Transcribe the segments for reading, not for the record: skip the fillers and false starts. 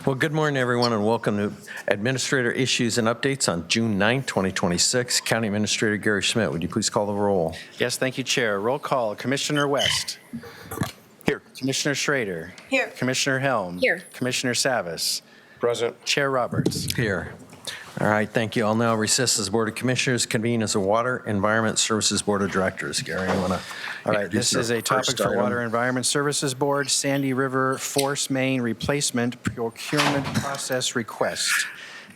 Well, good morning, everyone, and welcome to Administrator Issues and Updates on June 9th, 2026. County Administrator Gary Schmidt, would you please call the roll? Yes, thank you, Chair. Roll call. Commissioner West. Here. Commissioner Schrader. Here. Commissioner Helm. Here. Commissioner Savas. Present. Chair Roberts. Here. All right, thank you. I'll now recess as Board of Commissioners, convene as a Water Environment Services Board of Directors. Gary, you want to All right, this is a topic for Water Environment Services Board, Sandy River Force Main Replacement Procurement Process Request.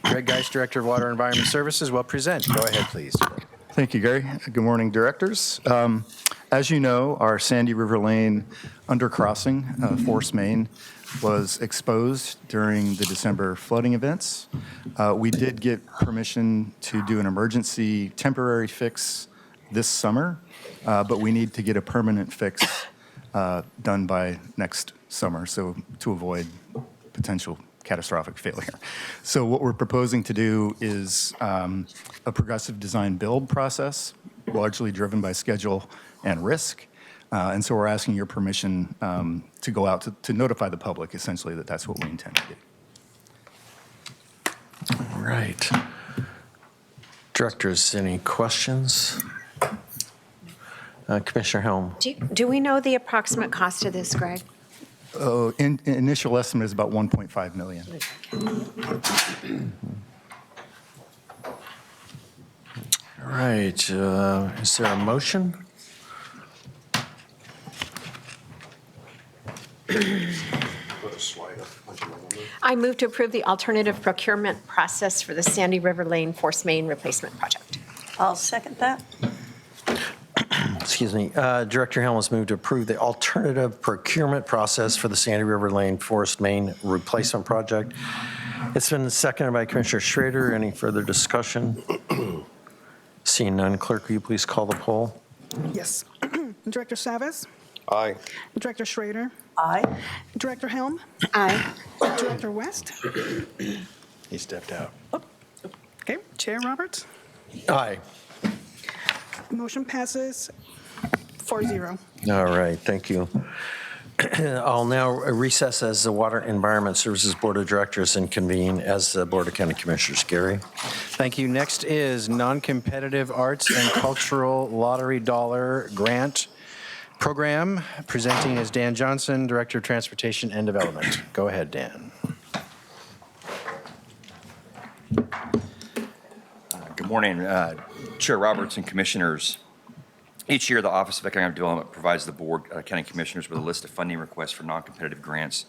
Greg Geist, Director of Water Environment Services, will present. Go ahead, please. Thank you, Gary. Good morning, directors. As you know, our Sandy River Lane undercrossing, Force Main, was exposed during the December flooding events. We did get permission to do an emergency temporary fix this summer, but we need to get a permanent fix done by next summer, so to avoid potential catastrophic failure. So what we're proposing to do is a progressive design build process, largely driven by schedule and risk. And so we're asking your permission to go out to notify the public, essentially, that that's what we intend to do. All right. Directors, any questions? Commissioner Helm. Do we know the approximate cost of this, Greg? Initial estimate is about 1.5 million. All right, is there a motion? I move to approve the alternative procurement process for the Sandy River Lane Force Main Replacement Project. I'll second that. Excuse me, Director Helm has moved to approve the alternative procurement process for the Sandy River Lane Forest Main Replacement Project. It's been seconded by Commissioner Schrader. Any further discussion? Seeing none, clerk, will you please call the poll? Yes. Director Savas, Aye. Director Schrader, Aye. Director Helm, Aye. Director West. He stepped out. Okay, Chair Roberts. Aye. Motion passes 4-0. All right, thank you. I'll now recess as the Water Environment Services Board of Directors and convene as the Board of County Commissioners. Gary? Thank you. Next is non-competitive arts and cultural lottery dollar grant program. Presenting is Dan Johnson, Director of Transportation and Development. Go ahead, Dan. Good morning, Chair Roberts and Commissioners. Each year, the Office of Economic Development provides the Board County Commissioners with a list of funding requests for non-competitive grants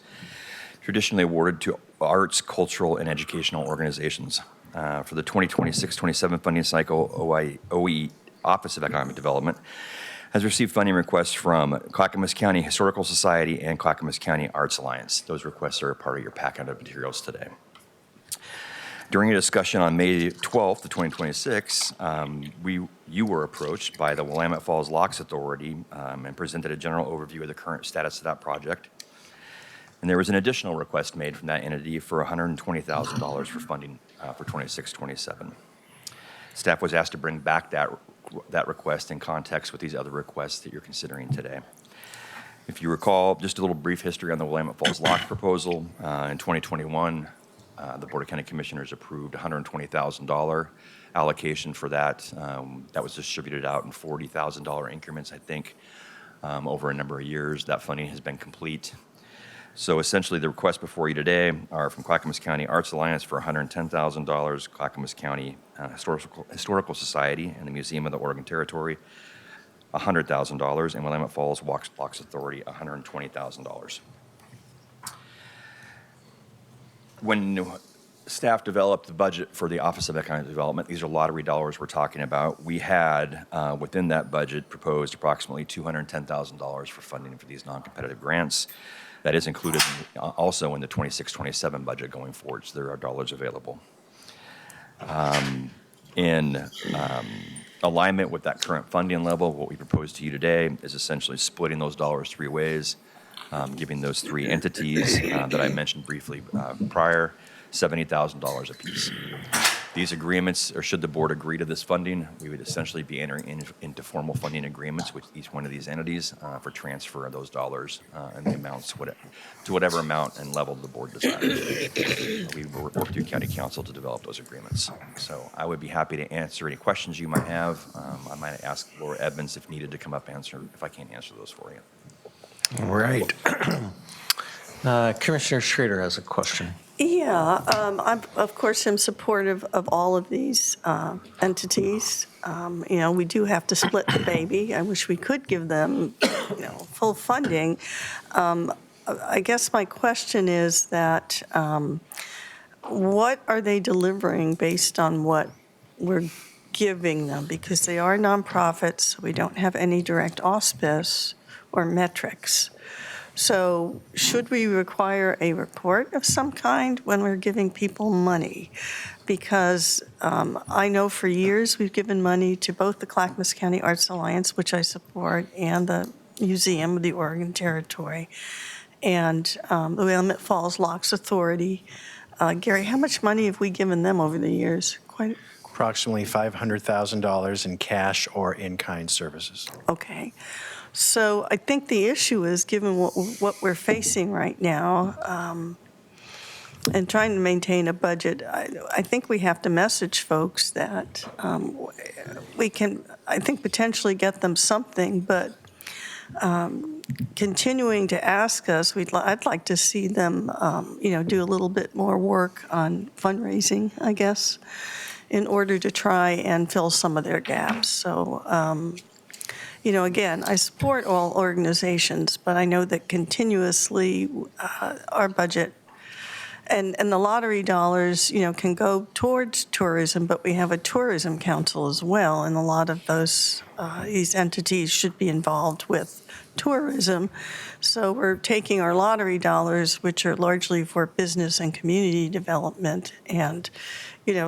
traditionally awarded to arts, cultural, and educational organizations. For the 2026-27 funding cycle, OE Office of Economic Development has received funding requests from Clackamas County Historical Society and Clackamas County Arts Alliance. Those requests are a part of your packet of materials today. During a discussion on May 12th of 2026, you were approached by the Willamette Falls Locks Authority and presented a general overview of the current status of that project. And there was an additional request made from that entity for $120,000 for funding for 26-27. Staff was asked to bring back that request in context with these other requests that you're considering today. If you recall, just a little brief history on the Willamette Falls Locks proposal. In 2021, the Board of County Commissioners approved $120,000 allocation for that. That was distributed out in $40,000 increments, I think, over a number of years. That funding has been complete. So essentially, the requests before you today are from Clackamas County Arts Alliance for $110,000, Clackamas County Historical Society and the Museum of the Oregon Territory, $100,000, and Willamette Falls Locks Authority, $120,000. When staff developed the budget for the Office of Economic Development, these are lottery dollars we're talking about. We had, within that budget, proposed approximately $210,000 for funding for these non-competitive grants. That is included also in the 26-27 budget going forward, so there are dollars available. In alignment with that current funding level, what we propose to you today is essentially splitting those dollars three ways, giving those three entities that I mentioned briefly prior $70,000 apiece. These agreements, or should the board agree to this funding, we would essentially be entering into formal funding agreements with each one of these entities for transfer of those dollars and the amounts to whatever amount and level the board desires. We will work through county council to develop those agreements. So I would be happy to answer any questions you might have. I might ask Laura Edmonds if needed to come up and answer, if I can't answer those for you. All right. Commissioner Schrader has a question. Yeah, I, of course, am supportive of all of these entities. We do have to split the baby. I wish we could give them, full funding. I guess my question is that what are they delivering based on what we're giving them? Because they are nonprofits, we don't have any direct auspice or metrics. So should we require a report of some kind when we're giving people money? Because I know for years we've given money to both the Clackamas County Arts Alliance, which I support, and the Museum of the Oregon Territory, and the Willamette Falls Locks Authority. Gary, how much money have we given them over the years? Quite. Approximately $500,000 in cash or in-kind services. Okay. So I think the issue is, given what we're facing right now, and trying to maintain a budget, I think we have to message folks that we can, I think, potentially get them something, but continuing to ask us, I'd like to see them, do a little bit more work on fundraising, I guess, in order to try and fill some of their gaps. So, again, I support all organizations, but I know that continuously our budget and the lottery dollars, can go towards tourism, but we have a tourism council as well, and a lot of these entities should be involved with tourism. So we're taking our lottery dollars, which are largely for business and community development, and,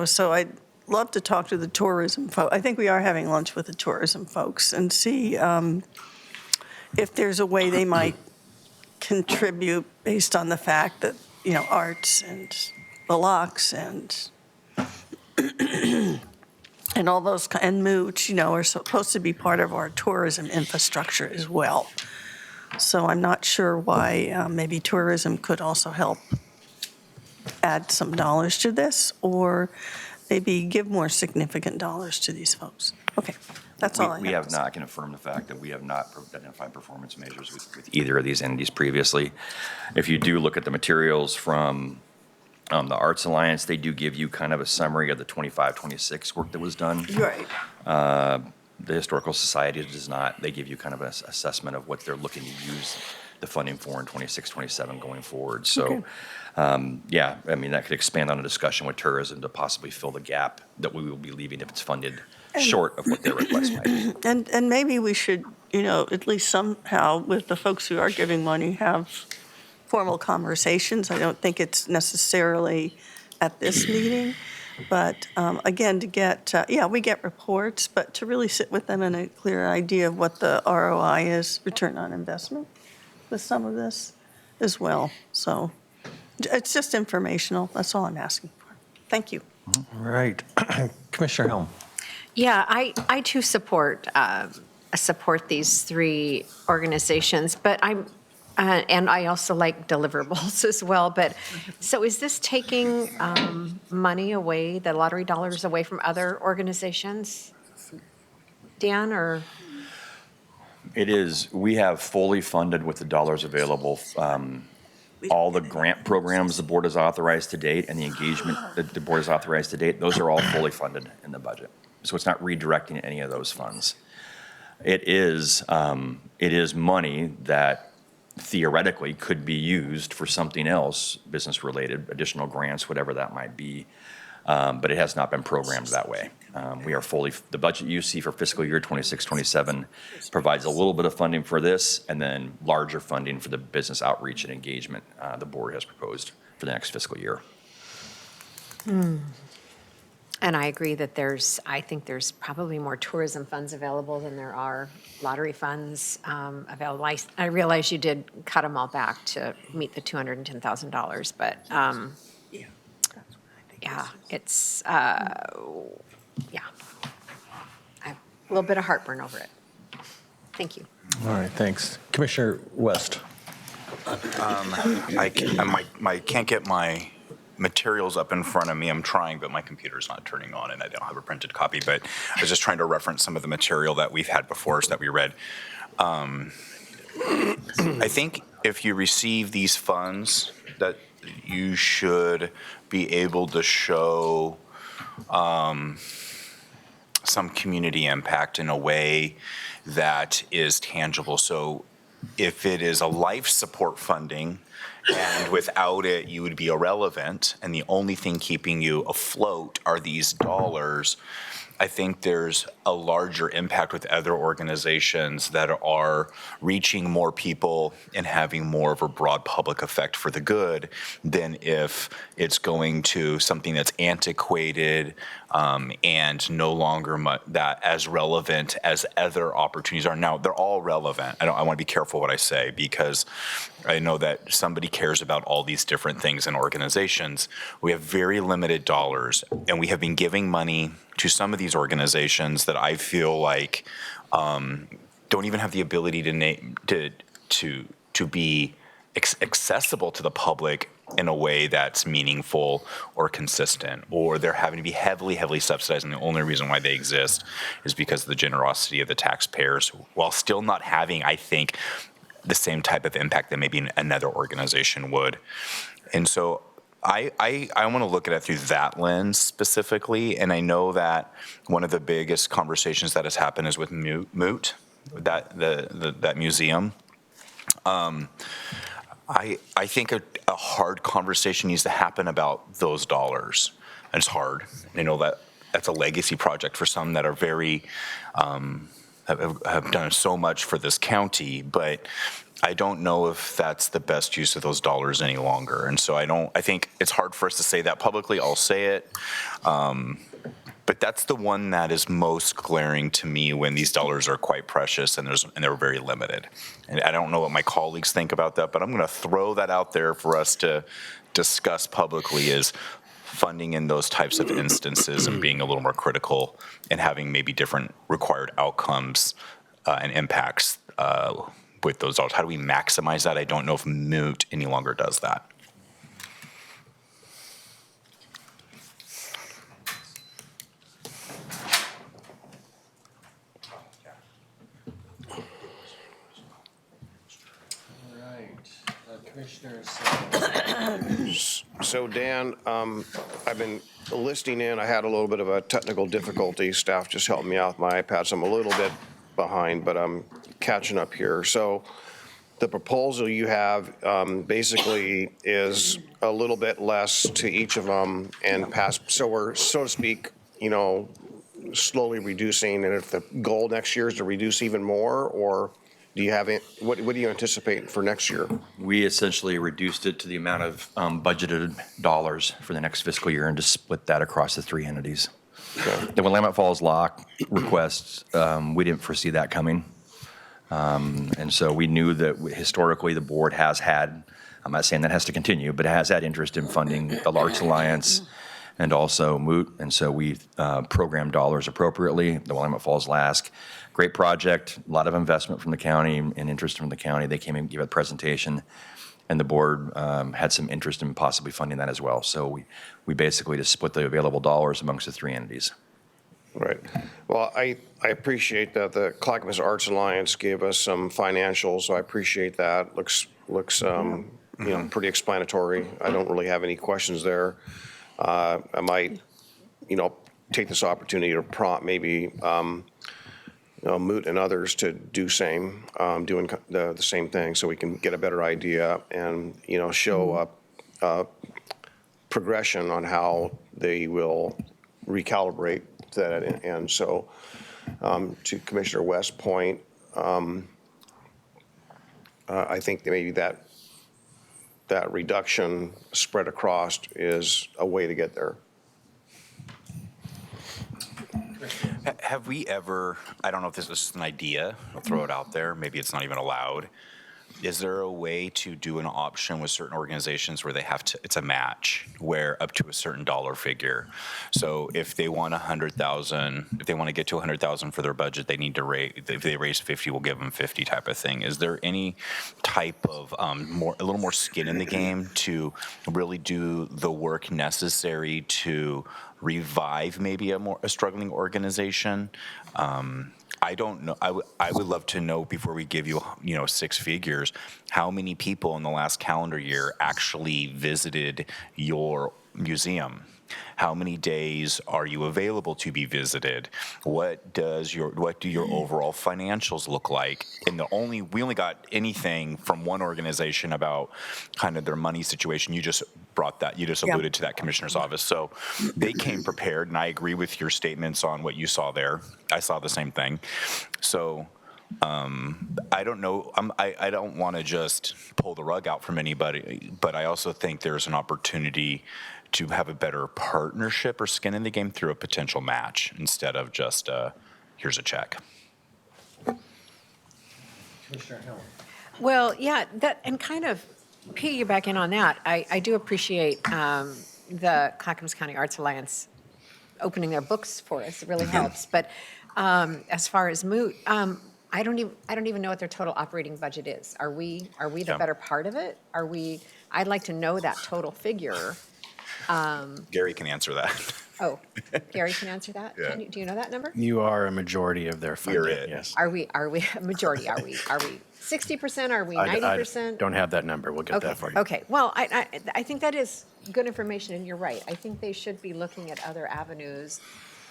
so I'd love to talk to the tourism folks. I think we are having lunch with the tourism folks and see if there's a way they might contribute based on the fact that, arts and the locks and and all those, and mooch, are supposed to be part of our tourism infrastructure as well. So I'm not sure why maybe tourism could also help add some dollars to this, or maybe give more significant dollars to these folks. Okay, that's all I have. We have not, I can affirm the fact that we have not identified performance measures with either of these entities previously. If you do look at the materials from the Arts Alliance, they do give you kind of a summary of the 25-26 work that was done. Right. The Historical Society does not. They give you kind of an assessment of what they're looking to use the funding for in 26-27 going forward. So, that could expand on a discussion with tourism to possibly fill the gap that we will be leaving if it's funded short of what their request might be. And maybe we should, at least somehow with the folks who are giving money, have formal conversations. I don't think it's necessarily at this meeting, but again, to get, we get reports, but to really sit with them in a clear idea of what the ROI is, return on investment, with some of this as well. So it's just informational. That's all I'm asking for. Thank you. All right. Commissioner Helm. Yeah, I too support these three organizations, but and I also like deliverables as well. But so is this taking money away, the lottery dollars away from other organizations, Dan, or? It is. We have fully funded with the dollars available. All the grant programs the board has authorized to date and the engagement that the board has authorized to date, those are all fully funded in the budget. So it's not redirecting any of those funds. It is money that theoretically could be used for something else, business-related, additional grants, whatever that might be, but it has not been programmed that way. We are fully, the budget you see for fiscal year 26-27 provides a little bit of funding for this and then larger funding for the business outreach and engagement the board has proposed for the next fiscal year. And I agree that I think there's probably more tourism funds available than there are lottery funds available. I realize you did cut them all back to meet the $210,000, but yeah, it's, yeah. I have a little bit of heartburn over it. Thank you. All right, thanks. Commissioner West. I can't get my materials up in front of me. I'm trying, but my computer's not turning on, and I don't have a printed copy. But I was just trying to reference some of the material that we've had before us that we read. I think if you receive these funds, that you should be able to show some community impact in a way that is tangible. So if it is a life support funding, and without it, you would be irrelevant, and the only thing keeping you afloat are these dollars, I think there's a larger impact with other organizations that are reaching more people and having more of a broad public effect for the good than if it's going to something that's antiquated and no longer that as relevant as other opportunities are. Now, they're all relevant. I want to be careful what I say, because I know that somebody cares about all these different things in organizations. We have very limited dollars, and we have been giving money to some of these organizations that I feel like don't even have the ability to be accessible to the public in a way that's meaningful or consistent, or they're having to be heavily subsidized, and the only reason why they exist is because of the generosity of the taxpayers, while still not having, I think, the same type of impact that maybe another organization would. And so I want to look at it through that lens specifically, and I know that one of the biggest conversations that has happened is with Moot, that museum. I think a hard conversation needs to happen about those dollars. And it's hard. I know that that's a legacy project for some that are very have done so much for this county, but I don't know if that's the best use of those dollars any longer. And so I think it's hard for us to say that publicly. I'll say it. But that's the one that is most glaring to me when these dollars are quite precious and they're very limited. And I don't know what my colleagues think about that, but I'm going to throw that out there for us to discuss publicly, is funding in those types of instances and being a little more critical and having maybe different required outcomes and impacts with those dollars. How do we maximize that? I don't know if Moot any longer does that. So Dan, I've been listening in. I had a little bit of a technical difficulty. Staff just helped me out with my iPad, so I'm a little bit behind, but I'm catching up here. So the proposal you have basically is a little bit less to each of them and pass. So we're, so to speak, slowly reducing. And if the goal next year is to reduce even more, or do you have it? What do you anticipate for next year? We essentially reduced it to the amount of budgeted dollars for the next fiscal year and just split that across the three entities. Okay. The Willamette Falls lock requests, we didn't foresee that coming. And so we knew that historically the board has had, I'm not saying that has to continue, but it has had interest in funding the Larks Alliance and also Moot. And so we programmed dollars appropriately. The Willamette Falls LASK, great project, a lot of investment from the county and interest from the county. They came and gave a presentation, and the board had some interest in possibly funding that as well. So we basically just split the available dollars amongst the three entities. Right. Well, I appreciate that the Clackamas Arts Alliance gave us some financials, so I appreciate that. Looks pretty explanatory. I don't really have any questions there. I might, take this opportunity to prompt maybe Moot and others to do doing the same thing, so we can get a better idea and show a progression on how they will recalibrate that. And so to Commissioner West's point, I think that maybe that reduction spread across is a way to get there. Have we ever, I don't know if this is an idea, I'll throw it out there, maybe it's not even allowed, Is there a way to do an option with certain organizations where they have to, it's a match, where up to a certain dollar figure? So if they want 100,000, if they want to get to 100,000 for their budget, they need to raise, if they raise 50, we'll give them 50 type of thing. Is there any type of a little more skin in the game to really do the work necessary to revive maybe a struggling organization? I don't know. I would love to know before we give you, six figures, how many people in the last calendar year actually visited your museum? How many days are you available to be visited? What do your overall financials look like? And we only got anything from one organization about kind of their money situation. You just brought that. You just alluded to that, Commissioner's office. So they came prepared, and I agree with your statements on what you saw there. I saw the same thing. So I don't know. I don't want to just pull the rug out from anybody, but I also think there's an opportunity to have a better partnership or skin in the game through a potential match instead of just here's a check. Commissioner Hill. Well, yeah, that, and kind of piggybacking on that, I do appreciate the Clackamas County Arts Alliance opening their books for us. It really helps. But as far as Moot, I don't even know what their total operating budget is. Are we the better part of it? I'd like to know that total figure. Gary can answer that. Oh, Gary can answer that? Yeah. Do you know that number? You are a majority of their funding, You're it. yes. Are we a majority? Are we 60%? Are we I 90%? don't have that number. We'll get that for you. Okay, well, I think that is good information, and you're right. I think they should be looking at other avenues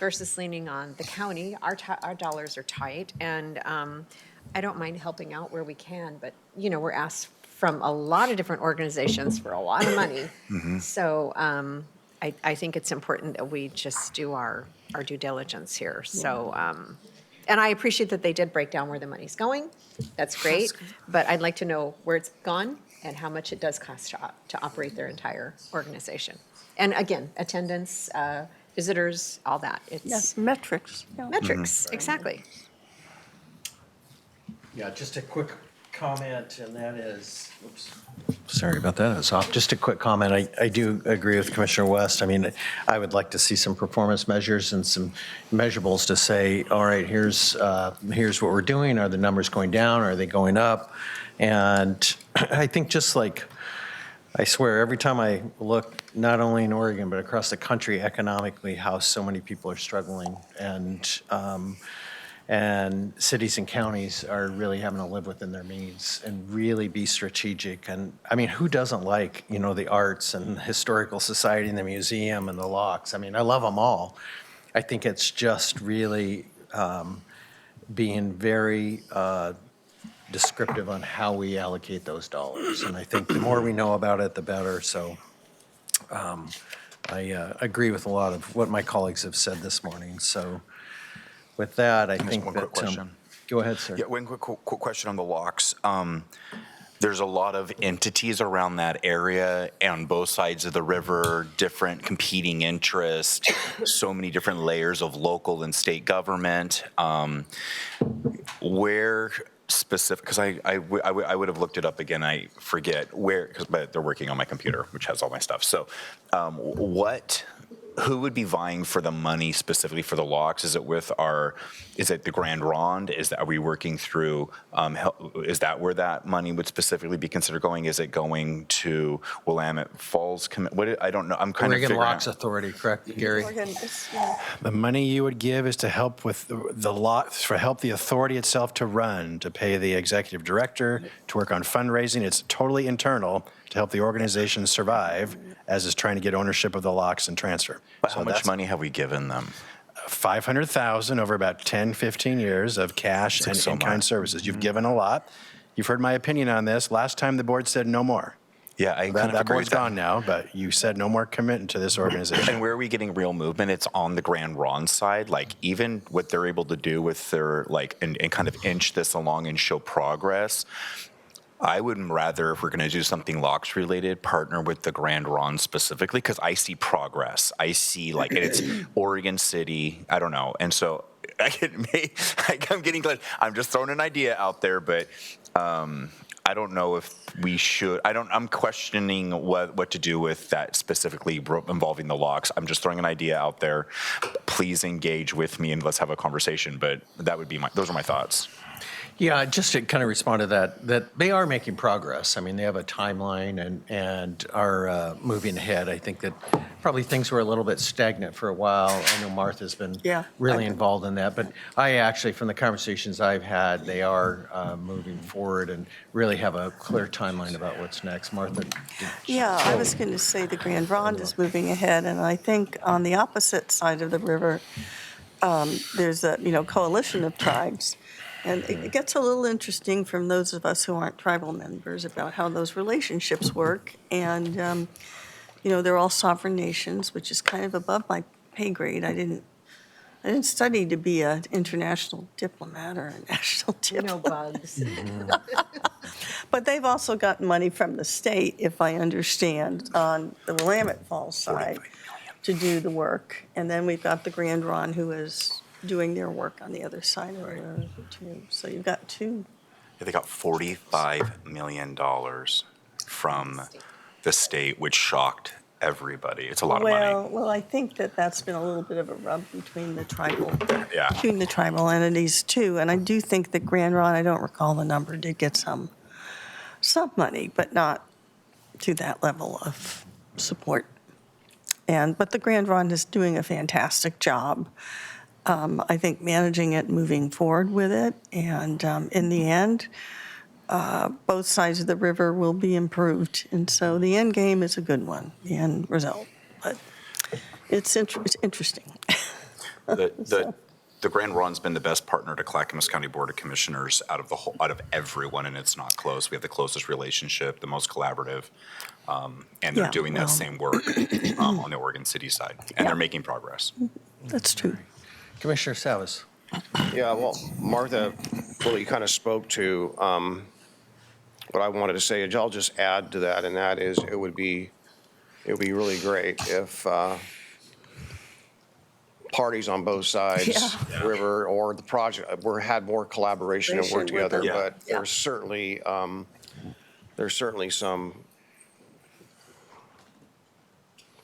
versus leaning on the county. Our dollars are tight, and I don't mind helping out where we can, but, we're asked from a lot of different organizations for a lot of money. So I think it's important that we just do our due diligence here. So, and I appreciate that they did break down where the money's going. That's great. But I'd like to know where it's gone and how much it does cost to operate their entire organization. And again, attendance, visitors, all that. It's Metrics. metrics, exactly. Yeah, just a quick comment, and that is, oops, sorry about that, it's off. Just a quick comment. I do agree with Commissioner West. I mean, I would like to see some performance measures and some measurables to say, all right, here's what we're doing. Are the numbers going down? Are they going up? And I think just like, I swear, every time I look, not only in Oregon, but across the country economically, how so many people are struggling. And cities and counties are really having to live within their means and really be strategic. And I mean, who doesn't like, the arts and the Historical Society and the museum and the locks? I mean, I love them all. I think it's just really being very descriptive on how we allocate those dollars. And I think the more we know about it, the better. So I agree with a lot of what my colleagues have said this morning. So with that, I think one that. quick question. Go ahead, sir. Yeah, one quick question on the locks. There's a lot of entities around that area on both sides of the river, different competing interests, so many different layers of local and state government. Where specific, because I would have looked it up again, I forget where, but they're working on my computer, which has all my stuff. So who would be vying for the money specifically for the locks? Is it the Grand Ronde? Are we working through, is that where that money would specifically be considered going? Is it going to Willamette Falls? I don't know. I'm kind of Oregon figuring Locks out. Authority, correct, Gary? The money you would give is to help with help the authority itself to run, to pay the executive director, to work on fundraising. It's totally internal to help the organization survive as is trying to get ownership of the locks and transfer. But how much money have we given them? $500,000 over about 10, 15 years of cash and so in-kind much. services. You've given a lot. You've heard my opinion on this. Last time the board said no more. Yeah, I kind That of agree board's with that. gone now, but you said no more commitment to this organization. And where are we getting real movement? It's on the Grand Ronde side. Like even what they're able to do with their and kind of inch this along and show progress. I would rather, if we're going to do something locks related, partner with the Grand Ronde specifically because I see progress. I see and it's Oregon City. I don't know, and so I'm getting glad. I'm just throwing an idea out there, but I don't know if we should, I'm questioning what to do with that specifically involving the locks. I'm just throwing an idea out there. Please engage with me and let's have a conversation, but that would be those are my thoughts. Yeah, just to kind of respond to that they are making progress. I mean, they have a timeline and are moving ahead. I think that probably things were a little bit stagnant for a while. I know Martha's been Yeah, really I've- involved in that, but I actually, from the conversations I've had, they are moving forward and really have a clear timeline about what's next. Martha? Yeah, I was going to say the Grand Ronde is moving ahead, and I think on the opposite side of the river, there's a, coalition of tribes. And it gets a little interesting from those of us who aren't tribal members about how those relationships work. And, they're all sovereign nations, which is kind of above my pay grade. I didn't study to be an international diplomat or a national diplomat. No bugs. But they've also gotten money from the state, if I understand, on the Willamette Falls side to do the work. And then we've got the Grand Ronde, who is doing their work on the other side of the river, too. So you've got two. Yeah, they got $45 million from the state, which shocked everybody. It's a lot of money. Well, I think that's been a little bit of a rub between the tribal Yeah. entities, too. And I do think that Grand Ronde, I don't recall the number, did get some money, but not to that level of support. But the Grand Ronde is doing a fantastic job. I think managing it, moving forward with it, and in the end, both sides of the river will be improved. And so the end game is a good one, the end result. But it's interesting. The Grand Ronde's been the best partner to Clackamas County Board of Commissioners out of everyone, and it's not close. We have the closest relationship, the most collaborative, and they're Yeah, doing that well. same work on the Oregon City side, and they're making progress. That's true. Commissioner Savas? Yeah, well, Martha really kind of spoke to what I wanted to say. And I'll just add to that, and that is it would be really great if parties on both sides, Yeah. river or the project, had more collaboration and work Collaboration with together. them. But Yeah. there's certainly some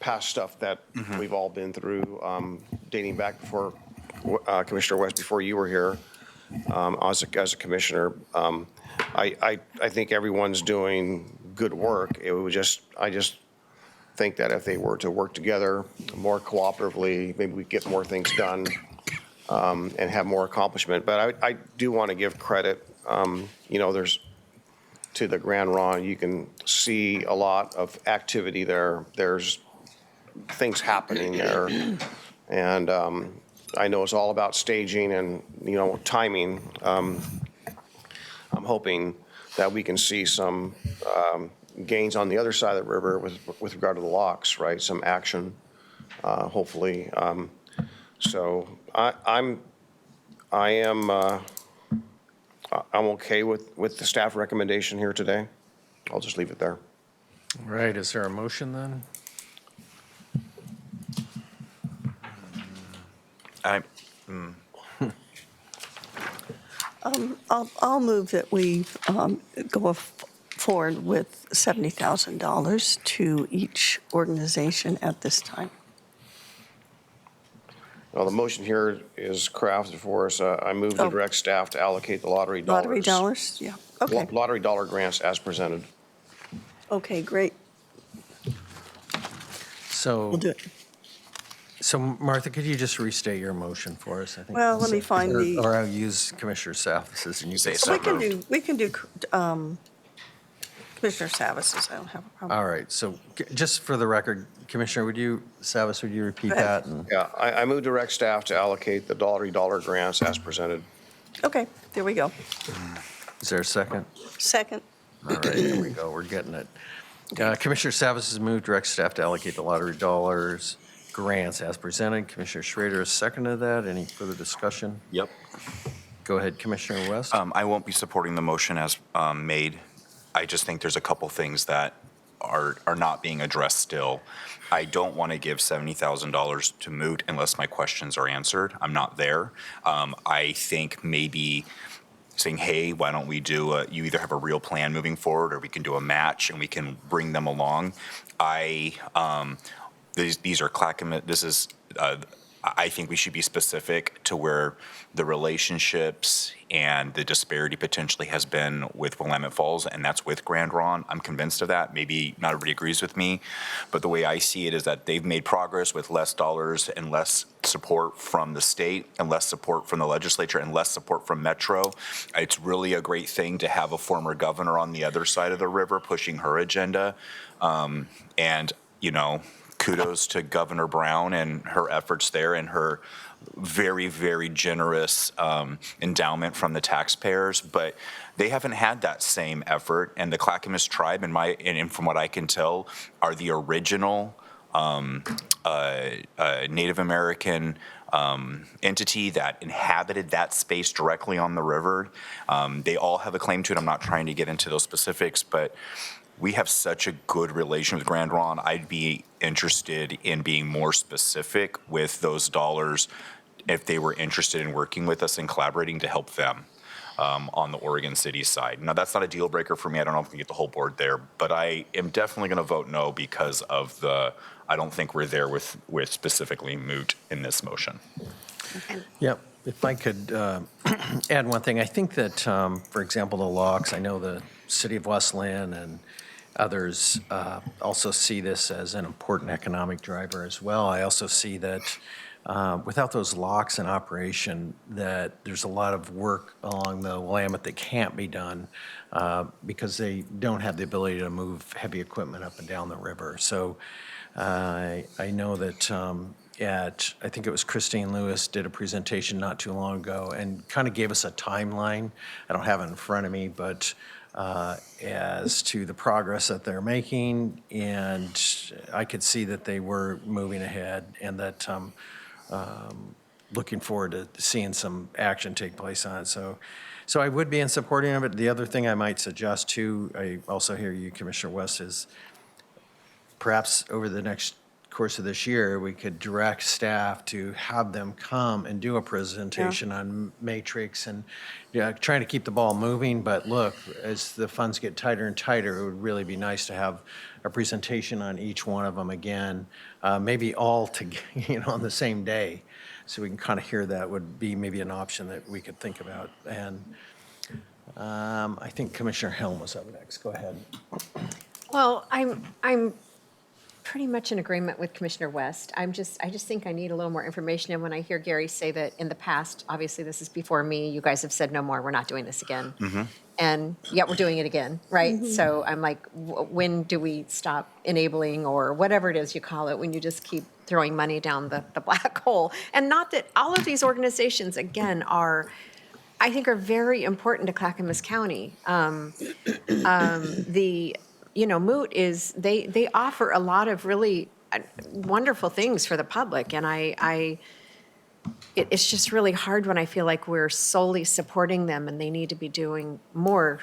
past stuff that we've all been through, dating back before Commissioner West, before you were here, as a commissioner. I think everyone's doing good work. I just think that if they were to work together more cooperatively, maybe we get more things done and have more accomplishment. But I do want to give credit. There's to the Grand Ronde, you can see a lot of activity there. There's things happening there, and I know it's all about staging and timing. I'm hoping that we can see some gains on the other side of the river with regard to the locks, right? Some action, hopefully. So I'm okay with the staff recommendation here today. I'll just leave it there. All right, is there a motion then? I'll move that we go forward with $70,000 to each organization at this time. Well, the motion here is crafted for us. I move to Oh. direct staff to allocate the lottery dollars. Lottery dollars? Yeah, okay. Lottery dollar grants as presented. Okay, great. So, We'll do it. so Martha, could you just restate your motion for us? I think. Well, let me find Or- the- Or I'll use Commissioner Savas's and you Say say so. We can do Commissioner Savas's, I don't have a problem. All right, so just for the record, Commissioner, Savas, would you repeat Go ahead. that? And- Yeah, I move direct staff to allocate the lottery dollar grants as presented. Okay, there we go. Is there a second? Second. All right, there we go, we're getting it. Commissioner Savas has moved direct staff to allocate the lottery dollars grants as presented. Commissioner Schrader has seconded that. Any further discussion? Yep. Go ahead, Commissioner West. I won't be supporting the motion as made. I just think there's a couple things that are not being addressed still. I don't want to give $70,000 to Moot unless my questions are answered. I'm not there. I think maybe saying, hey, why don't we do you either have a real plan moving forward or we can do a match and we can bring them along. These are Clackamas, I think we should be specific to where the relationships and the disparity potentially has been with Willamette Falls, and that's with Grand Ronde. I'm convinced of that. Maybe not everybody agrees with me, but the way I see it is that they've made progress with less dollars and less support from the state and less support from the legislature and less support from Metro. It's really a great thing to have a former governor on the other side of the river pushing her agenda. And, you know, kudos to Governor Brown and her efforts there and her very, very generous endowment from the taxpayers. But they haven't had that same effort. And the Clackamas tribe, and from what I can tell, are the original Native American entity that inhabited that space directly on the river. They all have a claim to it. I'm not trying to get into those specifics, but we have such a good relation with Grand Ronde. I'd be interested in being more specific with those dollars if they were interested in working with us and collaborating to help them on the Oregon City side. Now, that's not a deal breaker for me. I don't know if we can get the whole board there, but I am definitely going to vote no because of I don't think we're there with specifically moot in this motion. Yep. If I could add one thing, I think that, for example, the locks, I know the city of Westland and others also see this as an important economic driver as well. I also see that without those locks in operation, that there's a lot of work along the Willamette that can't be done because they don't have the ability to move heavy equipment up and down the river. So I know that I think it was Christine Lewis did a presentation not too long ago and kind of gave us a timeline. I don't have it in front of me, but as to the progress that they're making, and I could see that they were moving ahead and that looking forward to seeing some action take place on it. So I would be in supporting of it. The other thing I might suggest too, I also hear you, Commissioner West, is perhaps over the next course of this year, we could direct staff to have them come and do a presentation on Matrix and trying to keep the ball moving. But look, as the funds get tighter and tighter, it would really be nice to have a presentation on each one of them again, maybe all on the same day, so we can kind of hear that would be maybe an option that we could think about. And I think Commissioner Helm was up next. Go ahead. Well, I'm pretty much in agreement with Commissioner West. I just think I need a little more information. And when I hear Gary say that in the past, obviously this is before me, you guys have said no more, we're not doing this again. And yet we're doing it again, right? So I'm like, when do we stop enabling or whatever it is you call it, when you just keep throwing money down the black hole? And not that all of these organizations, again, I think are very important to Clackamas County. Moot is, they offer a lot of really wonderful things for the public. And it's just really hard when I feel like we're solely supporting them and they need to be doing more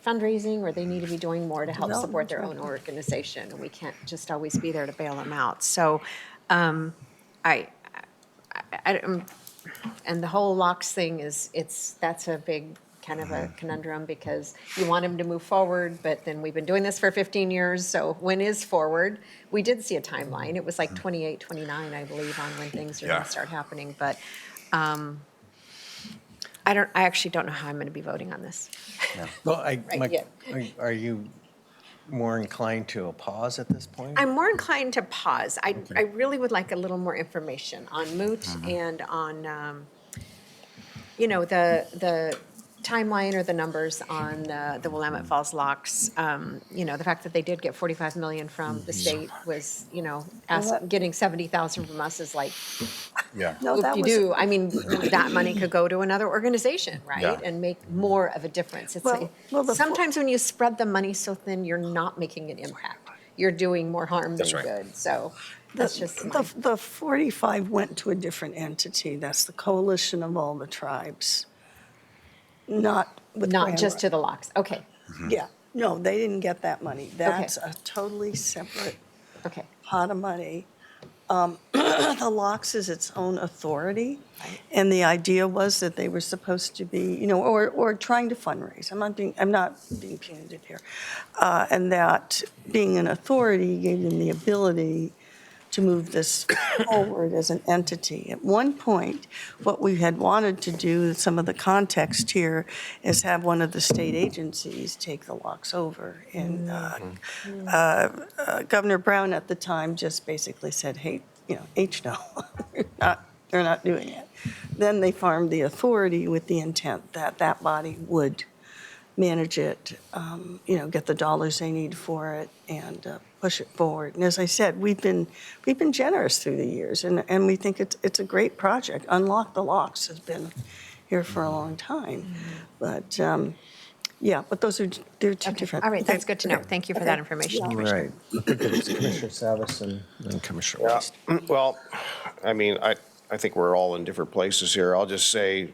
fundraising or they need to be doing more to help support their own organization. And we can't just always be there to bail them out. So and the whole locks thing that's a big kind of a conundrum because you want them to move forward, but then we've been doing this for 15 years, so when is forward? We did see a timeline. It was like 28, 29, I believe, on when things are going to start happening, but I actually don't know how I'm going to be voting on this. Well, yeah. Are you more inclined to a pause at this point? I'm more inclined to pause. I really would like a little more information on Moot and on, the timeline or the numbers on the Willamette Falls locks. The fact that they did get $45 million from the state was, getting $70,000 from us is like, No, that was, do. I mean, that money could go to another organization, right? Yeah. And make more of a difference. It's sometimes when you spread the money so thin, you're not making an impact. You're doing more harm than good. So that's just the 45 went to a different entity. That's the Coalition of All the Tribes. Not just to the locks. Okay. Yeah, no, they didn't get that money. That's a totally separate Okay. pot of money. the locks is its own authority. And the idea was that they were supposed to be, or trying to fundraise. I'm not being punitive here. And that being an authority gave them the ability to move this forward as an entity. At one point, what we had wanted to do, some of the context here, is have one of the state agencies take the locks over. And Governor Brown at the time just basically said, hey, H no, they're not doing it. Then they formed the authority with the intent that that body would manage it, get the dollars they need for it, and push it forward. And as I said, we've been generous through the years, and we think it's a great project. Unlock the Locks has been here for a long time, but but they're two different. All right, that's good to know. Thank you for that information, Commissioner. Right. I think it's Commissioner Savas and then Commissioner West. Well, I mean, I think we're all in different places here. I'll just say,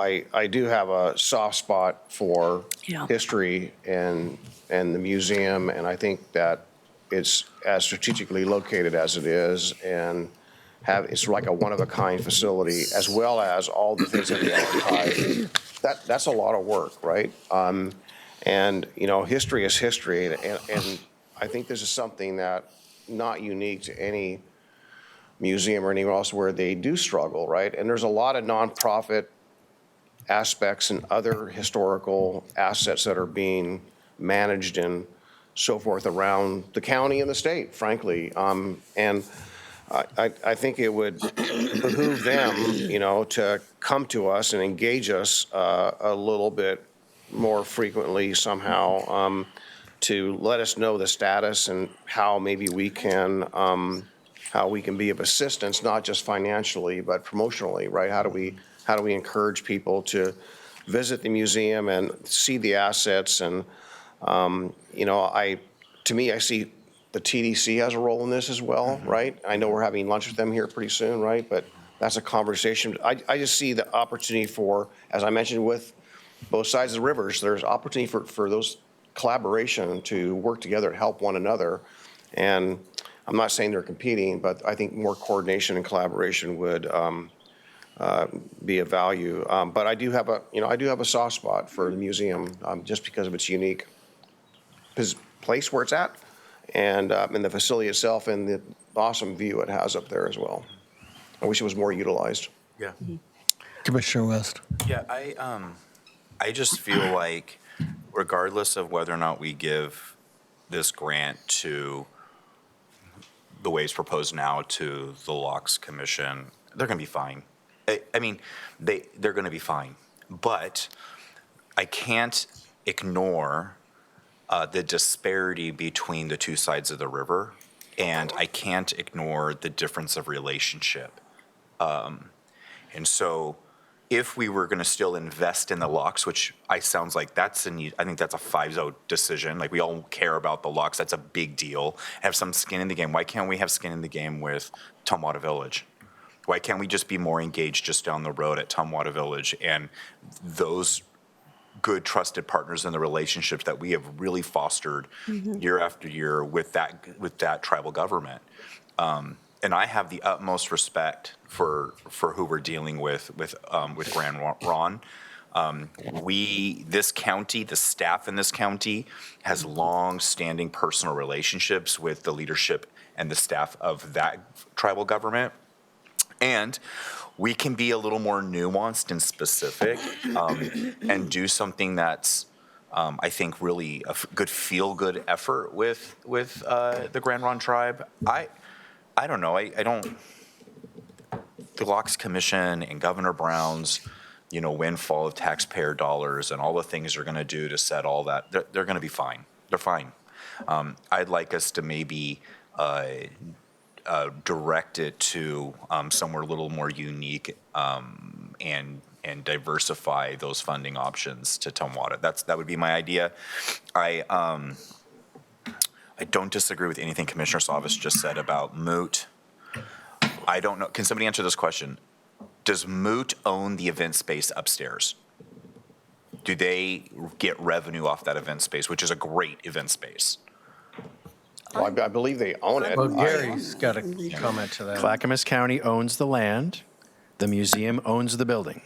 I do have a soft spot for Yeah. history and the museum, and I think that it's as strategically located as it is, and it's like a one-of-a-kind facility, as well as all the things in the archive. That's a lot of work, right? And history is history, and I think this is something that not unique to any museum or anywhere else where they do struggle, right? And there's a lot of nonprofit aspects and other historical assets that are being managed and so forth around the county and the state, frankly. And I think it would behoove them, to come to us and engage us a little bit more frequently somehow, to let us know the status and how maybe we can be of assistance, not just financially, but promotionally, right? How do we encourage people to visit the museum and see the assets? And, to me, I see the TDC has a role in this as well, right? I know we're having lunch with them here pretty soon, right? But that's a conversation. I just see the opportunity for, as I mentioned, with both sides of the rivers, there's opportunity for those collaboration to work together to help one another. And I'm not saying they're competing, but I think more coordination and collaboration would be of value. But I do have a soft spot for the museum, just because of its unique place where it's at, and the facility itself, and the awesome view it has up there as well. I wish it was more utilized. Yeah. Commissioner West. Yeah, I just feel like regardless of whether or not we give this grant to the way it's proposed now to the Locks Commission, they're going to be fine. I mean, they're going to be fine. But I can't ignore the disparity between the two sides of the river, and I can't ignore the difference of relationship. And so if we were going to still invest in the locks, which sounds like I think that's a 5-0 decision. Like, we all care about the locks. That's a big deal. Have some skin in the game. Why can't we have skin in the game with Tumwater Village? Why can't we just be more engaged just down the road at Tumwater Village and those good, trusted partners in the relationships that we have really fostered year after year with that tribal government? And I have the utmost respect for who we're dealing with Grand Ron. This county, the staff in this county, has long-standing personal relationships with the leadership and the staff of that tribal government. And we can be a little more nuanced and specific, and do something that's, I think, really a good feel-good effort with the Grand Ron tribe. I don't know. The Locks Commission and Governor Brown's, windfall of taxpayer dollars and all the things they're going to do to set all that, they're going to be fine. They're fine. I'd like us to maybe direct it to somewhere a little more unique, and diversify those funding options to Tumwater. That would be my idea. I don't disagree with anything Commissioner Savas just said about Moot. I don't know. Can somebody answer this question? Does Moot own the event space upstairs? Do they get revenue off that event space, which is a great event space? Well, I believe they own it. Well, Gary's got a comment to that. Clackamas County owns the land. The museum owns the building.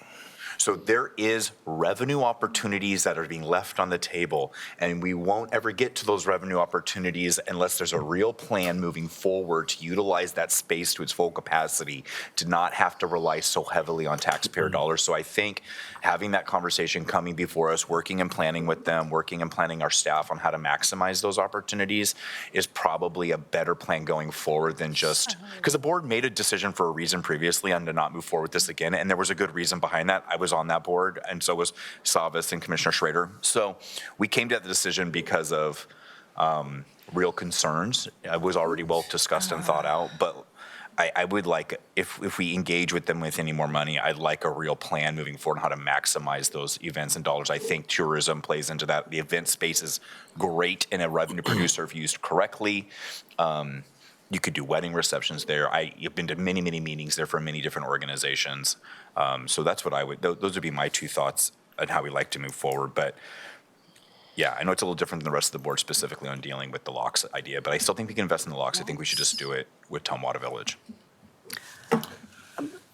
So there is revenue opportunities that are being left on the table, and we won't ever get to those revenue opportunities unless there's a real plan moving forward to utilize that space to its full capacity, to not have to rely so heavily on taxpayer dollars. So I think having that conversation coming before us, working and planning with them, working and planning our staff on how to maximize those opportunities is probably a better plan going forward than just, because the board made a decision for a reason previously and to not move forward with this again, and there was a good reason behind that. I was on that board, and so was Savas and Commissioner Schrader. So we came to that decision because of real concerns. It was already well discussed and thought out, but I would like, if we engage with them with any more money, I'd like a real plan moving forward on how to maximize those events and dollars. I think tourism plays into that. The event space is great and a revenue producer if used correctly. You could do wedding receptions there. I've been to many, many meetings there for many different organizations. So that's what I would, those would be my two thoughts on how we like to move forward. But yeah, I know it's a little different than the rest of the board specifically on dealing with the locks idea, but I still think we can invest in the locks. I think we should just do it with Tumwater Village.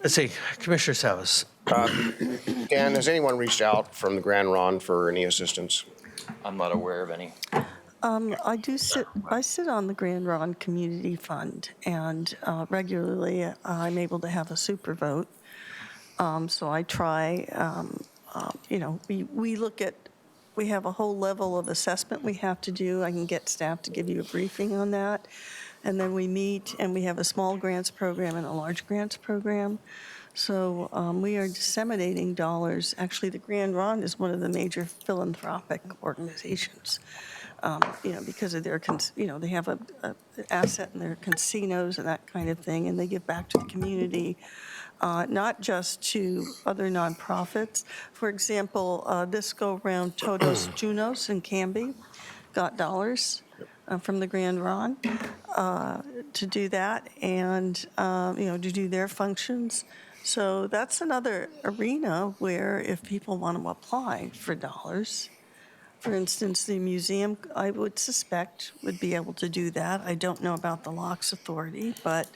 Let's see, Commissioner Savas. Dan, has anyone reached out from the Grand Ronde for any assistance? I'm not aware of any. I sit on the Grand Ronde Community Fund, and regularly I'm able to have a super vote. So I try, we have a whole level of assessment we have to do. I can get staff to give you a briefing on that. And then we meet, and we have a small grants program and a large grants program. So we are disseminating dollars. Actually, the Grand Ronde is one of the major philanthropic organizations. Because of their, they have an asset in their casinos and that kind of thing, and they give back to the community, not just to other nonprofits. For example, this go-round Todos Junos in Canby got dollars from the Grand Ronde to do that and, to do their functions. So that's another arena where if people want to apply for dollars, for instance, the museum, I would suspect, would be able to do that. I don't know about the Locks Authority, but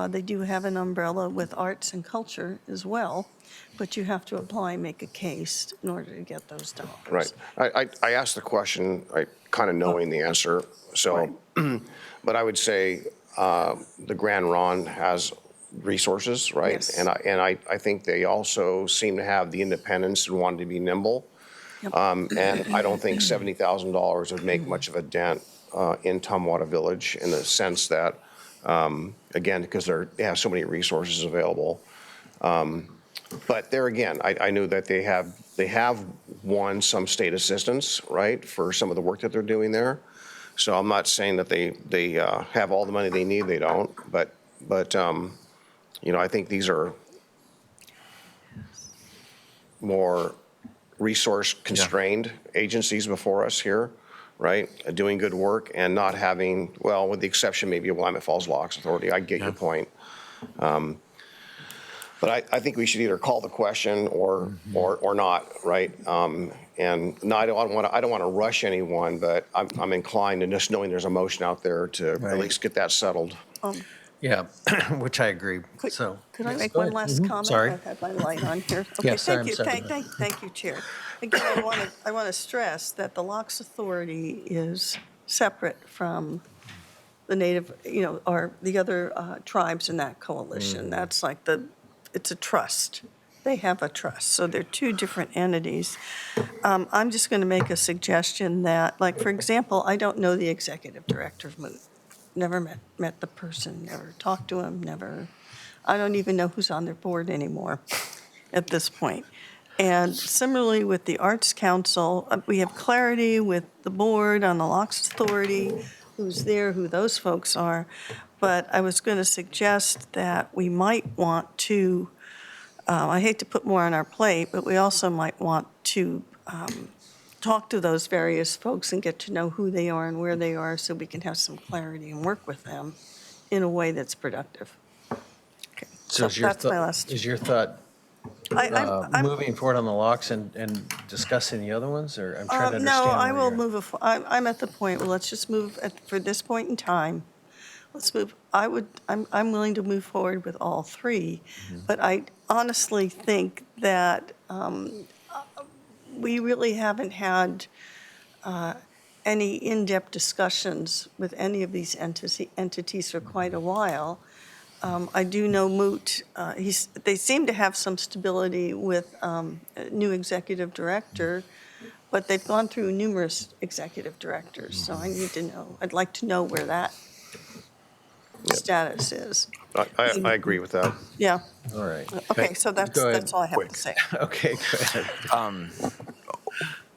they do have an umbrella with arts and culture as well. But you have to apply and make a case in order to get those dollars. Right. I asked the question, kind of knowing the answer. So, but I would say the Grand Ronde has resources, right? Yes. And I think they also seem to have the independence and want to be nimble. Yep. And I don't think $70,000 would make much of a dent in Tumwater Village in the sense that, again, because they have so many resources available. But there again, I knew that they have won some state assistance, right, for some of the work that they're doing there. So I'm not saying that they have all the money they need. They don't. But I think these are more resource-constrained agencies before us here, right? Doing good work and not having, well, with the exception maybe of Willamette Falls Locks Authority. I get your point. But I think we should either call the question or not, right? And no, I don't want to rush anyone, but I'm inclined, and just knowing there's a motion out there to at least get that settled. Yeah, which I agree. So, Could I yes, make go one ahead. last comment? Sorry. I've had my light on here. Okay, Yes, sorry, thank you. I'm sorry. Thank you, Chair. Again, I want to stress that the Locks Authority is separate from the native, or the other tribes in that coalition. That's like it's a trust. They have a trust. So they're two different entities. I'm just going to make a suggestion that, like, for example, I don't know the executive director of Moot. Never met the person, never talked to him, I don't even know who's on their board anymore at this point. And similarly with the Arts Council, we have clarity with the board on the Locks Authority, who's there, who those folks are. But I was going to suggest that we might want to, I hate to put more on our plate, but we also might want to talk to those various folks and get to know who they are and where they are so we can have some clarity and work with them in a way that's productive. Okay. So That's my last. is your thought moving forward on the locks and discussing the other ones, or I'm trying to understand? No, I where will you're- move, I'm at the point, well, let's just move, for this point in time, let's move, I'm willing to move forward with all three, but I honestly think that we really haven't had any in-depth discussions with any of these entities for quite a while. I do know Moot, they seem to have some stability with a new executive director, but they've gone through numerous executive directors, so I need to know, I'd like to know where that status is. I agree with that. Yeah, All right. okay, so Go ahead. that's all I have to say. Okay, go ahead.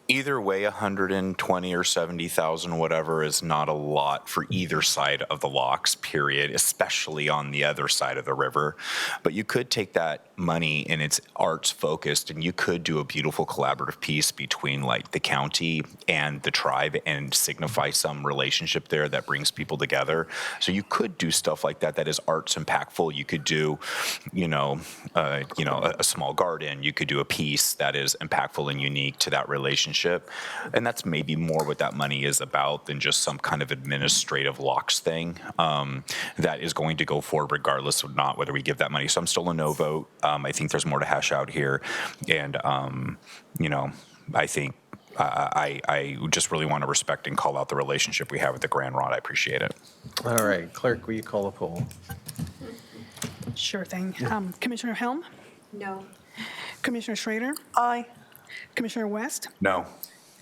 Either way, 120 or 70,000, whatever, is not a lot for either side of the locks, period, especially on the other side of the river. But you could take that money and it's arts focused, and you could do a beautiful collaborative piece between like the county and the tribe and signify some relationship there that brings people together. So you could do stuff like that that is arts impactful. You could do, a small garden. You could do a piece that is impactful and unique to that relationship. And that's maybe more what that money is about than just some kind of administrative locks thing that is going to go forward regardless of not whether we give that money. So I'm still a no vote. I think there's more to hash out here. And, I think I just really want to respect and call out the relationship we have with the Grand Rod. I appreciate it. All right, clerk, will you call the poll? Sure thing. Commissioner Helm, No. Commissioner Schrader, Aye. Commissioner West, No.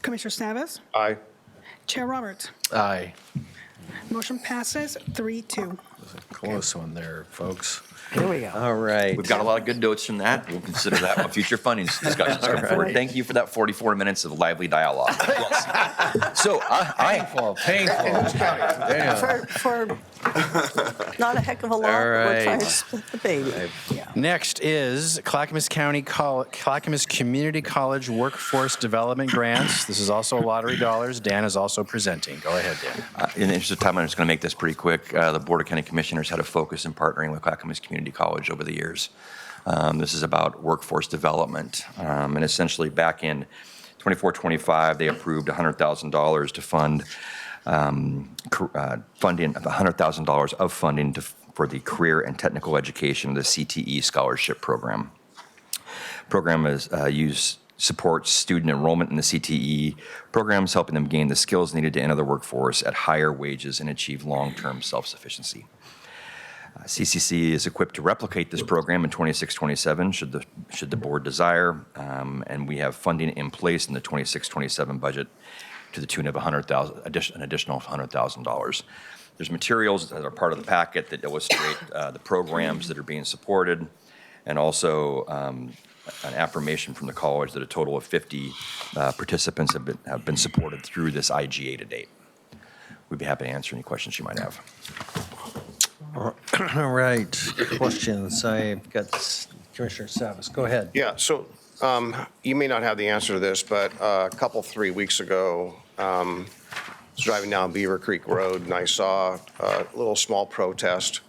Commissioner Snavis, Aye. Chair Roberts. Aye. Motion passes 3-2. Close one there, folks. Here we go. All right. We've got a lot of good notes from that. We'll consider that on future funding discussions going forward. Thank you for that 44 minutes of lively dialogue. So Painful. Damn. For not a heck of a lot, All we're trying to right. split the baby. Yeah. Next is Clackamas Community College Workforce Development Grants. This is also lottery dollars. Dan is also presenting. Go ahead, Dan. in the interest of time, I'm just going to make this pretty quick. The Board of County Commissioners had a focus in partnering with Clackamas Community College over the years. This is about workforce development. And essentially back in 24-25, they approved $100,000 to fund funding of $100,000 of funding for the career and technical education of the CTE scholarship program. Program is supports student enrollment in the CTE programs, helping them gain the skills needed to enter the workforce at higher wages and achieve long-term self-sufficiency. CCC is equipped to replicate this program in 26-27 should the board desire, and we have funding in place in the 26-27 budget to the tune of an additional $100,000. There's materials that are part of the packet that illustrate the programs that are being supported, and also an affirmation from the college that a total of 50 participants have been supported through this IGA to date. We'd be happy to answer any questions you might have. All right, questions. I've got Commissioner Savas. Go ahead. Yeah, so you may not have the answer to this, but a couple, 3 weeks ago, I was driving down Beaver Creek Road and I saw a little small protest,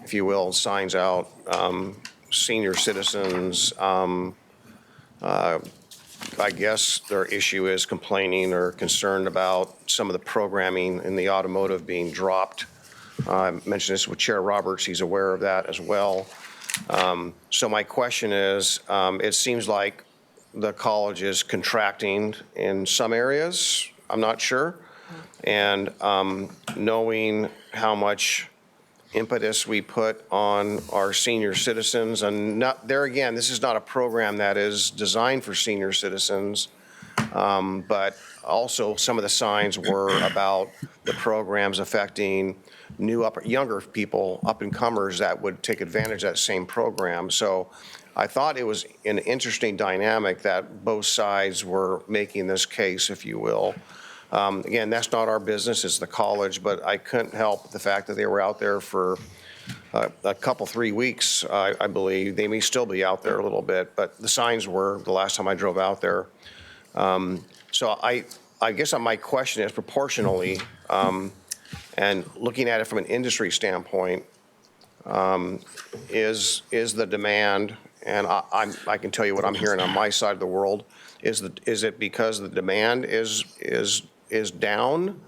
if you will, signs out, senior citizens. I guess their issue is complaining or concerned about some of the programming in the automotive being dropped. I mentioned this with Chair Roberts. He's aware of that as well. So my question is, it seems like the college is contracting in some areas. I'm not sure. And knowing how much impetus we put on our senior citizens, and there again, this is not a program that is designed for senior citizens, but also some of the signs were about the programs affecting younger people, up-and-comers that would take advantage of that same program. So I thought it was an interesting dynamic that both sides were making this case, if you will. Again, that's not our business, it's the college, but I couldn't help the fact that they were out there for a couple, 3 weeks, I believe. They may still be out there a little bit, but the signs were the last time I drove out there. So I guess my question is proportionally, and looking at it from an industry standpoint, is the demand and I can tell you what I'm hearing on my side of the world, is it because the demand is down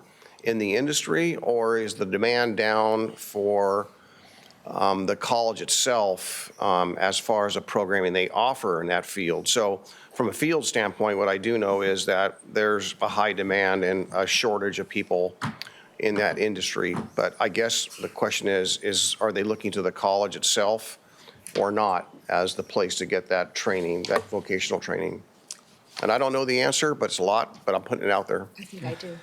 in the industry, or is the demand down for the college itself as far as the programming they offer in that field? So from a field standpoint, what I do know is that there's a high demand and a shortage of people in that industry. But I guess the question is are they looking to the college itself or not as the place to get that training, that vocational training? And I don't know the answer, but it's a lot, but I'm putting it out there. I think I do.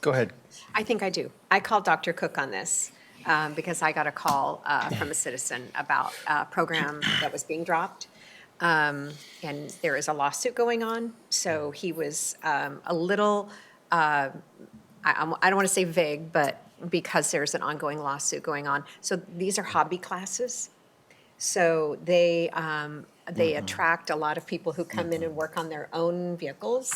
Go ahead. I think I do. I called Dr. Cook on this because I got a call from a citizen about a program that was being dropped. And there is a lawsuit going on. So he was a little, I don't want to say vague, but because there's an ongoing lawsuit going on. So these are hobby classes. So they attract a lot of people who come in and work on their own vehicles.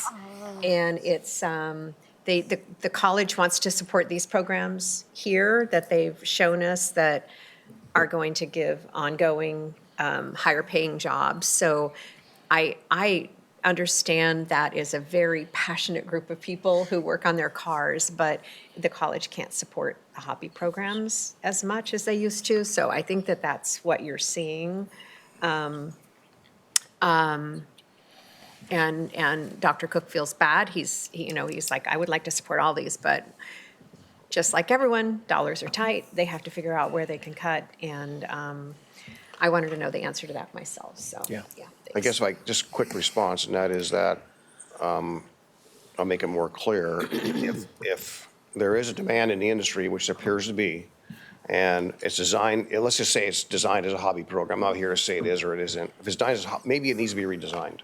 And it's, the college wants to support these programs here that they've shown us that are going to give ongoing, higher paying jobs. So I understand that is a very passionate group of people who work on their cars, but the college can't support the hobby programs as much as they used to. So I think that that's what you're seeing. And Dr. Cook feels bad. He's like, I would like to support all these, but just like everyone, dollars are tight. They have to figure out where they can cut. And I wanted to know the answer to that myself, so. Yeah. I guess just quick response, and that is that, I'll make it more clear. If there is a demand in the industry, which there appears to be, and it's designed, let's just say it's designed as a hobby program. I'm not here to say it is or it isn't. If it's designed as, maybe it needs to be redesigned.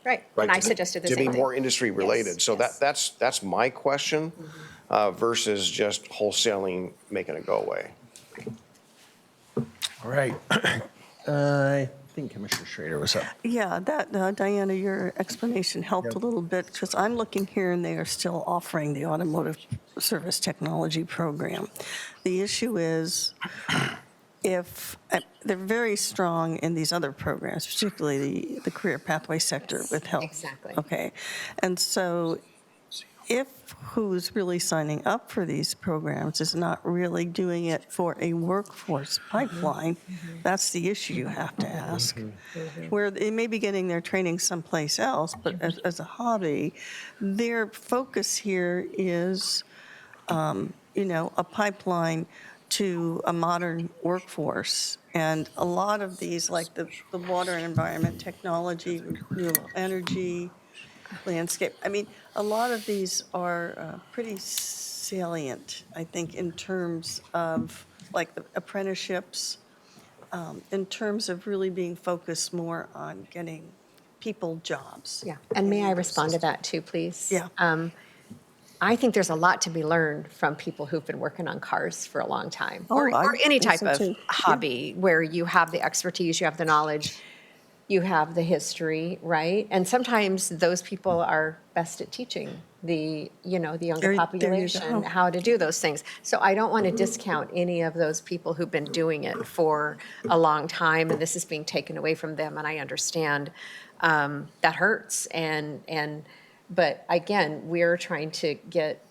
Right, and I suggested the same To thing. be more industry related. Yes, So yes. that's my question versus just wholesaling, making it go away. All right. I think Commissioner Schrader was up. Yeah, Diana, your explanation helped a little bit, because I'm looking here and they are still offering the automotive service technology program. The issue is if they're very strong in these other programs, particularly the career pathway sector with health. Exactly. Okay, and so if who's really signing up for these programs is not really doing it for a workforce pipeline, that's the issue you have to ask. Where they may be getting their training someplace else, but as a hobby, their focus here is, a pipeline to a modern workforce. And a lot of these, like the water and environment technology, renewable energy, landscape. I mean, a lot of these are pretty salient, I think, in terms of like the apprenticeships, in terms of really being focused more on getting people jobs. Yeah, and may I respond to that too, please? Yeah. I think there's a lot to be learned from people who've been working on cars for a long time, or I any think type so of too. hobby where you have the expertise, you have the knowledge, you have the history, right? And sometimes those people are best at teaching the younger There you population go. how to do those things. So I don't want to discount any of those people who've been doing it for a long time, and this is being taken away from them. And I understand that hurts. But again, we're trying to get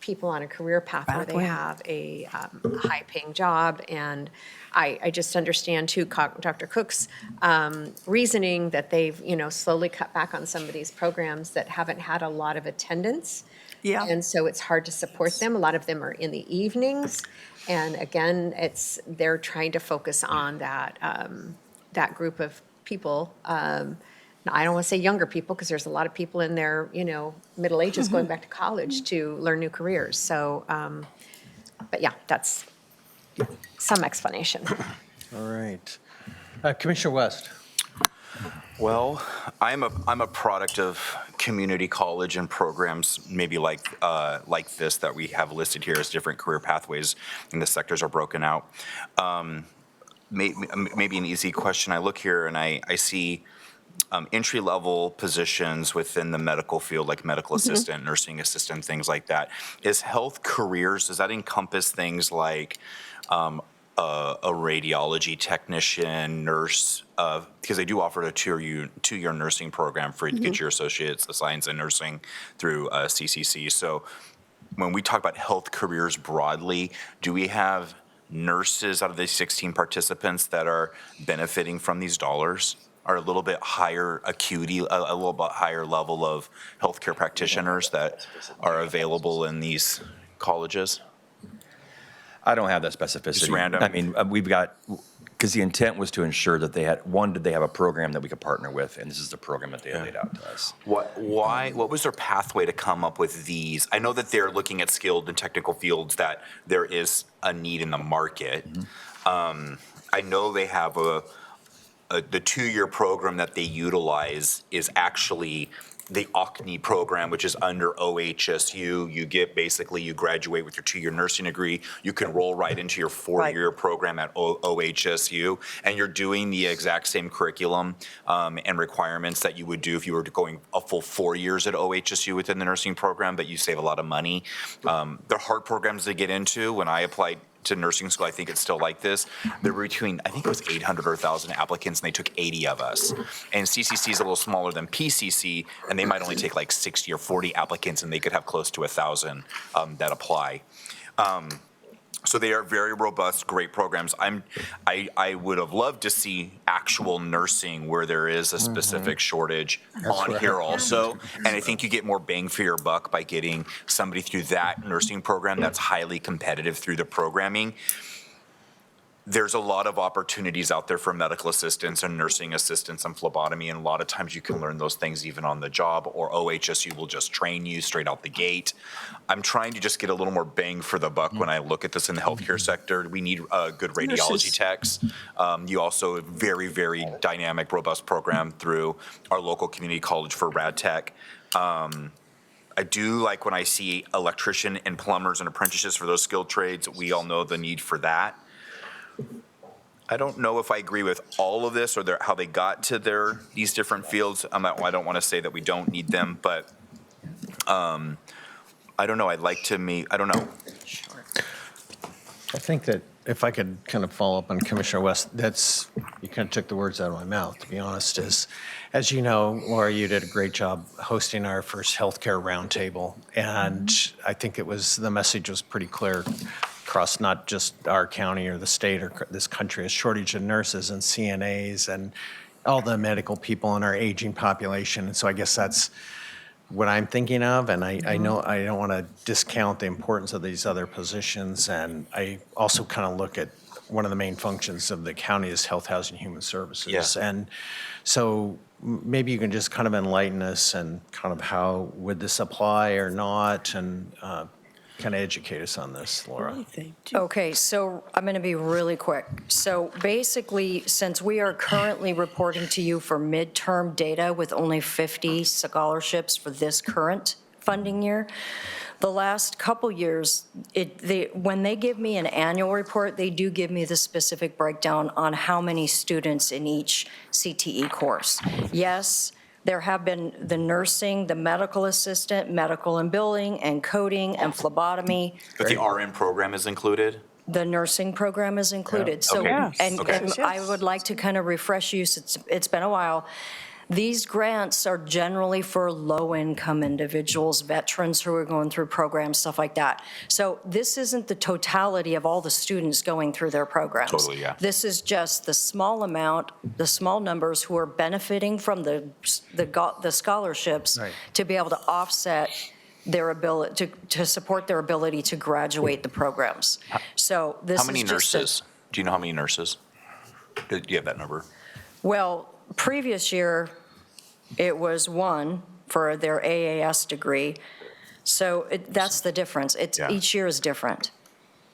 people on a career path where they Pathway. have a high-paying job. And I just understand too, Dr. Cook's reasoning that they've, slowly cut back on some of these programs that haven't had a lot of attendance. Yeah. And so it's hard to support them. A lot of them are in the evenings. And again, they're trying to focus on that group of people. I don't want to say younger people, because there's a lot of people in their, middle ages going back to college to learn new careers. So, but yeah, that's some explanation. All right. Commissioner West. Well, I'm a product of community college and programs maybe like this that we have listed here as different career pathways, and the sectors are broken out. Maybe an easy question. I look here and I see entry-level positions within the medical field, like medical assistant, nursing assistant, things like that. Is health careers, does that encompass things like a radiology technician, nurse, because they do offer a two-year nursing program for you to get your associates of science in nursing through CCC. So when we talk about health careers broadly, do we have nurses out of the 16 participants that are benefiting from these dollars? Are a little bit higher acuity, a little bit higher level of healthcare practitioners that are available in these colleges? I don't have that specificity. Just random. I mean, we've got, because the intent was to ensure that they had, one, did they have a program that we could partner with? And this is the program that they laid out to us. What was their pathway to come up with these? I know that they're looking at skilled and technical fields that there is a need in the market. I know they have the 2-year program that they utilize is actually the OCNI program, which is under OHSU. You graduate with your 2-year nursing degree. You can roll right into your 4-year program at OHSU, and you're doing the exact same curriculum and requirements that you would do if you were going a full 4 years at OHSU within the nursing program, but you save a lot of money. They're hard programs to get into. When I applied to nursing school, I think it's still like this. There were between, I think it was 800 or 1,000 applicants, and they took 80 of us. And CCC is a little smaller than PCC, and they might only take like 60 or 40 applicants, and they could have close to 1,000 that apply. So they are very robust, great programs. I would have loved to see actual nursing where there is a specific shortage on here also. And I think you get more bang for your buck by getting somebody through that nursing program that's highly competitive through the programming. There's a lot of opportunities out there for medical assistants and nursing assistants and phlebotomy, and a lot of times you can learn those things even on the job, or OHSU will just train you straight out the gate. I'm trying to just get a little more bang for the buck when I look at this in the healthcare sector. We need good radiology techs. You also very, very dynamic, robust program through our local community college for rad tech. I do like when I see electrician and plumbers and apprentices for those skilled trades. We all know the need for that. I don't know if I agree with all of this or how they got to these different fields. I don't want to say that we don't need them, but I don't know. I don't know. I think that if I could kind of follow up on Commissioner West, you kind of took the words out of my mouth, to be honest, as you know, Laura, you did a great job hosting our first healthcare roundtable. And I think the message was pretty clear across not just our county or the state or this country, a shortage of nurses and CNAs and all the medical people in our aging population. And so I guess that's what I'm thinking of. And I know I don't want to discount the importance of these other positions. And I also kind of look at one of the main functions of the county is health, housing, human services. Yeah. And so maybe you can just kind of enlighten us and kind of how would this apply or not, and kind of educate us on this, Laura. Okay, so I'm going to be really quick. So basically, since we are currently reporting to you for midterm data with only 50 scholarships for this current funding year, the last couple years, when they give me an annual report, they do give me the specific breakdown on how many students in each CTE course. Yes, there have been the nursing, the medical assistant, medical and billing, and coding, and phlebotomy. But the RN program is included? The nursing program is included. So, Okay. and Okay. and I would like to kind of refresh you, since it's been a while. These grants are generally for low-income individuals, veterans who are going through programs, stuff like that. So this isn't the totality of all the students going through their programs. Totally, yeah. This is just the small amount, the small numbers who are benefiting from the scholarships Right. to be able to offset their ability, to support their ability to graduate the programs. So this How is many just a- nurses? Do you know how many nurses? Do you have that number? Well, previous year, it was 1 for their AAS degree. So that's the difference. Yeah. Each year is different.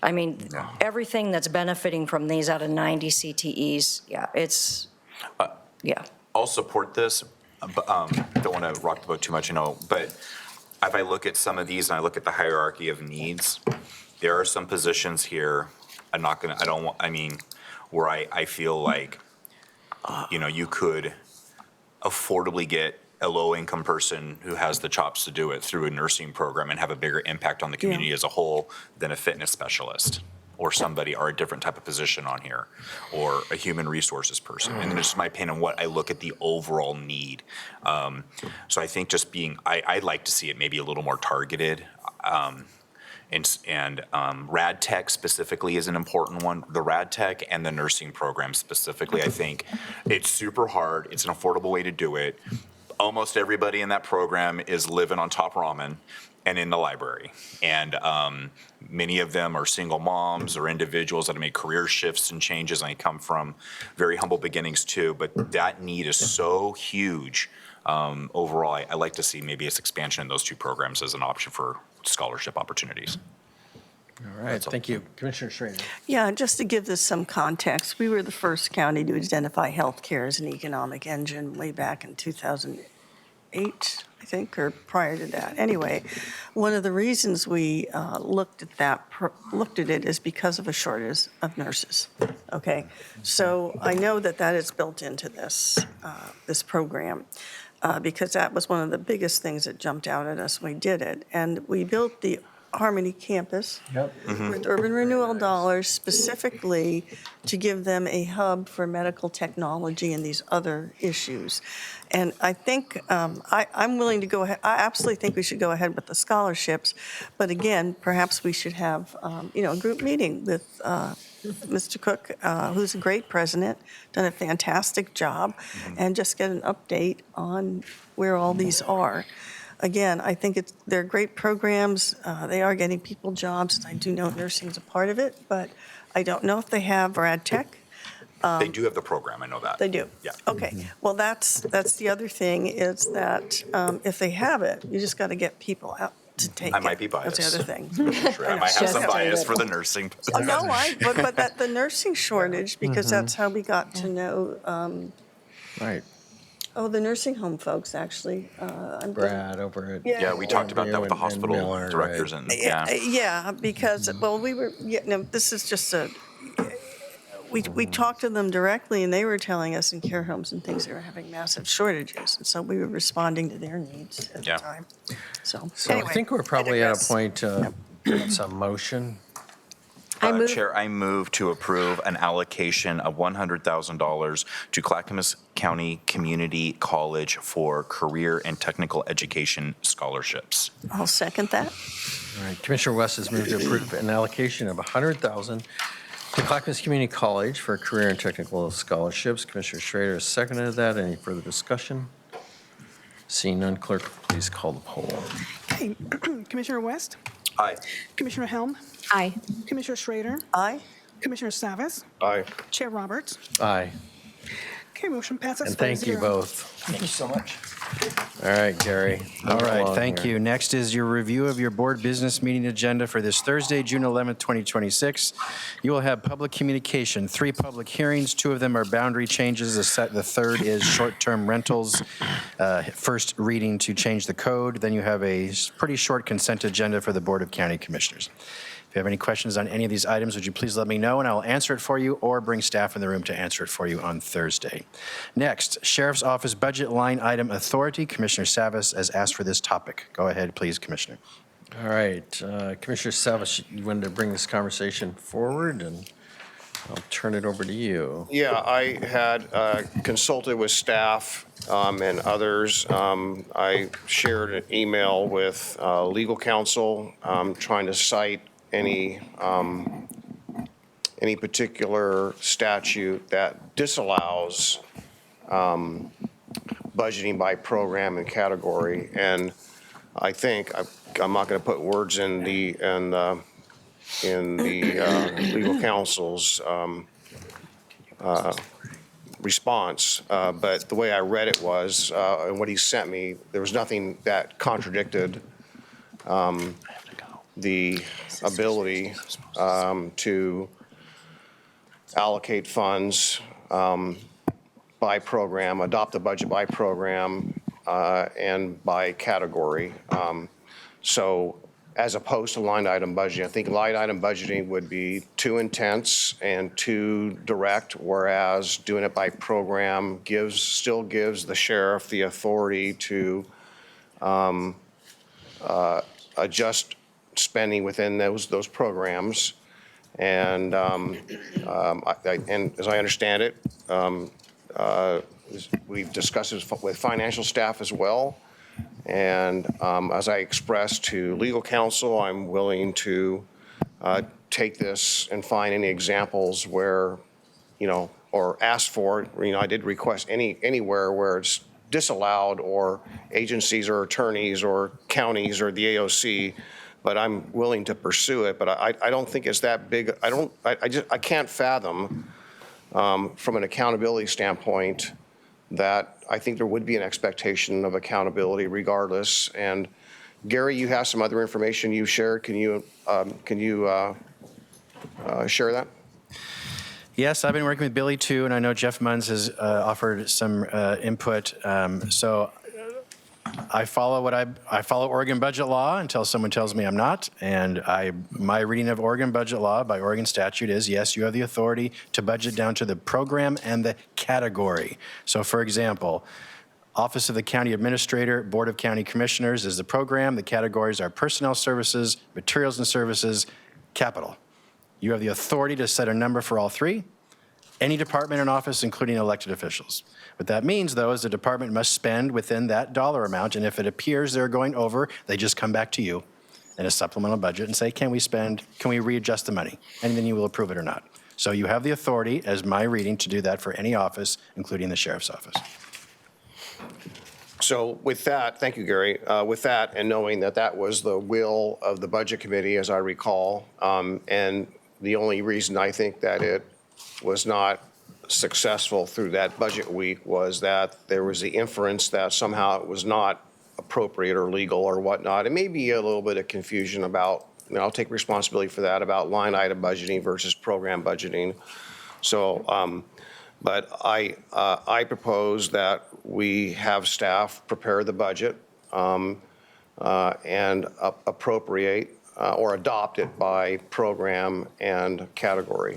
I mean, everything that's benefiting from these out of 90 CTEs, yeah. I'll support this, but don't want to rock the boat too much, but if I look at some of these and I look at the hierarchy of needs, there are some positions here, where I feel like, you could affordably get a low-income person who has the chops to do it through a nursing program and have a bigger impact on the community as a whole than a fitness specialist or somebody are a different type of position on here, or a human resources person. And it's my opinion on what I look at the overall need. So I think just I'd like to see it maybe a little more targeted. And Rad Tech specifically is an important one. The Rad Tech and the nursing program specifically, I think it's super hard. It's an affordable way to do it. Almost everybody in that program is living on top ramen and in the library. And many of them are single moms or individuals that have made career shifts and changes. And I come from very humble beginnings too, but that need is so huge. Overall, I like to see maybe its expansion in those two programs as an option for scholarship opportunities. All right, thank you. Commissioner Schrader. Yeah, just to give this some context, we were the first county to identify healthcare as an economic engine way back in 2008, I think, or prior to that. Anyway, one of the reasons we looked at it is because of a shortage of nurses. Okay, so I know that is built into this program. Because that was one of the biggest things that jumped out at us when we did it. And we built the Harmony Campus with urban renewal dollars specifically to give them a hub for medical technology and these other issues. And I think I'm willing to go ahead. I absolutely think we should go ahead with the scholarships. But again, perhaps we should have a group meeting with Mr. Cook, who's a great president, done a fantastic job, and just get an update on where all these are. Again, I think they're great programs. They are getting people jobs, and I do know nursing's a part of it, but I don't know if they have Rad Tech. They do have the program, I know that. They do? Yeah. Okay. Well, that's the other thing is that if they have it, you just got to get people out to take it. I might be biased. That's the other thing. I might have some bias for the nursing. Oh, no, but the nursing shortage, because that's how we got to know, Right, the nursing home folks, actually. Brad over at. Yeah, we talked about that with the And hospital Miller, directors right. and, yeah. Yeah, because, this is just we talked to them directly, and they were telling us in care homes and things, they were having massive shortages. And so we were responding to their needs at the Yeah. time. So So I anyway, think we're probably at a digress. point, it's a motion. Chair, I move to approve an allocation of $100,000 to Clackamas County Community College for career and technical education scholarships. I'll second that. All right, Commissioner West has moved to approve an allocation of $100,000 to Clackamas Community College for career and technical scholarships. Commissioner Schrader has seconded that. Any further discussion? Seeing none, clerk, please call the poll. Okay. Commissioner West, Aye. Commissioner Helm, Aye. Commissioner Schrader, Aye. Commissioner Savas, Aye. Chair Roberts. Aye, Okay, motion passes 4-0. and thank you both. Thank you so much. All right, Gary. All move right, along thank here. you. Next is your review of your board business meeting agenda for this Thursday, June 11th, 2026. You will have public communication, 3 public hearings. 2 of them are boundary changes. The third is short-term rentals, first reading to change the code. Then you have a pretty short consent agenda for the Board of County Commissioners. If you have any questions on any of these items, would you please let me know, and I'll answer it for you or bring staff in the room to answer it for you on Thursday. Next, Sheriff's Office Budget Line Item Authority. Commissioner Savas has asked for this topic. Go ahead, please, Commissioner. All right, Commissioner Savas, you wanted to bring this conversation forward, and I'll turn it over to you. Yeah, I had consulted with staff and others. I shared an email with legal counsel trying to cite any particular statute that disallows budgeting by program and category. And I think, I'm not going to put words in the legal counsel's response, but the way I read it was, and what he sent me, there was nothing that contradicted the ability to allocate funds by program, adopt a budget by program, and by category. So as opposed to line item budgeting, I think line item budgeting would be too intense and too direct, whereas doing it by program still gives the sheriff the authority to adjust spending within those programs And and as I understand it, we've discussed this with financial staff as well. And as I expressed to legal counsel, I'm willing to take this and find any examples where, or ask for, I did request anywhere where it's disallowed, or agencies or attorneys or counties or the AOC, but I'm willing to pursue it. But I don't think it's that big. I can't fathom from an accountability standpoint that I think there would be an expectation of accountability regardless. And Gary, you have some other information you shared. Can you share that? Yes, I've been working with Billy too, and I know Jeff Munns has offered some input. So I follow Oregon budget law until someone tells me I'm not. And my reading of Oregon budget law by Oregon statute is, yes, you have the authority to budget down to the program and the category. So for example, Office of the County Administrator, Board of County Commissioners is the program. The categories are personnel services, materials and services, capital. You have the authority to set a number for all three, any department and office, including elected officials. What that means, though, is the department must spend within that dollar amount, and if it appears they're going over, they just come back to you in a supplemental budget and say, can we readjust the money? And then you will approve it or not. So you have the authority, as my reading, to do that for any office, including the sheriff's office. So with that, thank you, Gary. With that, and knowing that that was the will of the Budget Committee, as I recall, and the only reason I think that it was not successful through that budget week was that there was the inference that somehow it was not appropriate or legal or whatnot. It may be a little bit of confusion about, and I'll take responsibility for that, about line item budgeting versus program budgeting. So, but I propose that we have staff prepare the budget and appropriate or adopt it by program and category.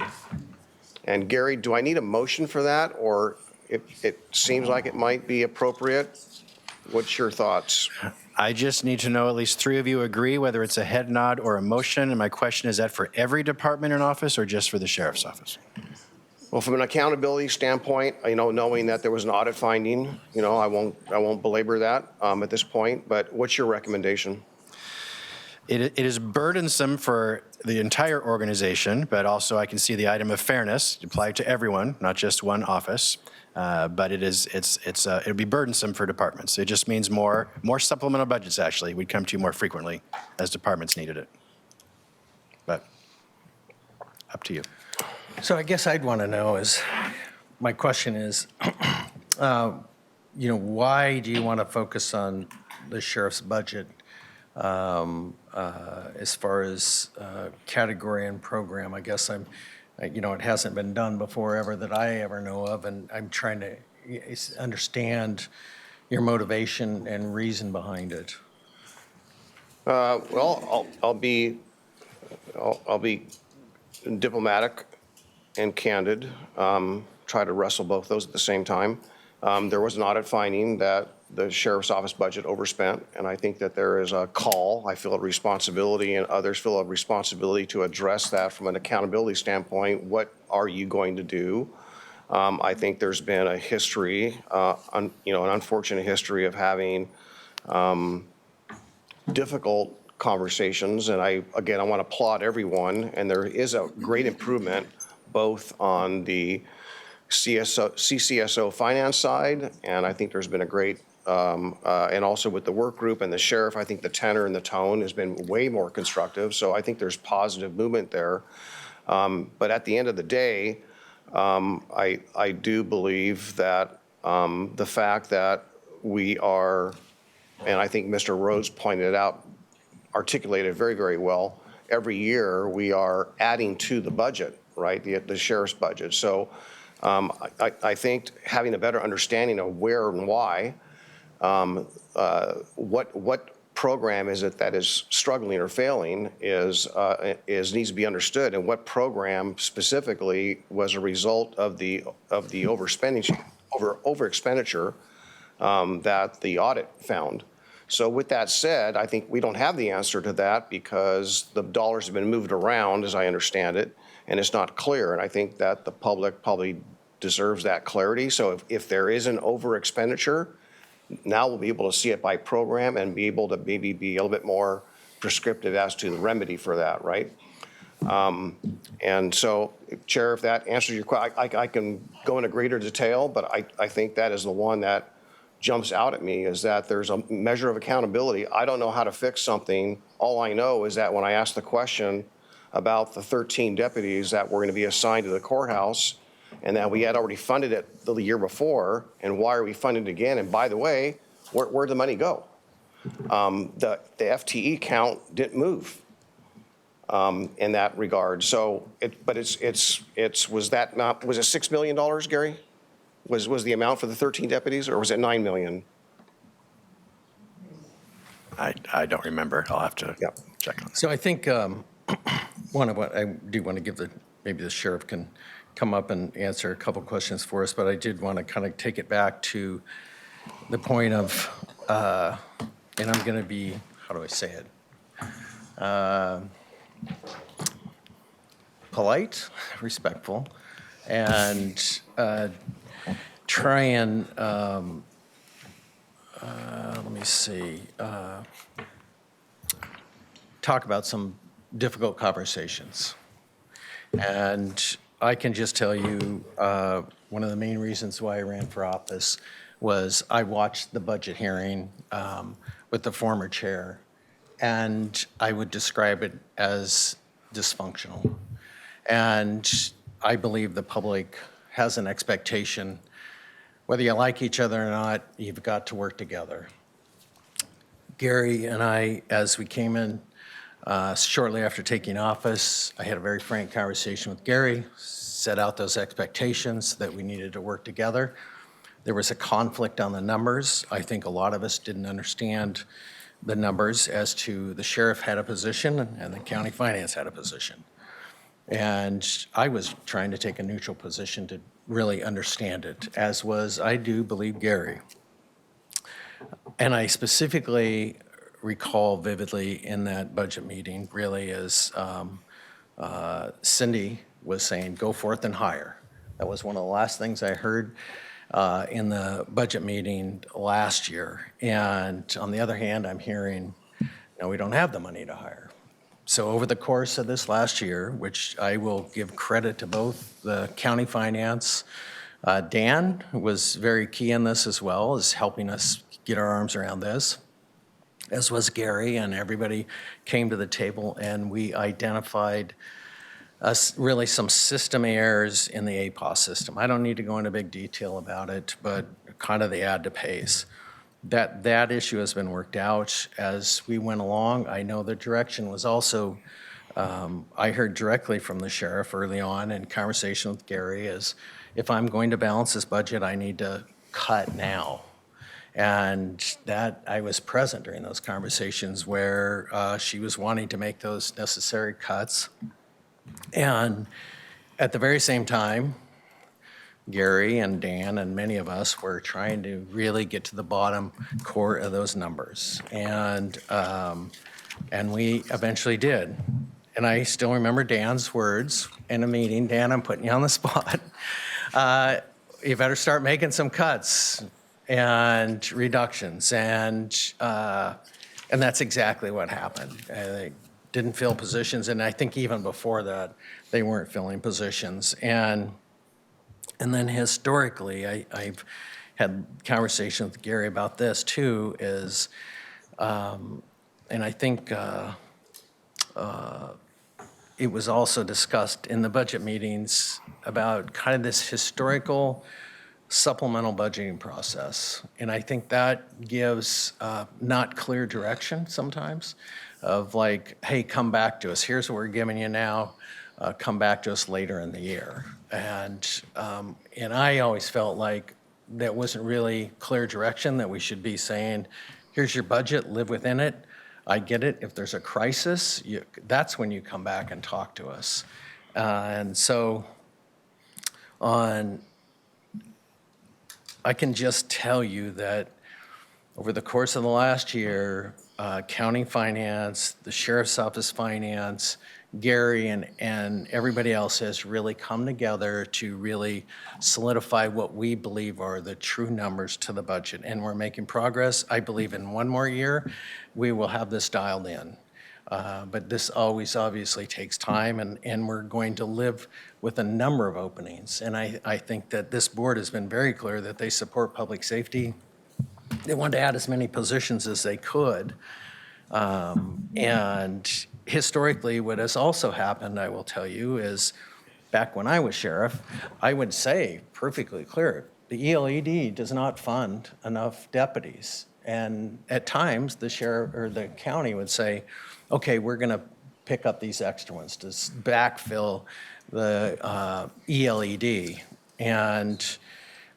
And Gary, do I need a motion for that, or it seems like it might be appropriate? What's your thoughts? I just need to know at least three of you agree, whether it's a head nod or a motion. And my question is that for every department and office or just for the sheriff's office? Well, from an accountability standpoint, knowing that there was an audit finding, I won't belabor that at this point. But what's your recommendation? It is burdensome for the entire organization, but also I can see the item of fairness applied to everyone, not just one office. But it'd be burdensome for departments. It just means more supplemental budgets. Actually, we'd come to you more frequently as departments needed it. But up to you. So I guess I'd want to know my question is, why do you want to focus on the sheriff's budget as far as category and program? I guess it hasn't been done before ever that I ever know of, and I'm trying to understand your motivation and reason behind it. Well, I'll be diplomatic and candid. Try to wrestle both those at the same time. There was an audit finding that the sheriff's office budget overspent, and I think that there is a call. I feel a responsibility, and others feel a responsibility to address that from an accountability standpoint. What are you going to do? I think there's been a history, an unfortunate history of having difficult conversations, and I want to applaud everyone, and there is a great improvement both on the CCSO finance side, and I think there's been a great, and also with the work group and the sheriff, I think the tenor and the tone has been way more constructive, so I think there's positive movement there. But at the end of the day, I do believe that the fact that we are, and I think Mr. Rhodes pointed out, articulated very, very well, every year we are adding to the budget, right, the sheriff's budget. So I think having a better understanding of where and why, what program is it that is struggling or failing needs to be understood, and what program specifically was a result of the overexpenditure that the audit found. So with that said, I think we don't have the answer to that because the dollars have been moved around, as I understand it, and it's not clear. And I think that the public probably deserves that clarity. So if there is an over expenditure, now we'll be able to see it by program and be able to maybe be a little bit more prescriptive as to the remedy for that, right? And so, Chair, if that answers your question, I can go into greater detail, but I think that is the one that jumps out at me, is that there's a measure of accountability. I don't know how to fix something. All I know is that when I asked the question about the 13 deputies that were going to be assigned to the courthouse, and that we had already funded it the year before, and why are we funding it again? And by the way, where'd the money go? The FTE count didn't move in that regard. So, was that not, was it $6 million, Gary? Was the amount for the 13 deputies, or was it $9 million? I don't remember. I'll have to check on that. So I think one of what I do want to give maybe the sheriff can come up and answer a couple questions for us, but I did want to kind of take it back to the point of, and I'm going to be, how do I say it? Polite, respectful, and try and, let me see, talk about some difficult conversations. And I can just tell you, one of the main reasons why I ran for office was I watched the budget hearing with the former chair, and I would describe it as dysfunctional. And I believe the public has an expectation, whether you like each other or not, you've got to work together. Gary and I, as we came in shortly after taking office, I had a very frank conversation with Gary, set out those expectations that we needed to work together. There was a conflict on the numbers. I think a lot of us didn't understand the numbers as to the sheriff had a position and the county finance had a position. And I was trying to take a neutral position to really understand it, as was, I do believe, Gary. And I specifically recall vividly in that budget meeting, really, as Cindy was saying, go forth and hire. That was one of the last things I heard in the budget meeting last year. And on the other hand, I'm hearing, no, we don't have the money to hire. So over the course of this last year, which I will give credit to both the county finance, Dan was very key in this as well, as helping us get our arms around this, as was Gary, and everybody came to the table and we identified really some system errors in the APOS system. I don't need to go into big detail about it, but kind of the add to pays. That issue has been worked out as we went along. I know the direction was also, I heard directly from the sheriff early on in conversation with Gary, is if I'm going to balance this budget, I need to cut now. And that, I was present during those conversations where she was wanting to make those necessary cuts. And at the very same time, Gary and Dan and many of us were trying to really get to the bottom core of those numbers. And we eventually did. And I still remember Dan's words in a meeting. Dan, I'm putting you on the spot. You better start making some cuts and reductions. And that's exactly what happened. They didn't fill positions. And I think even before that, they weren't filling positions. And then historically, I've had conversations with Gary about this too, is, and I think it was also discussed in the budget meetings about kind of this historical supplemental budgeting process. And I think that gives not clear direction sometimes of like, hey, come back to us. Here's what we're giving you now. Come back to us later in the year. And I always felt like that wasn't really clear direction, that we should be saying, here's your budget, live within it. I get it. If there's a crisis, that's when you come back and talk to us. And so I can just tell you that over the course of the last year, county finance, the sheriff's office finance, Gary and everybody else has really come together to really solidify what we believe are the true numbers to the budget. And we're making progress. I believe in one more year, we will have this dialed in. But this always obviously takes time, and we're going to live with a number of openings. And I think that this board has been very clear that they support public safety. They want to add as many positions as they could. And historically, what has also happened, I will tell you, is back when I was sheriff, I would say perfectly clear, the ELED does not fund enough deputies. And at times, the sheriff or the county would say, okay, we're going to pick up these extra ones to backfill the ELED. And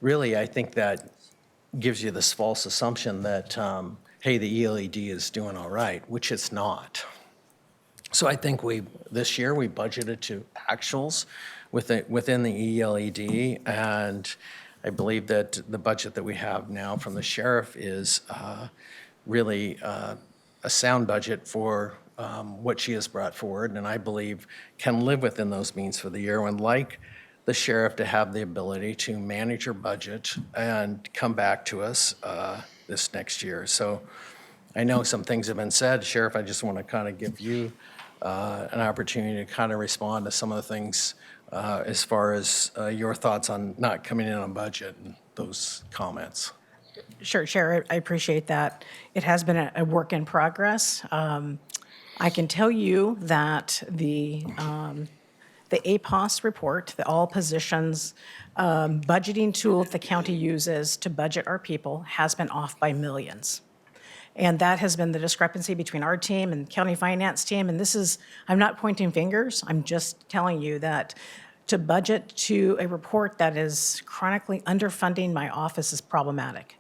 really, I think that gives you this false assumption that, hey, the ELED is doing all right, which it's not. So I think this year we budgeted to actuals within the ELED, and I believe that the budget that we have now from the sheriff is really a sound budget for what she has brought forward, and I believe can live within those means for the year. And like the sheriff, to have the ability to manage her budget and come back to us this next year. So I know some things have been said. Sheriff, I just want to kind of give you an opportunity to kind of respond to some of the things as far as your thoughts on not coming in on budget and those comments. Sure, Chair, I appreciate that. It has been a work in progress. I can tell you that the APOS report, the all positions budgeting tool the county uses to budget our people, has been off by millions. And that has been the discrepancy between our team and county finance team. And this is, I'm not pointing fingers, I'm just telling you that to budget to a report that is chronically underfunding my office is problematic.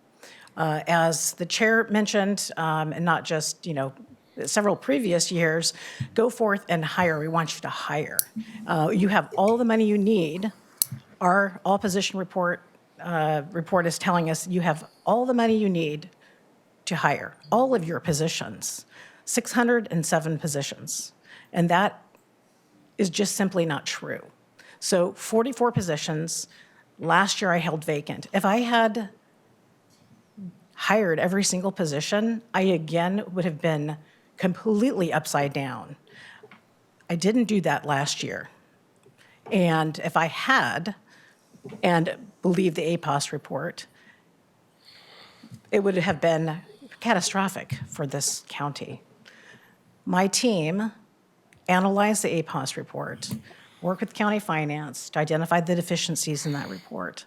As the chair mentioned, and not just, several previous years, go forth and hire. We want you to hire. You have all the money you need. Our all position report is telling us you have all the money you need to hire all of your positions, 607 positions. And that is just simply not true. So 44 positions, last year I held vacant. If I had hired every single position, I again would have been completely upside down. I didn't do that last year. And if I had, and believe the APOS report, it would have been catastrophic for this county. My team analyzed the APOS report, worked with county finance to identify the deficiencies in that report.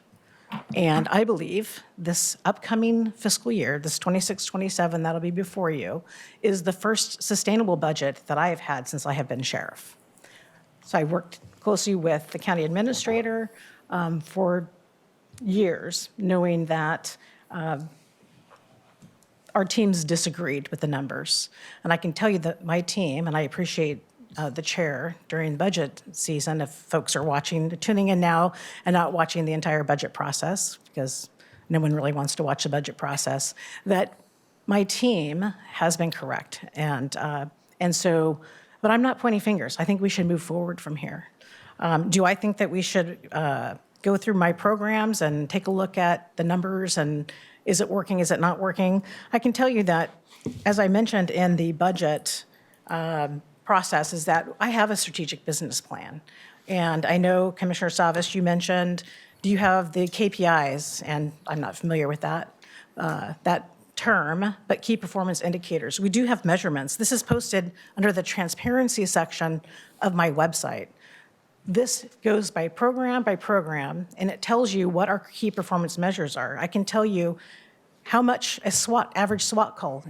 And I believe this upcoming fiscal year, this 26-27 that'll be before you, is the first sustainable budget that I have had since I have been sheriff. So I worked closely with the county administrator for years, knowing that our teams disagreed with the numbers. And I can tell you that my team, and I appreciate the chair during budget season, if folks are tuning in now and not watching the entire budget process, because no one really wants to watch the budget process, that my team has been correct. And so, but I'm not pointing fingers. I think we should move forward from here. Do I think that we should go through my programs and take a look at the numbers and is it working, is it not working? I can tell you that, as I mentioned in the budget process, is that I have a strategic business plan. And I know, Commissioner Savas, you mentioned, do you have the KPIs? And I'm not familiar with that term, but key performance indicators. We do have measurements. This is posted under the transparency section of my website. This goes by program, and it tells you what our key performance measures are. I can tell you how much a average SWAT call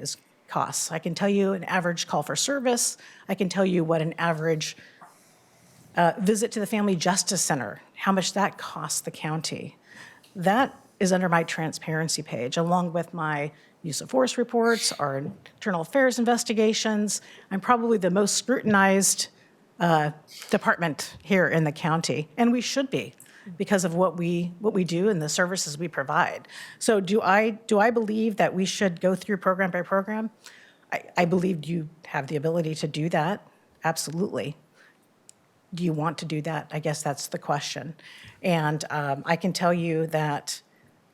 costs. I can tell you an average call for service. I can tell you what an average visit to the Family Justice Center, how much that costs the county. That is under my transparency page, along with my use of force reports, our internal affairs investigations. I'm probably the most scrutinized department here in the county, and we should be. because of what we do and the services we provide. So do I believe that we should go through program by program? I believe you have the ability to do that, absolutely. Do you want to do that? I guess that's the question. And I can tell you that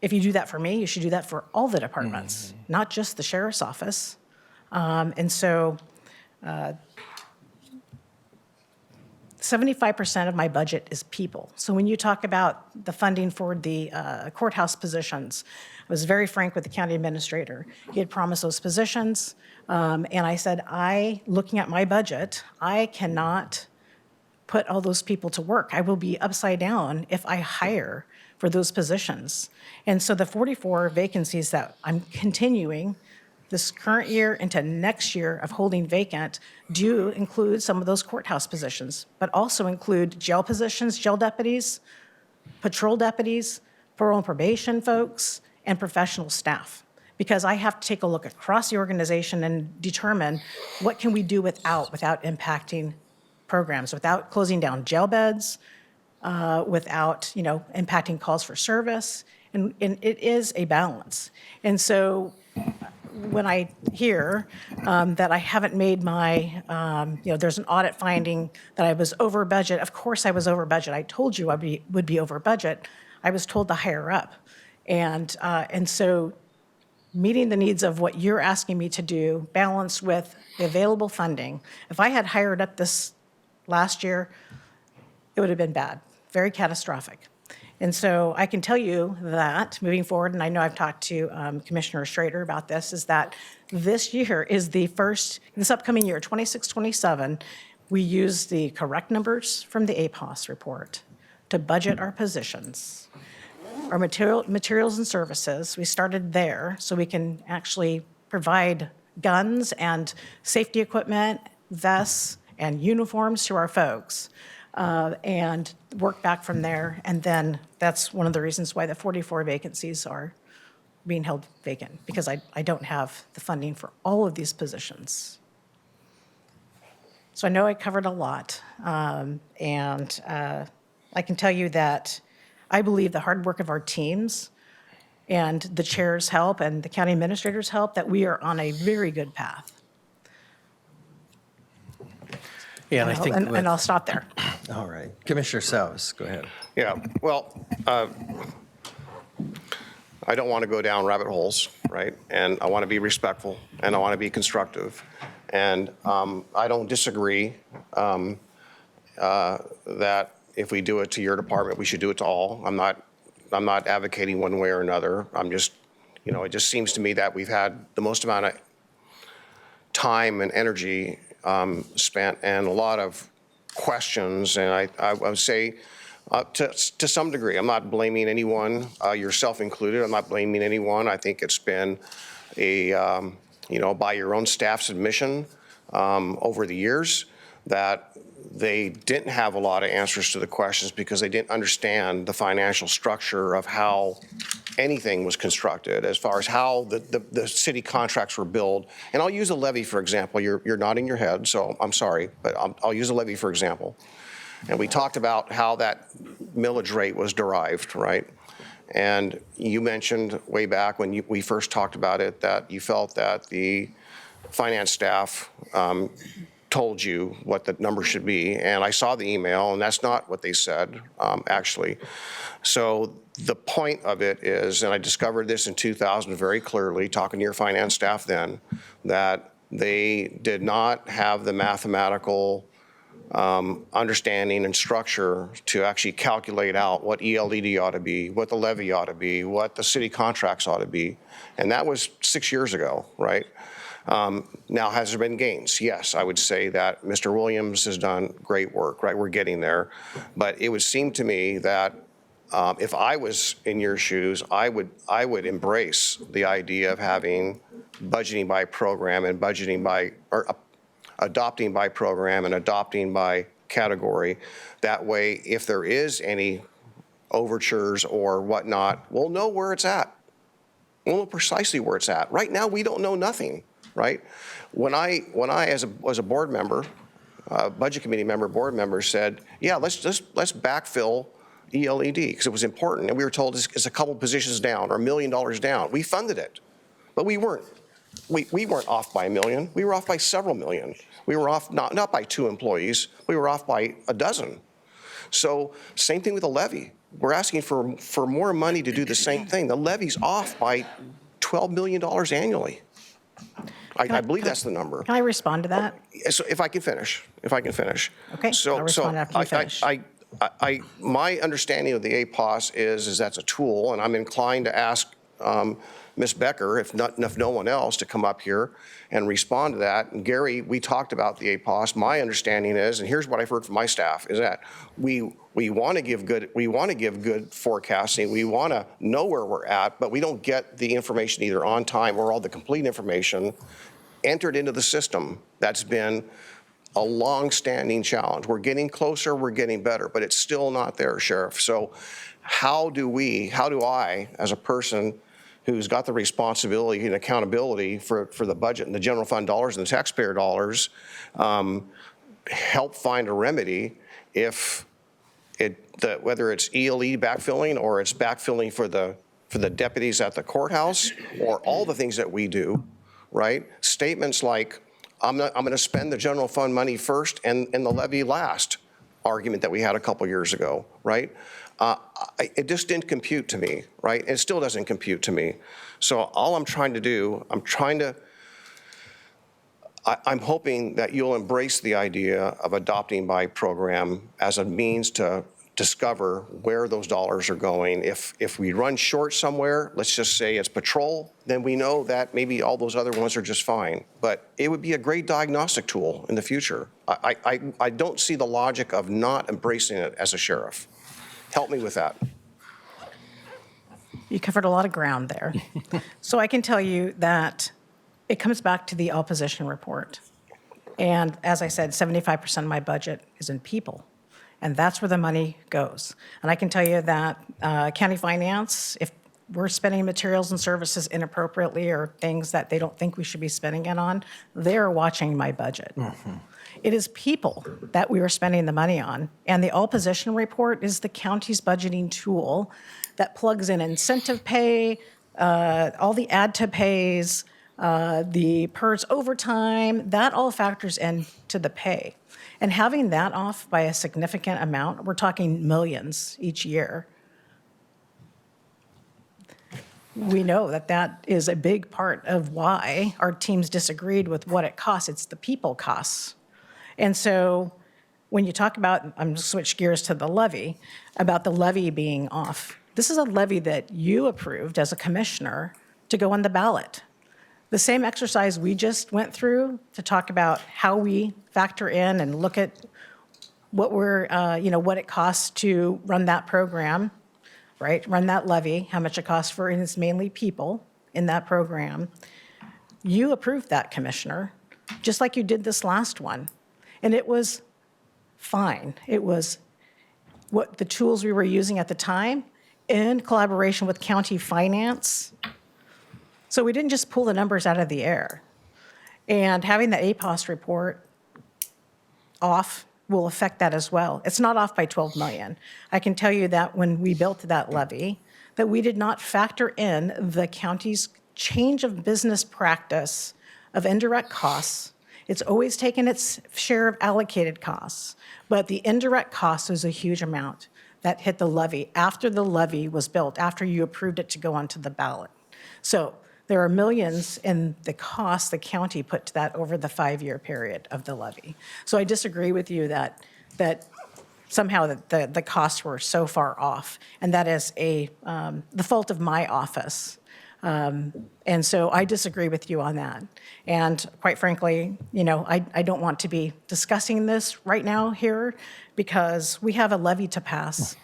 if you do that for me, you should do that for all the departments, not just the sheriff's office. And so 75% of my budget is people. So when you talk about the funding for the courthouse positions, I was very frank with the county administrator. He had promised those positions, and I said, looking at my budget, I cannot put all those people to work. I will be upside down if I hire for those positions. And so the 44 vacancies that I'm continuing this current year into next year of holding vacant do include some of those courthouse positions, but also include jail positions, jail deputies, patrol deputies, parole and probation folks, and professional staff. Because I have to take a look across the organization and determine what can we do without impacting programs, without closing down jail beds, without impacting calls for service, and it is a balance. And so when I hear that I haven't made my, there's an audit finding that I was over budget. Of course I was over budget. I told you I would be over budget. I was told to hire up. And so meeting the needs of what you're asking me to do, balanced with the available funding. If I had hired up this last year, it would have been bad, very catastrophic. And so I can tell you that moving forward, and I know I've talked to Commissioner Schrader about this, is that this year is this upcoming year, 26-27, we use the correct numbers from the APOS report to budget our positions. Our materials and services, we started there so we can actually provide guns and safety equipment, vests, and uniforms to our folks. And work back from there. And then that's one of the reasons why the 44 vacancies are being held vacant, because I don't have the funding for all of these positions. So I know I covered a lot. And I can tell you that I believe the hard work of our teams and the chair's help and the county administrator's help, that we are on a very good path. Yeah, and I think And I'll stop there. all right. Commissioner Salas, go ahead. Yeah, well, I don't want to go down rabbit holes, right? And I want to be respectful, and I want to be constructive. And I don't disagree that if we do it to your department, we should do it to all. I'm not advocating one way or another. I'm just, it just seems to me that we've had the most amount of time and energy spent and a lot of questions, and I would say to some degree, I'm not blaming anyone, yourself included. I'm not blaming anyone. I think it's been a, by your own staff's admission over the years that they didn't have a lot of answers to the questions because they didn't understand the financial structure of how anything was constructed as far as how the city contracts were billed. And I'll use a levy, for example. You're nodding your head, so I'm sorry, but I'll use a levy, for example. And we talked about how that millage rate was derived, right? And you mentioned way back when we first talked about it that you felt that the finance staff told you what the number should be, and I saw the email, and that's not what they said, actually. So the point of it is, and I discovered this in 2000 very clearly, talking to your finance staff then, that they did not have the mathematical understanding and structure to actually calculate out what ELED ought to be, what the levy ought to be, what the city contracts ought to be, and that was 6 years ago, right? Now, has there been gains? Yes, I would say that Mr. Williams has done great work, right? We're getting there. But it would seem to me that if I was in your shoes, I would embrace the idea of having budgeting by program and budgeting by, or adopting by program and adopting by category. That way, if there is any overtures or whatnot, we'll know where it's at. We'll know precisely where it's at. Right now, we don't know nothing. Right? When I as a board member, budget committee member, board member said, yeah, let's backfill ELED because it was important. And we were told it's a couple positions down or $1 million down. We funded it, but we weren't off by $1 million. We were off by several million. We were off not by 2 employees. We were off by a dozen. So same thing with the levy. We're asking for more money to do the same thing. The levy's off by $12 million annually. I believe that's the number. Can I respond to that? So if I can finish. Okay, I'll respond after you finish. My understanding of the APOS is that's a tool, and I'm inclined to ask Ms. Becker, if no one else, to come up here and respond to that. And Gary, we talked about the APOS. My understanding is, and here's what I've heard from my staff, is that we want to give good forecasting. We want to know where we're at, but we don't get the information either on time or all the complete information entered into the system. That's been a long-standing challenge. We're getting closer, we're getting better, but it's still not there, Sheriff. So how do I, as a person who's got the responsibility and accountability for the budget and the general fund dollars and the taxpayer dollars, help find a remedy if whether it's ELE backfilling or it's backfilling for the deputies at the courthouse or all the things that we do, right? Statements like, I'm going to spend the general fund money first and the levy last argument that we had a couple years ago, right? It just didn't compute to me, right? It still doesn't compute to me. So all I'm trying to do, I'm hoping that you'll embrace the idea of adopting by program as a means to discover where those dollars are going. If we run short somewhere, let's just say it's patrol, then we know that maybe all those other ones are just fine. But it would be a great diagnostic tool in the future. I don't see the logic of not embracing it as a sheriff. Help me with that. You covered a lot of ground there. So I can tell you that it comes back to the opposition report. And as I said, 75% of my budget is in people. And that's where the money goes. And I can tell you that county finance, if we're spending materials and services inappropriately or things that they don't think we should be spending it on, they're watching my budget. It is people that we are spending the money on. And the all position report is the county's budgeting tool that plugs in incentive pay, all the add to pays, the PERS overtime, that all factors into the pay. And having that off by a significant amount, we're talking millions each year. We know that that is a big part of why our teams disagreed with what it costs. It's the people costs. And so when you talk about, I'm going to switch gears to the levy, about the levy being off. This is a levy that you approved as a commissioner to go on the ballot. The same exercise we just went through to talk about how we factor in and look at what what it costs to run that program, right? Run that levy, how much it costs for, and it's mainly people in that program. You approved that, Commissioner, just like you did this last one. And it was fine. It was what the tools we were using at the time in collaboration with county finance. So we didn't just pull the numbers out of the air. And having the APOS report off will affect that as well. It's not off by 12 million. I can tell you that when we built that levy, that we did not factor in the county's change of business practice of indirect costs. It's always taken its share of allocated costs, but the indirect cost is a huge amount that hit the levy after the levy was built, after you approved it to go onto the ballot. So there are millions in the cost the county put to that over the 5-year period of the levy. So I disagree with you that somehow the costs were so far off, and that is the fault of my office. And so I disagree with you on that. And quite frankly, I don't want to be discussing this right now here because we have a levy to pass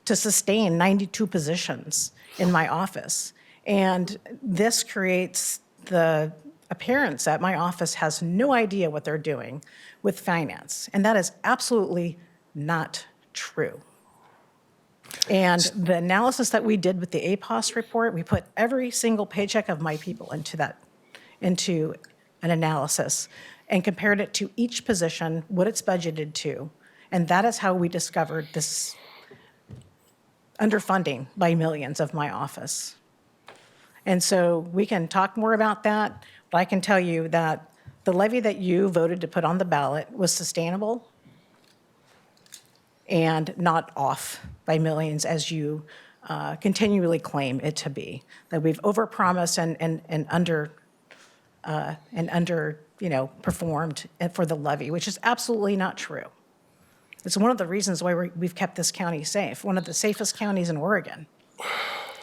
to sustain 92 positions in my office. And this creates the appearance that my office has no idea what they're doing with finance. And that is absolutely not true. And the analysis that we did with the APOS report, we put every single paycheck of my people into an analysis and compared it to each position, what it's budgeted to. And that is how we discovered this underfunding by millions of my office. And so we can talk more about that, but I can tell you that the levy that you voted to put on the ballot was sustainable and not off by millions as you continually claim it to be. That we've overpromised and under performed for the levy, which is absolutely not true. It's one of the reasons why we've kept this county safe, one of the safest counties in Oregon.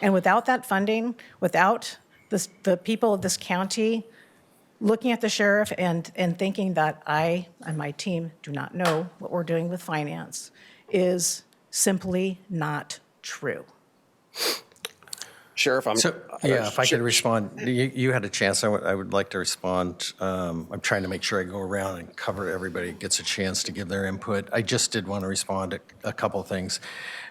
And without that funding, without the people of this county looking at the sheriff and thinking that I and my team do not know what we're doing with finance is simply not true. Sheriff, If I could respond, you had a chance. I would like to respond. I'm trying to make sure I go around and cover everybody gets a chance to give their input. I just did want to respond to a couple of things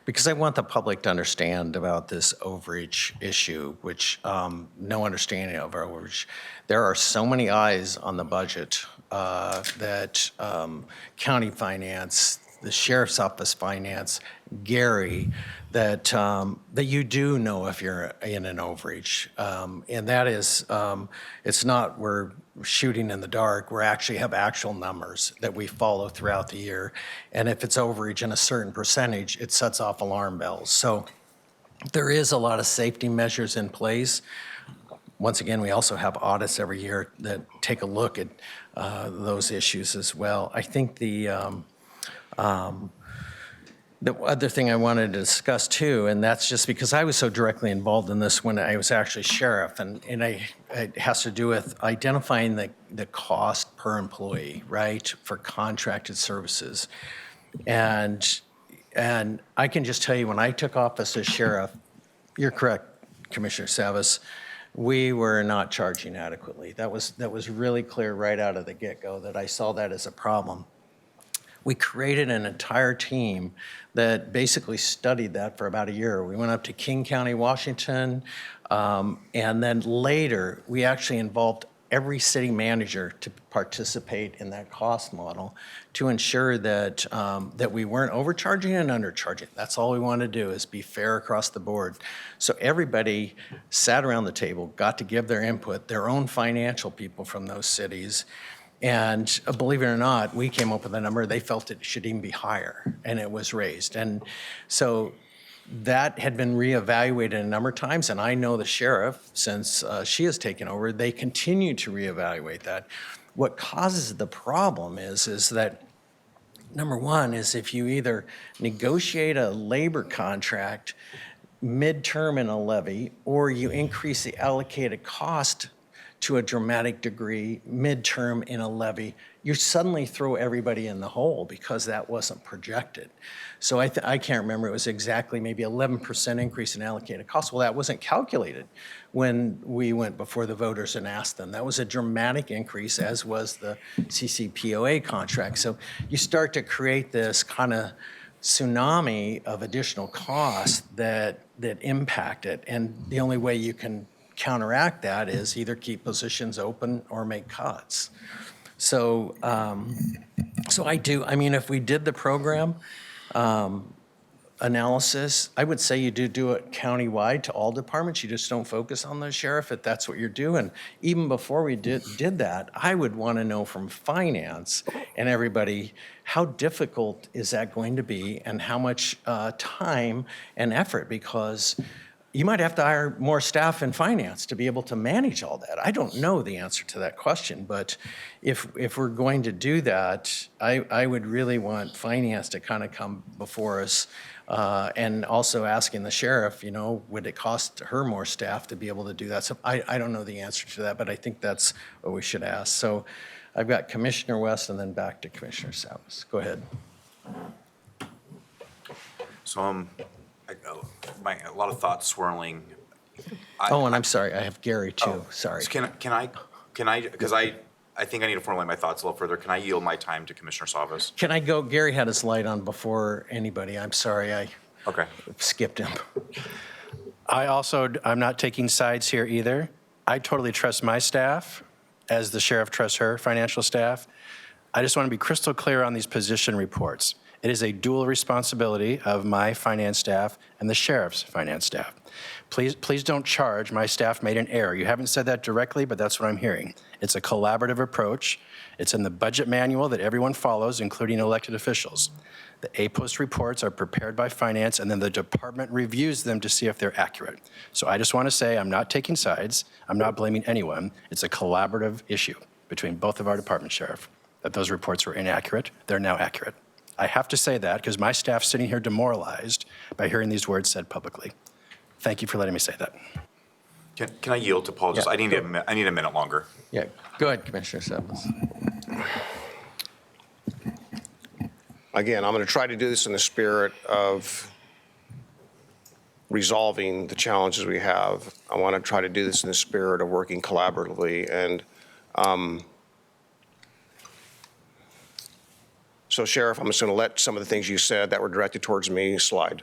because I want the public to understand about this overage issue, which no understanding of overage. There are so many eyes on the budget that county finance, the sheriff's office finance, Gary, that you do know if you're in an overage. And that is, it's not we're shooting in the dark. We actually have actual numbers that we follow throughout the year. And if it's overage in a certain percentage, it sets off alarm bells. So there is a lot of safety measures in place. Once again, we also have audits every year that take a look at those issues as well. I think the other thing I wanted to discuss too, and that's just because I was so directly involved in this when I was actually sheriff, and it has to do with identifying the cost per employee, right, for contracted services. And I can just tell you, when I took office as sheriff, you're correct, Commissioner Savas, we were not charging adequately. That was really clear right out of the get-go that I saw that as a problem. We created an entire team that basically studied that for about a year. We went up to King County, Washington, and then later we actually involved every city manager to participate in that cost model to ensure that that we weren't overcharging and undercharging. That's all we want to do is be fair across the board. So everybody sat around the table, got to give their input, their own financial people from those cities. And believe it or not, we came up with a number. They felt it should even be higher, and it was raised. And so that had been reevaluated a number of times, and I know the sheriff, since she has taken over, they continue to reevaluate that. What causes the problem is that, number one, is if you either negotiate a labor contract midterm in a levy, or you increase the allocated cost to a dramatic degree midterm in a levy, you suddenly throw everybody in the hole because that wasn't projected. So I can't remember, it was exactly maybe 11% increase in allocated costs. Well, that wasn't calculated when we went before the voters and asked them. That was a dramatic increase, as was the CCPOA contract. So you start to create this kind of tsunami of additional costs that impact it. And the only way you can counteract that is either keep positions open or make cuts. So, if we did the program analysis, I would say you do it countywide to all departments. You just don't focus on the sheriff if that's what you're doing. Even before we did that, I would want to know from finance and everybody, how difficult is that going to be and how much time and effort, because you might have to hire more staff in finance to be able to manage all that. I don't know the answer to that question, but if we're going to do that, I would really want finance to kind of come before us, and also asking the sheriff, would it cost her more staff to be able to do that? So I don't know the answer to that, but I think that's what we should ask. So I've got Commissioner West and then back to Commissioner Savas. Go ahead. So a lot of thoughts swirling. And I'm sorry, I have Gary too, sorry. So can I, because I think I need to formulate my thoughts a little further. Can I yield my time to Commissioner Savas? Can I go? Gary had his light on before anybody. I'm sorry, I skipped him. I'm not taking sides here either. I totally trust my staff as the sheriff trusts her financial staff. I just want to be crystal clear on these position reports. It is a dual responsibility of my finance staff and the sheriff's finance staff. Please don't charge my staff made an error. You haven't said that directly, but that's what I'm hearing. It's a collaborative approach. It's in the budget manual that everyone follows, including elected officials. The APOST reports are prepared by finance, and then the department reviews them to see if they're accurate. So I just want to say I'm not taking sides. I'm not blaming anyone. It's a collaborative issue between both of our departments, Sheriff, that those reports were inaccurate. They're now accurate. I have to say that because my staff's sitting here demoralized by hearing these words said publicly. Thank you for letting me say that. Can I yield to Paul? Just Yeah, I need a minute longer. Yeah, go ahead, Commissioner Sevens. Again, I'm going to try to do this in the spirit of resolving the challenges we have. I want to try to do this in the spirit of working collaboratively. And so, Sheriff, I'm just going to let some of the things you said that were directed towards me slide.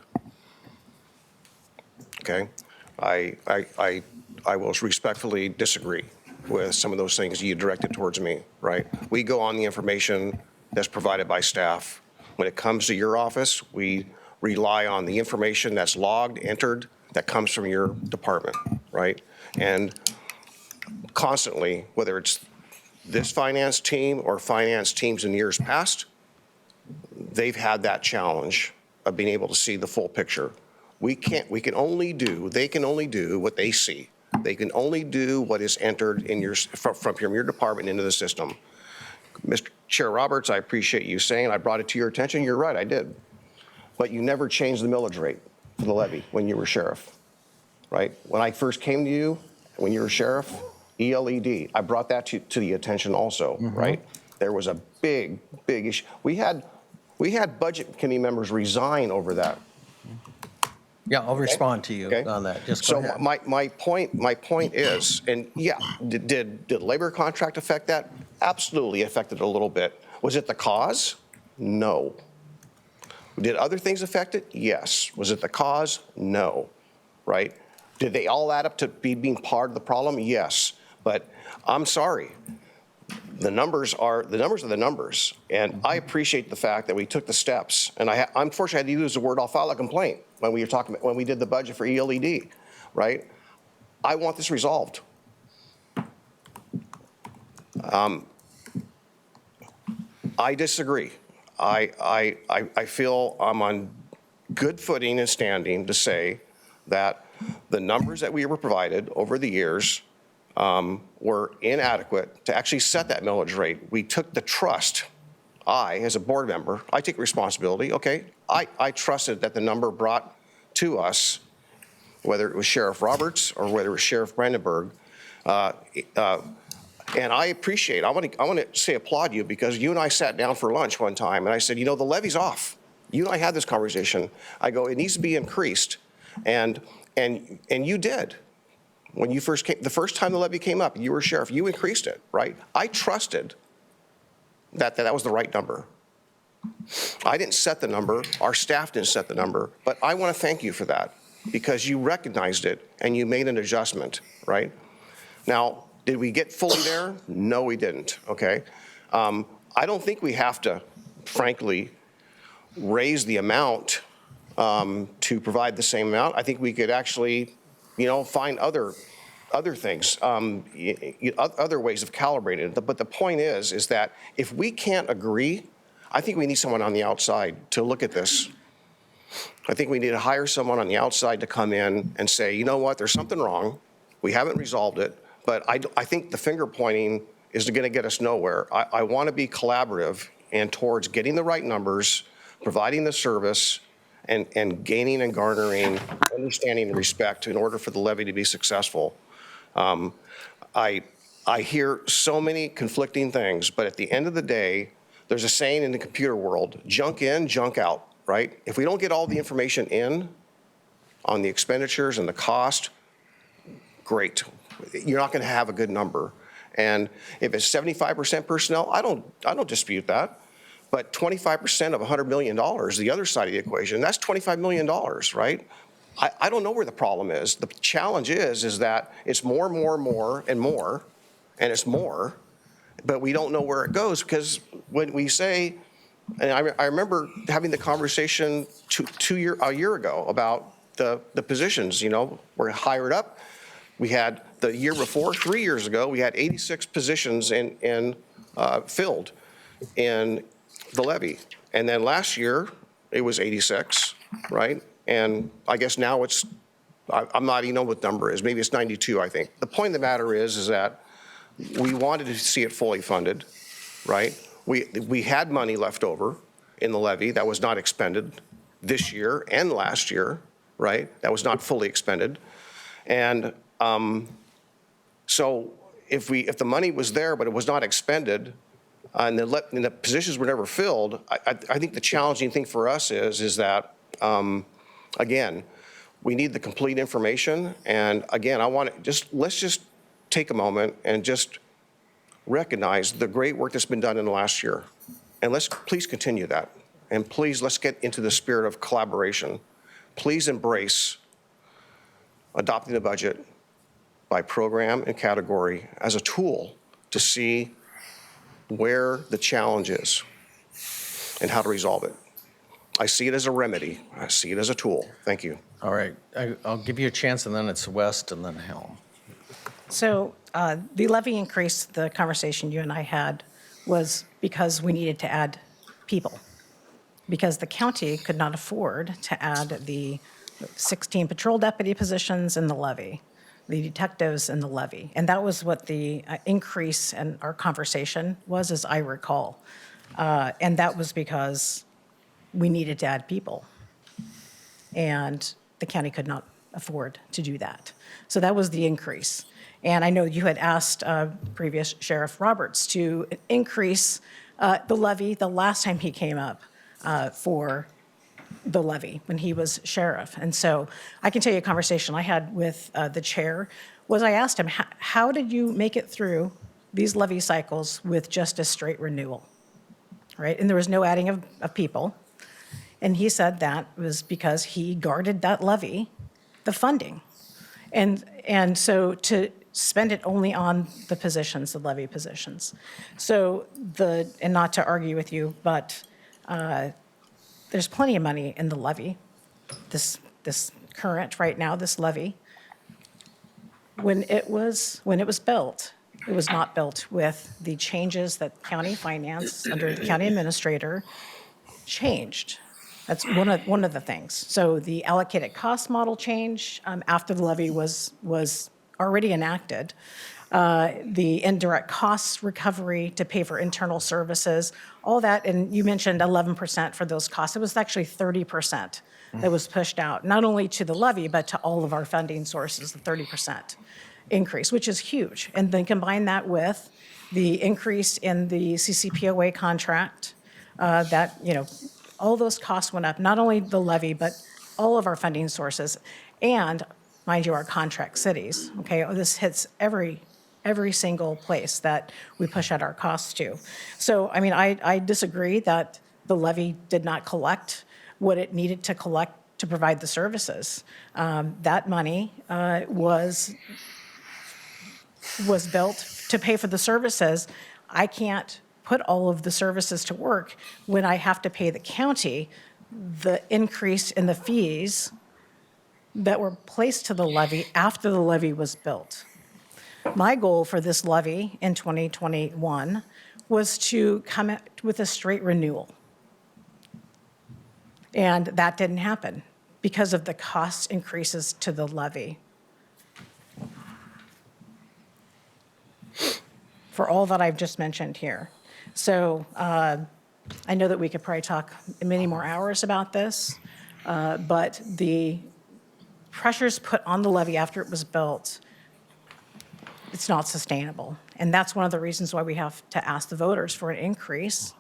Okay? I will respectfully disagree with some of those things you directed towards me, right? We go on the information that's provided by staff. When it comes to your office, we rely on the information that's logged, entered, that comes from your department, right? And constantly, whether it's this finance team or finance teams in years past, they've had that challenge of being able to see the full picture. They can only do what they see. They can only do what is entered in from your department into the system. Mr. Chair Roberts, I appreciate you saying, I brought it to your attention. You're right, I did. But you never changed the millage rate for the levy when you were sheriff, right? When I first came to you, when you were sheriff, ELED, I brought that to the attention also, right? There was a big issue. We had budget committee members resign over that. Yeah, I'll respond to you on that. Just go ahead. My point is, and yeah, did labor contract affect that? Absolutely affected it a little bit. Was it the cause? No. Did other things affect it? Yes. Was it the cause? No. Right? Did they all add up to being part of the problem? Yes. But I'm sorry. The numbers are the numbers. And I appreciate the fact that we took the steps. And unfortunately, I had to use the word, I'll file a complaint when we did the budget for ELED, right? I want this resolved. I disagree. I feel I'm on good footing and standing to say that the numbers that we were provided over the years were inadequate to actually set that millage rate. We took the trust. I, as a board member, I take responsibility. Okay, I trusted that the number brought to us, whether it was Sheriff Roberts or whether it was Sheriff Brandenburg, and I appreciate, I want to say applaud you because you and I sat down for lunch one time and I said, you know, the levy's off. You and I had this conversation. I go, it needs to be increased. And you did. When you first came, the first time the levy came up, you were sheriff, you increased it, right? I trusted that was the right number. I didn't set the number, our staff didn't set the number, but I want to thank you for that because you recognized it and you made an adjustment, right? Now, did we get fully there? No, we didn't, okay? I don't think we have to, frankly, raise the amount to provide the same amount. I think we could actually, you know, find other things, other ways of calibrating it. But the point is that if we can't agree, I think we need someone on the outside to look at this. I think we need to hire someone on the outside to come in and say, you know what, there's something wrong. We haven't resolved it. But I think the finger pointing is going to get us nowhere. I want to be collaborative and towards getting the right numbers, providing the service, and gaining and garnering understanding and respect in order for the levy to be successful. I hear so many conflicting things, but at the end of the day, there's a saying in the computer world, junk in, junk out, right? If we don't get all the information in on the expenditures and the cost, great. You're not going to have a good number. And if it's 75% personnel, I don't dispute that. But 25% of $100 million, the other side of the equation, that's $25 million, right? I don't know where the problem is. The challenge is that it's more, and it's more, but we don't know where it goes, because when we say, and I remember having the conversation a year ago about the positions, we're hired up. We had the year before, 3 years ago, we had 86 positions filled in the levy. And then last year, it was 86, right? And I guess now I'm not even know what the number is. Maybe it's 92, I think. The point of the matter is that we wanted to see it fully funded, right? We had money left over in the levy that was not expended this year and last year, right? That was not fully expended. And so if the money was there but it was not expended, and the positions were never filled, I think the challenging thing for us is that, again, we need the complete information. And again, let's just take a moment and just recognize the great work that's been done in the last year. And let's please continue that. And please, let's get into the spirit of collaboration. Please embrace adopting the budget by program and category as a tool to see where the challenge is and how to resolve it. I see it as a remedy. I see it as a tool. Thank you. All right, I'll give you a chance, and then it's West, and then Helm. So the levy increase, the conversation you and I had, was because we needed to add people, because the county could not afford to add the 16 patrol deputy positions in the levy, the detectives in the levy. And that was what the increase in our conversation was, as I recall. And that was because we needed to add people. And the county could not afford to do that. So that was the increase. And I know you had asked previous Sheriff Roberts to increase the levy the last time he came up for the levy when he was sheriff. And so I can tell you a conversation I had with the chair was I asked him, how did you make it through these levy cycles with just a straight renewal, right? And there was no adding of people. And he said that was because he guarded that levy, the funding. And so to spend it only on the positions, the levy positions. So and not to argue with you, but there's plenty of money in the levy, this current, right now, this levy. When it was built, it was not built with the changes that county finance under the county administrator changed. That's one of the things. So the allocated cost model change after the levy was already enacted. The indirect costs recovery to pay for internal services, all that, and you mentioned 11% for those costs. It was actually 30% that was pushed out, not only to the levy, but to all of our funding sources, the 30% increase, which is huge. And then combine that with the increase in the CCPOA contract, that, all those costs went up, not only the levy, but all of our funding sources, and, mind you, our contract cities, okay? This hits every single place that we push out our costs to. So, I mean, I disagree that the levy did not collect what it needed to collect to provide the services. That money was built to pay for the services. I can't put all of the services to work when I have to pay the county the increase in the fees that were placed to the levy after the levy was built. My goal for this levy in 2021 was to come up with a straight renewal. And that didn't happen because of the cost increases to the levy. For all that I've just mentioned here. So I know that we could probably talk many more hours about this, but the pressures put on the levy after it was built, it's not sustainable. And that's one of the reasons why we have to ask the voters for an increase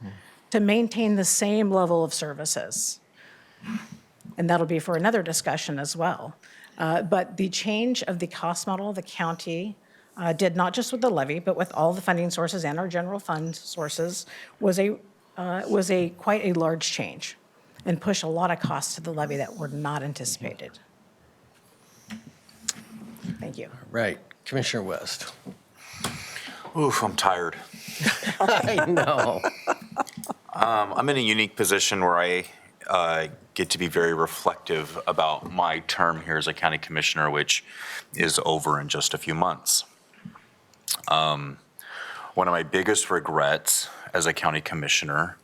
to maintain the same level of services. And that'll be for another discussion as well. But the change of the cost model of the county did not just with the levy, but with all the funding sources and our general fund sources was quite a large change and pushed a lot of costs to the levy that were not anticipated. Thank you. Right. Commissioner West. Oof, I'm tired. I know. I'm in a unique position where I get to be very reflective about my term here as a county commissioner, which is over in just a few months. One of my biggest regrets as a county commissioner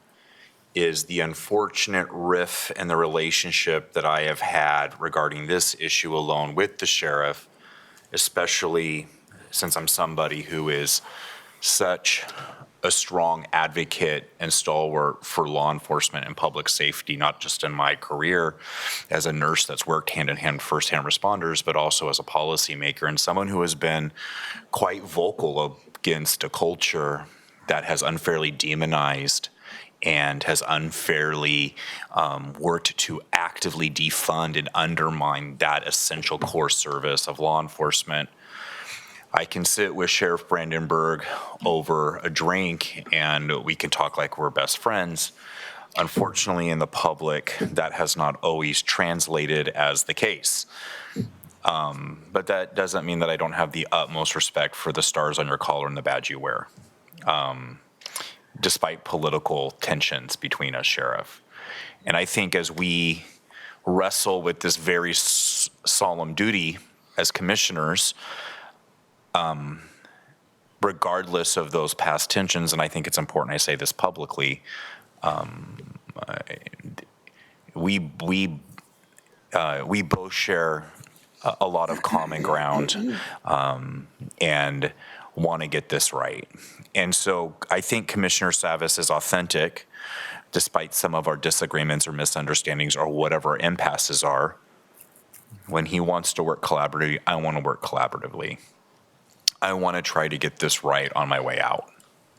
is the unfortunate rift in the relationship that I have had regarding this issue alone with the sheriff, especially since I'm somebody who is such a strong advocate and stalwart for law enforcement and public safety, not just in my career as a nurse that's worked hand in hand with first-hand responders, but also as a policymaker and someone who has been quite vocal against a culture that has unfairly demonized and has unfairly worked to actively defund and undermine that essential core service of law enforcement. I can sit with Sheriff Brandenburg over a drink and we can talk like we're best friends. Unfortunately, in the public, that has not always translated as the case. But that doesn't mean that I don't have the utmost respect for the stars on your collar and the badge you wear, despite political tensions between us, Sheriff. And I think as we wrestle with this very solemn duty as commissioners, regardless of those past tensions, and I think it's important I say this publicly, we both share a lot of common ground and want to get this right. And so I think Commissioner Savas is authentic, despite some of our disagreements or misunderstandings or whatever impasses are. When he wants to work collaboratively, I want to work collaboratively. I want to try to get this right on my way out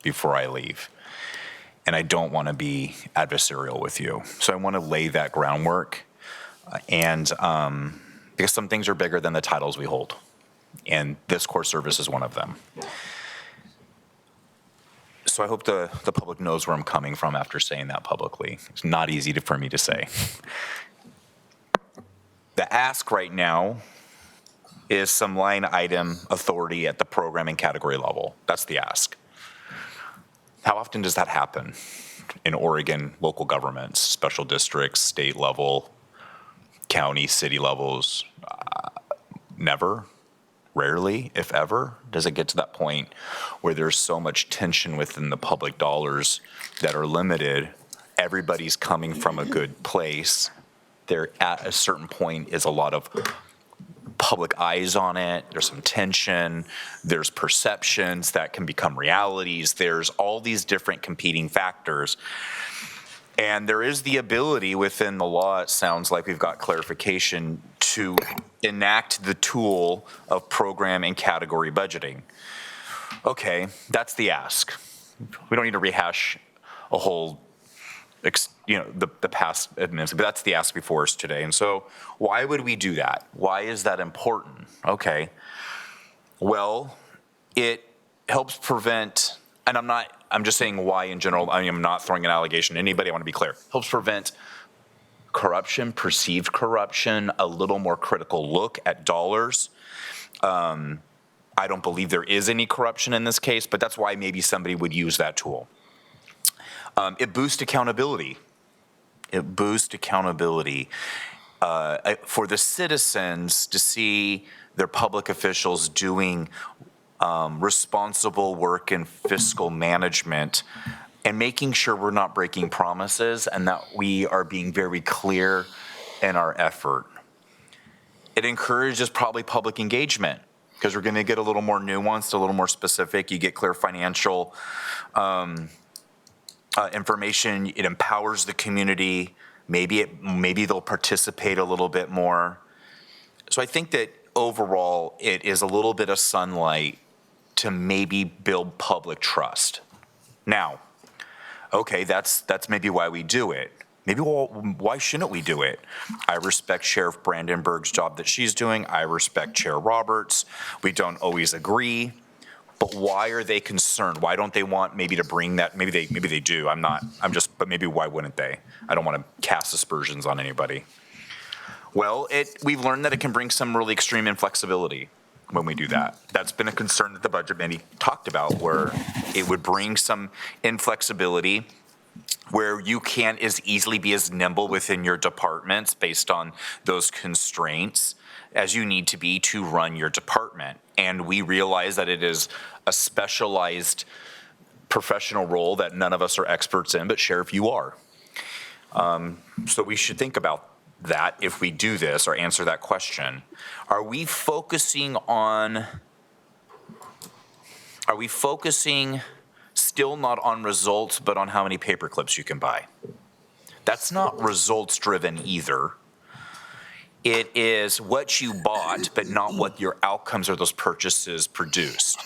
before I leave. And I don't want to be adversarial with you. So I want to lay that groundwork. Because some things are bigger than the titles we hold. And this core service is one of them. So I hope the public knows where I'm coming from after saying that publicly. It's not easy for me to say. The ask right now is some line item authority at the program and category level. That's the ask. How often does that happen in Oregon local governments, special districts, state level, county, city levels? Never, rarely, if ever, does it get to that point where there's so much tension within the public dollars that are limited. Everybody's coming from a good place. There at a certain point is a lot of public eyes on it. There's some tension. There's perceptions that can become realities. There's all these different competing factors. And there is the ability within the law, it sounds like we've got clarification, to enact the tool of program and category budgeting. Okay, that's the ask. We don't need to rehash a whole, the past administration, but that's the ask before us today. And so why would we do that? Why is that important? Okay, well, it helps prevent, and I'm just saying why in general. I am not throwing an allegation at anybody. I want to be clear. Helps prevent corruption, perceived corruption, a little more critical look at dollars. I don't believe there is any corruption in this case, but that's why maybe somebody would use that tool. It boosts accountability. It boosts accountability for the citizens to see their public officials doing responsible work in fiscal management and making sure we're not breaking promises and that we are being very clear in our effort. It encourages probably public engagement because we're going to get a little more nuanced, a little more specific. You get clear financial information. It empowers the community. Maybe they'll participate a little bit more. So I think that overall, it is a little bit of sunlight to maybe build public trust. Now, okay, that's maybe why we do it. Maybe why shouldn't we do it? I respect Sheriff Brandenburg's job that she's doing. I respect Chair Roberts. We don't always agree, but why are they concerned? Why don't they want maybe to bring that? Maybe they do. But maybe why wouldn't they? I don't want to cast aspersions on anybody. Well, we've learned that it can bring some really extreme inflexibility. when we do that. That's been a concern that the budget committee talked about, where it would bring some inflexibility where you can't as easily be as nimble within your departments based on those constraints as you need to be to run your department. And we realize that it is a specialized professional role that none of us are experts in, but Sheriff, you are. So we should think about that if we do this or answer that question. Are we focusing still not on results, but on how many paper clips you can buy? That's not results driven either. It is what you bought, but not what your outcomes or those purchases produced.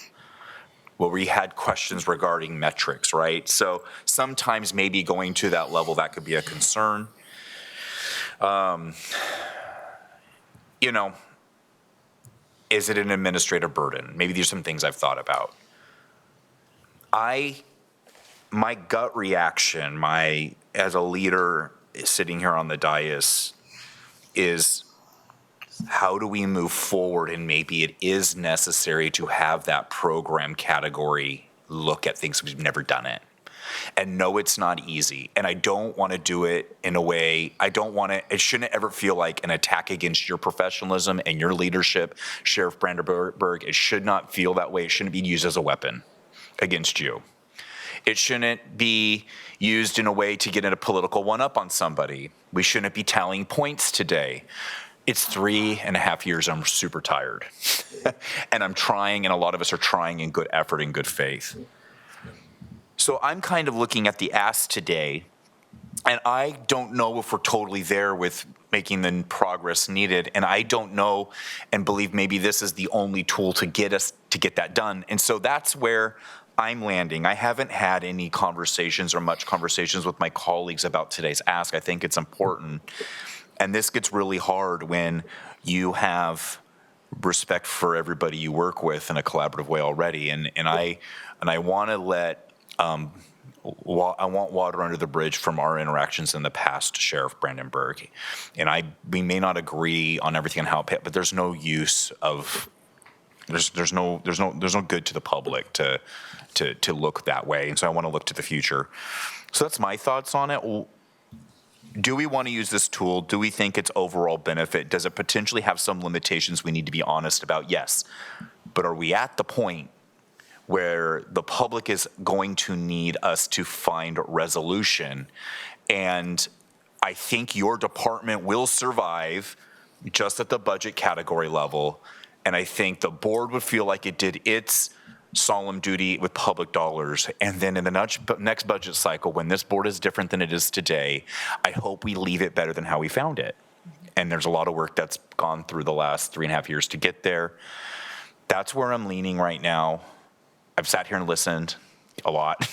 Well, we had questions regarding metrics, right? So sometimes maybe going to that level, that could be a concern. You know, is it an administrative burden? Maybe there's some things I've thought about. My gut reaction, as a leader sitting here on the dais, is how do we move forward, and maybe it is necessary to have that program category look at things we've never done it. And no, it's not easy. And I don't want to do it in a way, it shouldn't ever feel like an attack against your professionalism and your leadership, Sheriff Brandenburg. It should not feel that way. It shouldn't be used as a weapon against you. It shouldn't be used in a way to get in a political one-up on somebody. We shouldn't be tallying points today. It's 3.5 years, I'm super tired. And I'm trying, and a lot of us are trying in good effort and good faith. So I'm kind of looking at the ask today, and I don't know if we're totally there with making the progress needed. And I don't know and believe maybe this is the only tool to get us to get that done. And so that's where I'm landing. I haven't had any conversations or much conversations with my colleagues about today's ask. I think it's important. And this gets really hard when you have respect for everybody you work with in a collaborative way already. And I want to let, I want water under the bridge from our interactions in the past, Sheriff Brandenburg. And we may not agree on everything on how it, but there's no use of, there's no good to the public to look that way. And so I want to look to the future. So that's my thoughts on it. Well, do we want to use this tool? Do we think it's overall benefit? Does it potentially have some limitations we need to be honest about? Yes. But are we at the point where the public is going to need us to find resolution? And I think your department will survive just at the budget category level. And I think the board would feel like it did its solemn duty with public dollars. And then in the next budget cycle, when this board is different than it is today, I hope we leave it better than how we found it. And there's a lot of work that's gone through the last 3.5 years to get there. That's where I'm leaning right now. I've sat here and listened a lot,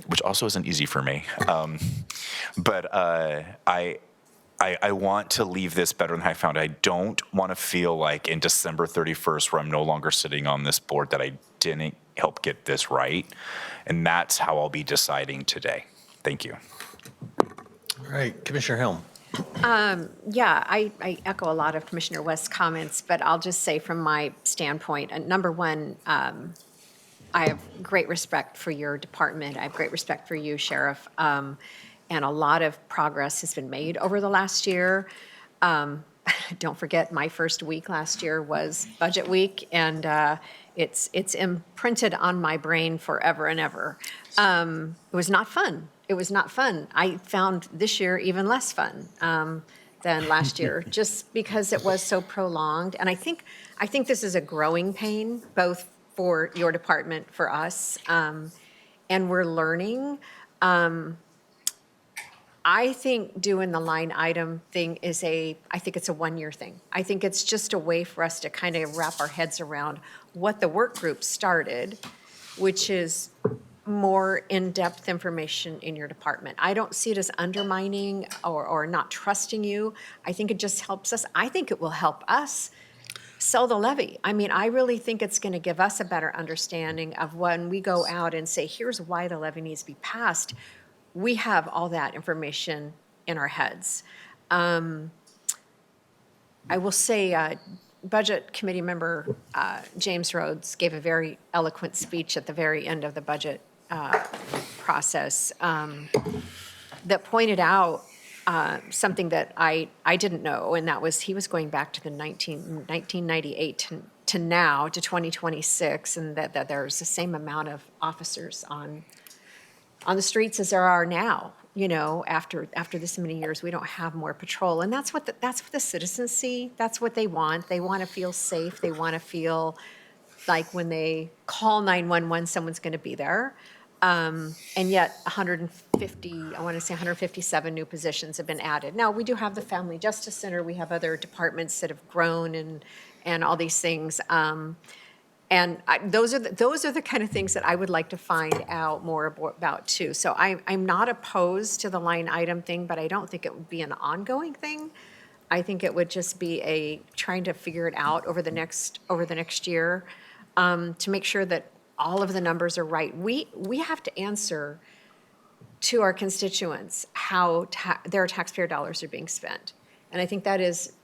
which also isn't easy for me. But I want to leave this better than I found it. I don't want to feel like in December 31st, where I'm no longer sitting on this board, that I didn't help get this right. And that's how I'll be deciding today. Thank you. All right, Commissioner Helm. Yeah, I echo a lot of Commissioner West's comments, but I'll just say from my standpoint, number one, I have great respect for your department. I have great respect for you, Sheriff. And a lot of progress has been made over the last year. Don't forget, my first week last year was budget week, and it's imprinted on my brain forever and ever. It was not fun. It was not fun. I found this year even less fun than last year, just because it was so prolonged. And I think this is a growing pain, both for your department, for us, and we're learning. I think doing the line item thing I think it's a 1-year thing. I think it's just a way for us to kind of wrap our heads around what the work group started, which is more in-depth information in your department. I don't see it as undermining or not trusting you. I think it just helps us. I think it will help us sell the levy. I mean, I really think it's going to give us a better understanding of when we go out and say, here's why the levy needs to be passed. We have all that information in our heads. I will say, Budget Committee member James Rhodes gave a very eloquent speech at the very end of the budget process that pointed out something that I didn't know, and that was he was going back to the 1998 to now, to 2026, and that there's the same amount of officers on the streets as there are now. You know, after this many years, we don't have more patrol, and that's what the citizens see. That's what they want. They want to feel safe. They want to feel like when they call 911, someone's going to be there. And yet 157 new positions have been added. Now, we do have the Family Justice Center. We have other departments that have grown and all these things. Those are the kind of things that I would like to find out more about too. So I'm not opposed to the line item thing, but I don't think it would be an ongoing thing. I think it would just be trying to figure it out over the next year to make sure that all of the numbers are right. We have to answer to our constituents how their taxpayer dollars are being spent. And I think that is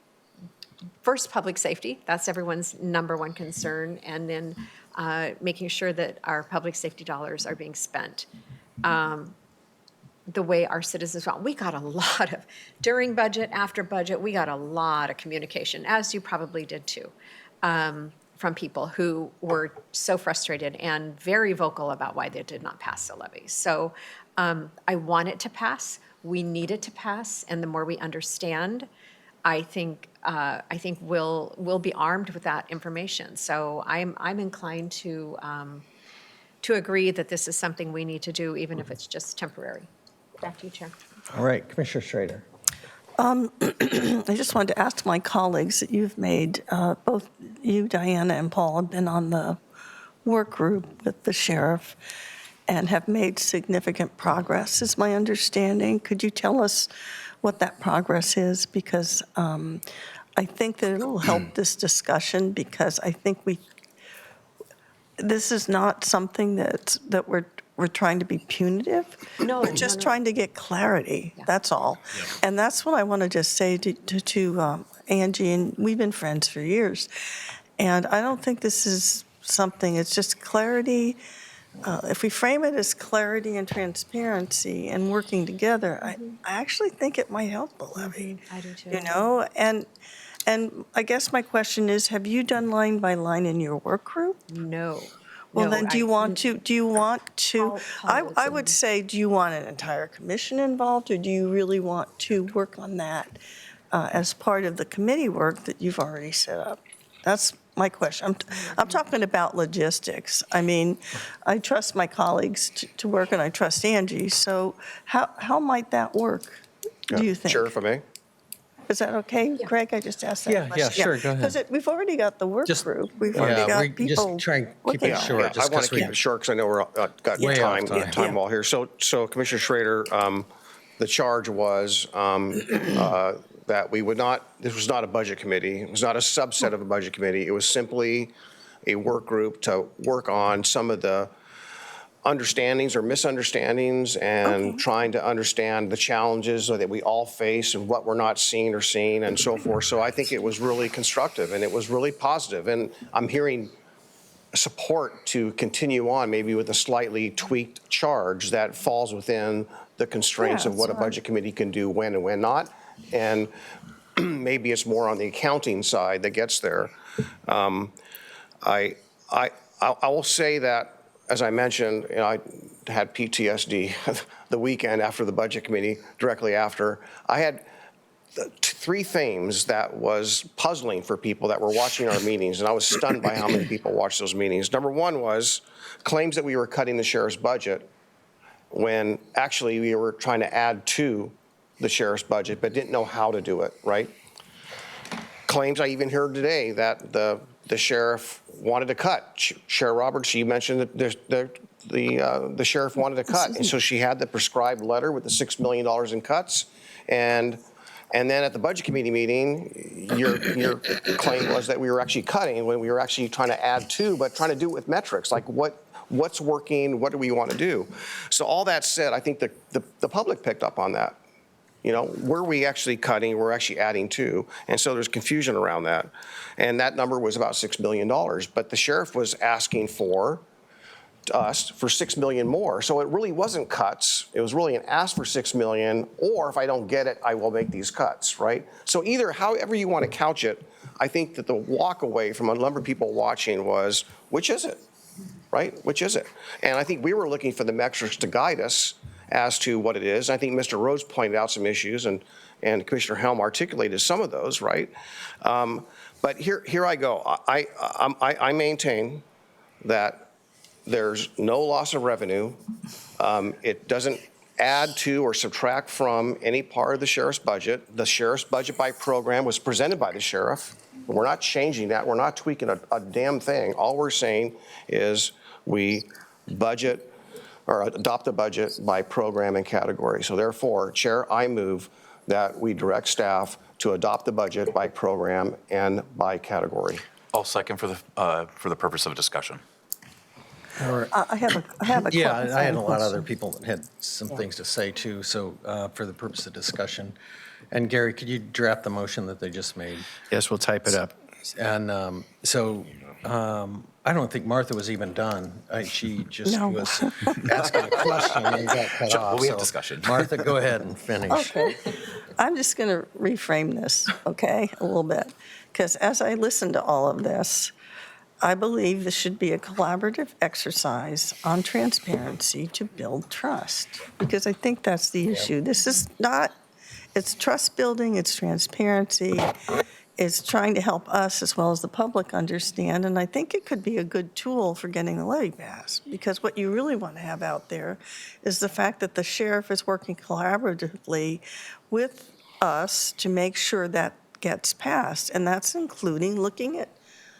first, public safety. That's everyone's number one concern. And then making sure that our public safety dollars are being spent the way our citizens want. We got a lot of, during budget, after budget, we got a lot of communication, as you probably did too, from people who were so frustrated and very vocal about why they did not pass the levy. So I want it to pass. We need it to pass. And the more we understand, I think we'll be armed with that information. So I'm inclined to agree that this is something we need to do, even if it's just temporary. Back to you, Chair. All right, Commissioner Schrader. I just wanted to ask my colleagues that you've made, both you, Diana, and Paul have been on the work group with the sheriff and have made significant progress, is my understanding. Could you tell us what that progress is? Because I think that it'll help this discussion, because I think this is not something that we're trying to be punitive. No, We're just no. trying to get clarity, that's all. And that's what I want to just say to Angie, and we've been friends for years. And I don't think this is something, it's just clarity. If we frame it as clarity and transparency and working together, I actually think it might help the levy. I do too. You know, and I guess my question is, have you done line by line in your work group? No. Well, No, then, do you want to, Paul I would say, do you want an entire commission involved, or do you really want to work on that as part of the committee work that you've already set up? That's my question. I'm talking about logistics. I mean, I trust my colleagues to work, and I trust Angie. So how might that work, do you think? Sure, if I may. Is that okay, Craig? I just asked that Yeah, question. sure, go ahead. Because we've already got the work Just- group. We've already got people just try and keep looking it at short. Yeah, just I want 'cause to we- keep it short because I know we're got Way off time time. wall here. So Commissioner Schrader, the charge was that we would not, this was not a budget committee. It was not a subset of a budget committee. It was simply a work group to work on some of the understandings or misunderstandings and trying to understand the challenges that we all face and what we're not seeing or seeing and so forth. So I think it was really constructive and it was really positive. And I'm hearing support to continue on, maybe with a slightly tweaked charge that falls within the constraints of what a budget committee can do when and when not. And maybe it's more on the accounting side that gets there. I will say that, as I mentioned, you know, I had PTSD the weekend after the budget committee, directly after. I had three themes that was puzzling for people that were watching our meetings, and I was stunned by how many people watched those meetings. Number one was claims that we were cutting the sheriff's budget when actually we were trying to add to the sheriff's budget but didn't know how to do it, right? Claims I even heard today that the sheriff wanted to cut. Sheriff Roberts, she mentioned that the sheriff wanted to cut, and so she had the prescribed letter with the $6 million in cuts, and then at the budget committee meeting, your claim was that we were actually cutting when we were actually trying to add to, but trying to do it with metrics, like what's working, what do we want to do? So all that said, I think the public picked up on that. You know, where are we actually cutting? We're actually adding to. And so there's confusion around that. And that number was about $6 million. But the sheriff was asking for us for $6 million more. So it really wasn't cuts. It was really an ask for $6 million, or if I don't get it, I will make these cuts, right? So either however you want to couch it, I think that the walk away from a number of people watching was, which is it, right? Which is it? And I think we were looking for the metrics to guide us as to what it is. I think Mr. Rhodes pointed out some issues, and Commissioner Helm articulated some of those, right? But here I go. I maintain that there's no loss of revenue. It doesn't add to or subtract from any part of the sheriff's budget. The sheriff's budget by program was presented by the sheriff. We're not changing that. We're not tweaking a damn thing. All we're saying is we budget or adopt a budget by program and category. So therefore, Chair, I move that we direct staff to adopt the budget by program and by category. I'll second for the purpose of discussion. I have a Yeah, I had a lot of question. other people that had some things to say too, so for the purpose of discussion. And Gary, could you draft the motion that they just made? Yes, we'll type it up. And I don't think Martha was even done. She just No. was asking a question and got cut Sure, off. well, we have So, discussion. Martha, go ahead and finish. Okay. I'm just going to reframe this, okay, a little bit. Because as I listen to all of this, I believe this should be a collaborative exercise on transparency to build trust. Because I think that's the issue. This is not, it's trust building, it's transparency, it's trying to help us as well as the public understand. And I think it could be a good tool for getting the levy passed. Because what you really want to have out there is the fact that the sheriff is working collaboratively with us to make sure that gets passed. And that's including looking at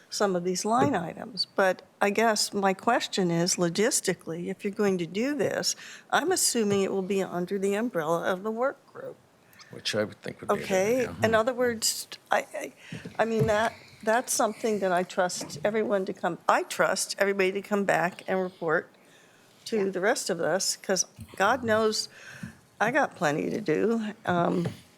some of these line items. But I guess my question is, logistically, if you're going to do this, I'm assuming it will be under the umbrella of the work group. Which I would think would be a good Okay? idea. In other words, I mean, that's something that I trust everybody to come back and report to the rest of us, because God knows I got plenty to do.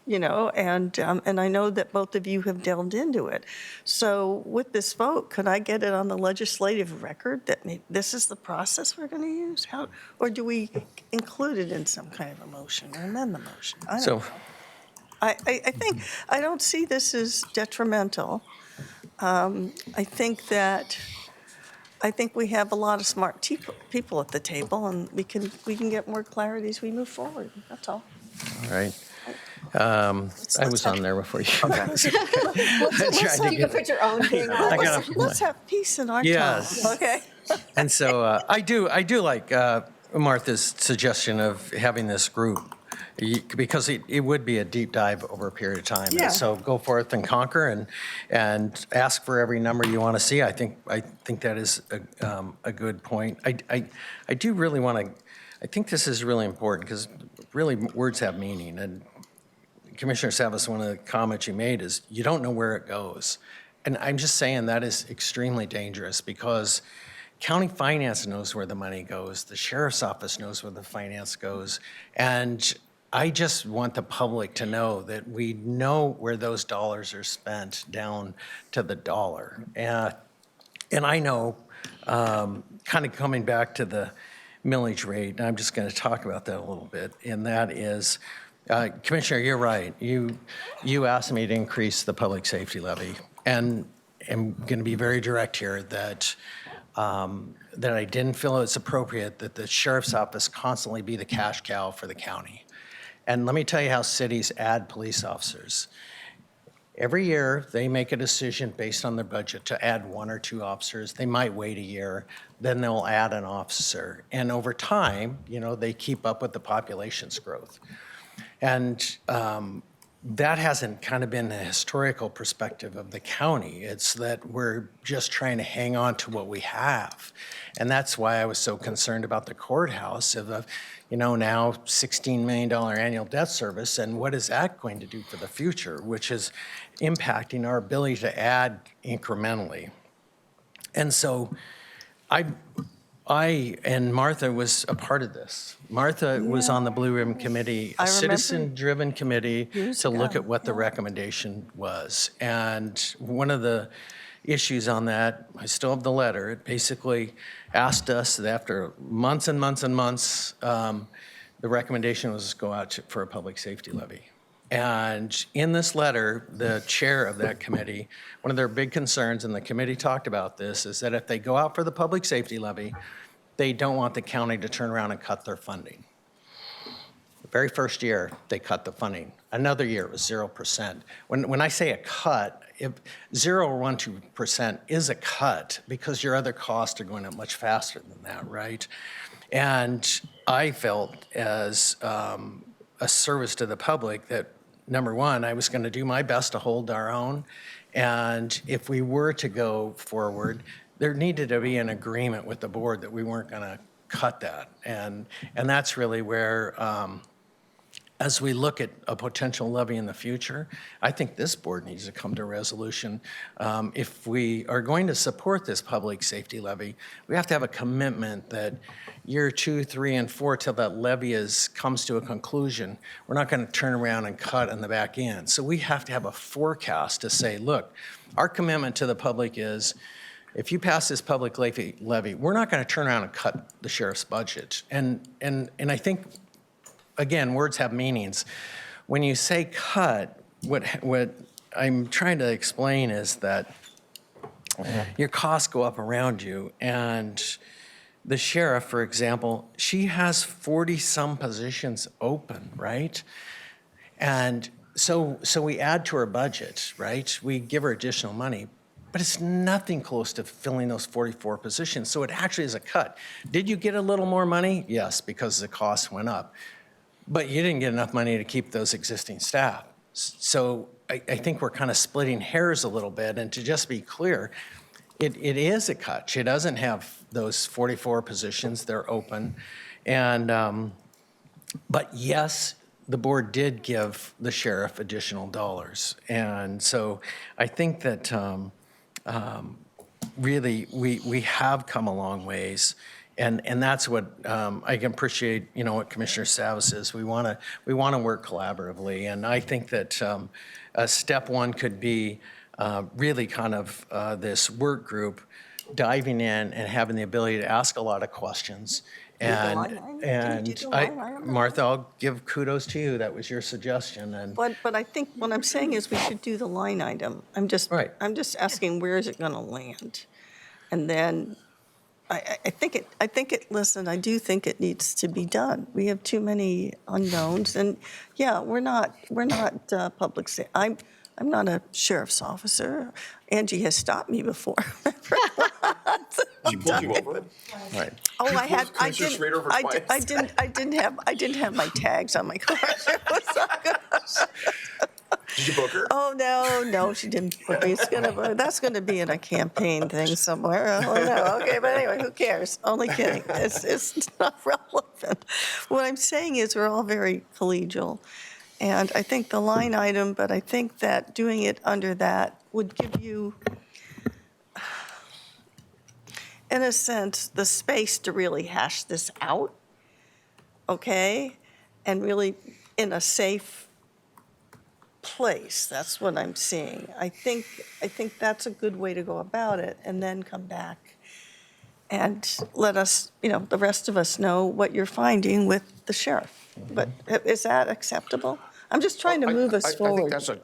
You know, and I know that both of you have delved into it. So with this vote, could I get it on the legislative record that this is the process we're going to use? Or do we include it in some kind of a motion or amend the motion? I don't So, know. I think, I don't see this as detrimental. I think we have a lot of smart people at the table, and we can get more clarity as we move forward. That's all. all right. I was on there before you. You can put your own thing on. Let's have peace in our Yes. town, okay? And so I do like Martha's suggestion of having this group, because it would be a deep dive over a period of time. Yeah. And so go forth and conquer and ask for every number you want to see. I think that is a good point. I do really want to. I think this is really important, because really words have meaning. And Commissioner Savas, one of the comments you made is you don't know where it goes. And I'm just saying that is extremely dangerous, because county finance knows where the money goes. The sheriff's office knows where the finance goes. And I just want the public to know that we know where those dollars are spent down to the dollar. And I know, kind of coming back to the millage rate, and I'm just going to talk about that a little bit, and that is, Commissioner, you're right. You asked me to increase the public safety levy, and I'm going to be very direct here that I didn't feel it's appropriate that the sheriff's office constantly be the cash cow for the county. And let me tell you how cities add police officers. Every year, they make a decision based on their budget to add 1 or 2 officers. They might wait a year, then they'll add an officer. And over time, they keep up with the population's growth. And that hasn't kind of been the historical perspective of the county. It's that we're just trying to hang on to what we have. And that's why I was so concerned about the courthouse of now $16 million annual debt service, and what is that going to do for the future, which is impacting our ability to add incrementally. And so And Martha was a part of this. Martha was on the Blue Ribbon Committee, I a remember citizen-driven committee years to look ago, at what the recommendation was. And one of the issues on that, I still have the letter, it basically asked us that after months and months and months, the recommendation was to go out for a public safety levy. And in this letter, the chair of that committee, one of their big concerns, and the committee talked about this, is that if they go out for the public safety levy, they don't want the county to turn around and cut their funding. The very first year, they cut the funding. Another year, it was 0%. When I say a cut, if 0 or 1, 2% is a cut because your other costs are going up much faster than that, right? And I felt as a service to the public that, number one, I was going to do my best to hold our own. And if we were to go forward, there needed to be an agreement with the board that we weren't going to cut that. And that's really where, as we look at a potential levy in the future, I think this board needs to come to a resolution. If we are going to support this public safety levy, we have to have a commitment that year 2, 3, and 4, till that levy comes to a conclusion, we're not going to turn around and cut on the back end. So we have to have a forecast to say, look, our commitment to the public is, if you pass this public levy, we're not going to turn around and cut the sheriff's budget. And I think, again, words have meanings. When you say cut, what I'm trying to explain is that your costs go up around you. And the sheriff, for example, she has 40-some positions open, right? And so we add to her budget, right? We give her additional money, but it's nothing close to filling those 44 positions. So it actually is a cut. Did you get a little more money? Yes, because the costs went up. But you didn't get enough money to keep those existing staff. So I think we're kind of splitting hairs a little bit. And to just be clear, it is a cut. She doesn't have those 44 positions. They're open. And, but yes, the board did give the sheriff additional dollars. And so I think that really we have come a long ways. And that's what I can appreciate, what Commissioner Savas is. We want to work collaboratively. And I think that step one could be really kind of this work group diving in and having the ability to ask a lot of questions. And Martha, I'll give kudos to you. That was your suggestion. And But I think what I'm saying is we should do the line item. I'm just asking, where is it going to land? And then I think it, listen, I do think it needs to be done. We have too many unknowns. And yeah, we're not public safety. I'm not a sheriff's officer. Angie has stopped me before. She pulled you over? right. Oh, I didn't have my tags on my car. It was not good. Did you book her? Oh, no, she didn't book me. That's gonna be in a campaign thing somewhere. Oh, no, okay, but anyway, who cares? Only kidding. It's not relevant. What I'm saying is we're all very collegial. And I think the line item, but I think that doing it under that would give you, in a sense, the space to really hash this out, okay? And really in a safe place. That's what I'm seeing. I think that's a good way to go about it, and then come back and let us, the rest of us know what you're finding with the sheriff. But is that acceptable? I'm just trying to move us forward. I think that's a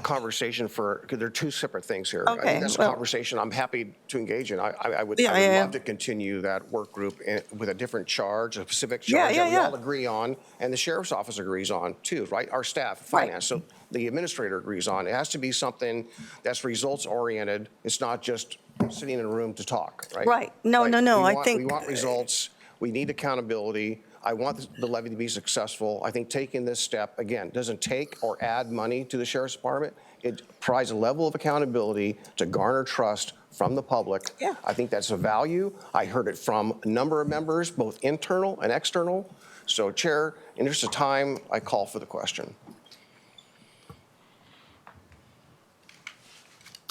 conversation because they're two separate things here. I Okay, think that's a conversation I'm happy to engage in. I would love to continue that work group with a different charge, a specific charge that we all agree on, and the sheriff's office agrees on too, right? Our staff, finance, so the administrator agrees on. It has to be something that's results oriented. It's not just sitting in a room to talk, right? Right. No. We want results. We need accountability. I want the levy to be successful. I think taking this step, again, doesn't take or add money to the sheriff's department. It provides a level of accountability to garner trust from the public. Yeah. I think that's a value. I heard it from a number of members, both internal and external. So, Chair, in interest of time, I call for the question.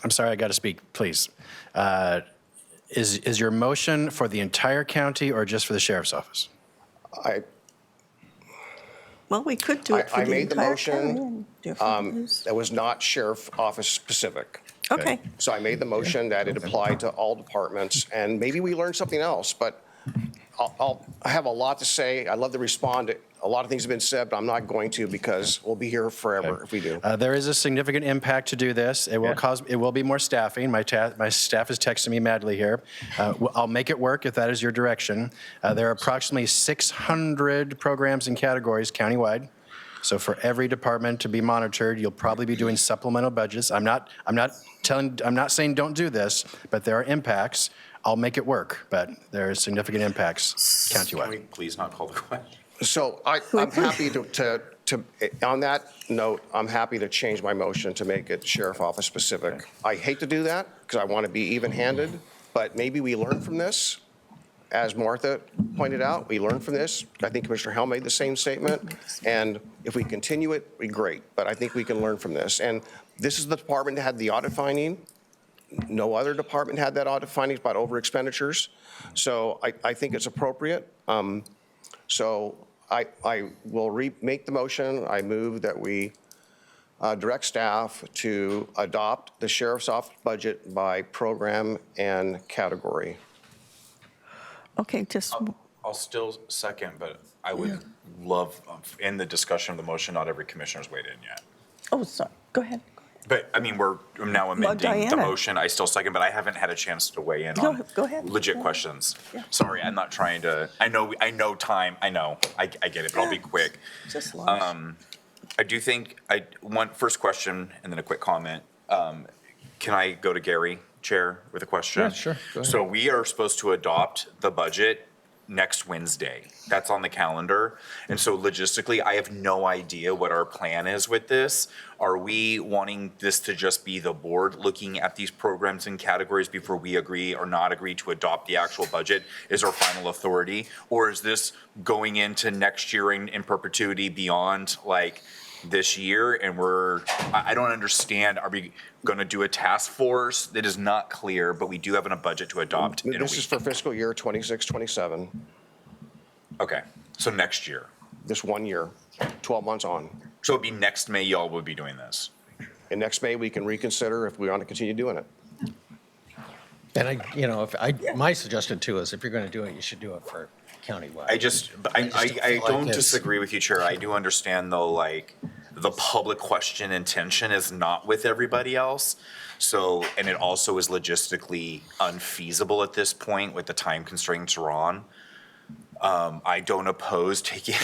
I'm sorry, I got to speak, please. Is your motion for the entire county or just for the sheriff's office? Well, we could do it for I the made the entire motion, county and do it for those. That was not sheriff office specific. Okay, So I made the motion that it applied to all departments, and maybe we learned something else, but I have a lot to say. I'd love to respond. A lot of things have been said, but I'm not going to because we'll be here forever if we do. There is a significant impact to do this. It will be more staffing. My staff is texting me madly here. I'll make it work if that is your direction. There are approximately 600 programs and categories countywide. So for every department to be monitored, you'll probably be doing supplemental budgets. I'm not saying don't do this, but there are impacts. I'll make it work, but there are significant impacts Can countywide. we please not call the question? So I'm happy to, on that note, I'm happy to change my motion to make it sheriff office specific. I hate to do that because I want to be even-handed, but maybe we learn from this. As Martha pointed out, we learned from this. I think Commissioner Hell made the same statement. And if we continue it, we great. But I think we can learn from this. And this is the department that had the audit finding. No other department had that audit findings about over expenditures. So I think it's appropriate. So I will make the motion. I move that we direct staff to adopt the sheriff's office budget by program and category. okay, just, I'll still second, but I would love, in the discussion of the motion, not every commissioner's weighed in yet. oh, sorry, go ahead. But, I mean, I'm now amending the Diana. motion. I still second, but I haven't had a chance to weigh in on Go ahead. legit Yeah. questions. Yeah. Sorry, I'm not trying to, I know time, I get it, but I'll be quick. Just lunch. I do think, first question and then a quick comment. Can I go to Gary, Chair, with a question? Yeah, sure. Go ahead. So we are supposed to adopt the budget next Wednesday. That's on the calendar. And so logistically, I have no idea what our plan is with this. Are we wanting this to just be the board looking at these programs and categories before we agree or not agree to adopt the actual budget is our final authority? Or is this going into next year in perpetuity beyond like this year? And I don't understand, are we gonna do a task force? That is not clear, but we do have a budget to adopt in a This is for week. fiscal year 26, 27, Okay, so next year. this 1 year, 12 months on. So it'd be next May y'all would be doing this. And next May, we can reconsider if we want to continue doing it. And my suggestion too is if you're going to do it, you should do it for countywide. I feel don't like it's- disagree with you, Chair. I do understand though, like, the public question intention is not with everybody else. So, and it also is logistically unfeasible at this point with the time constraints we're on. I don't oppose taking,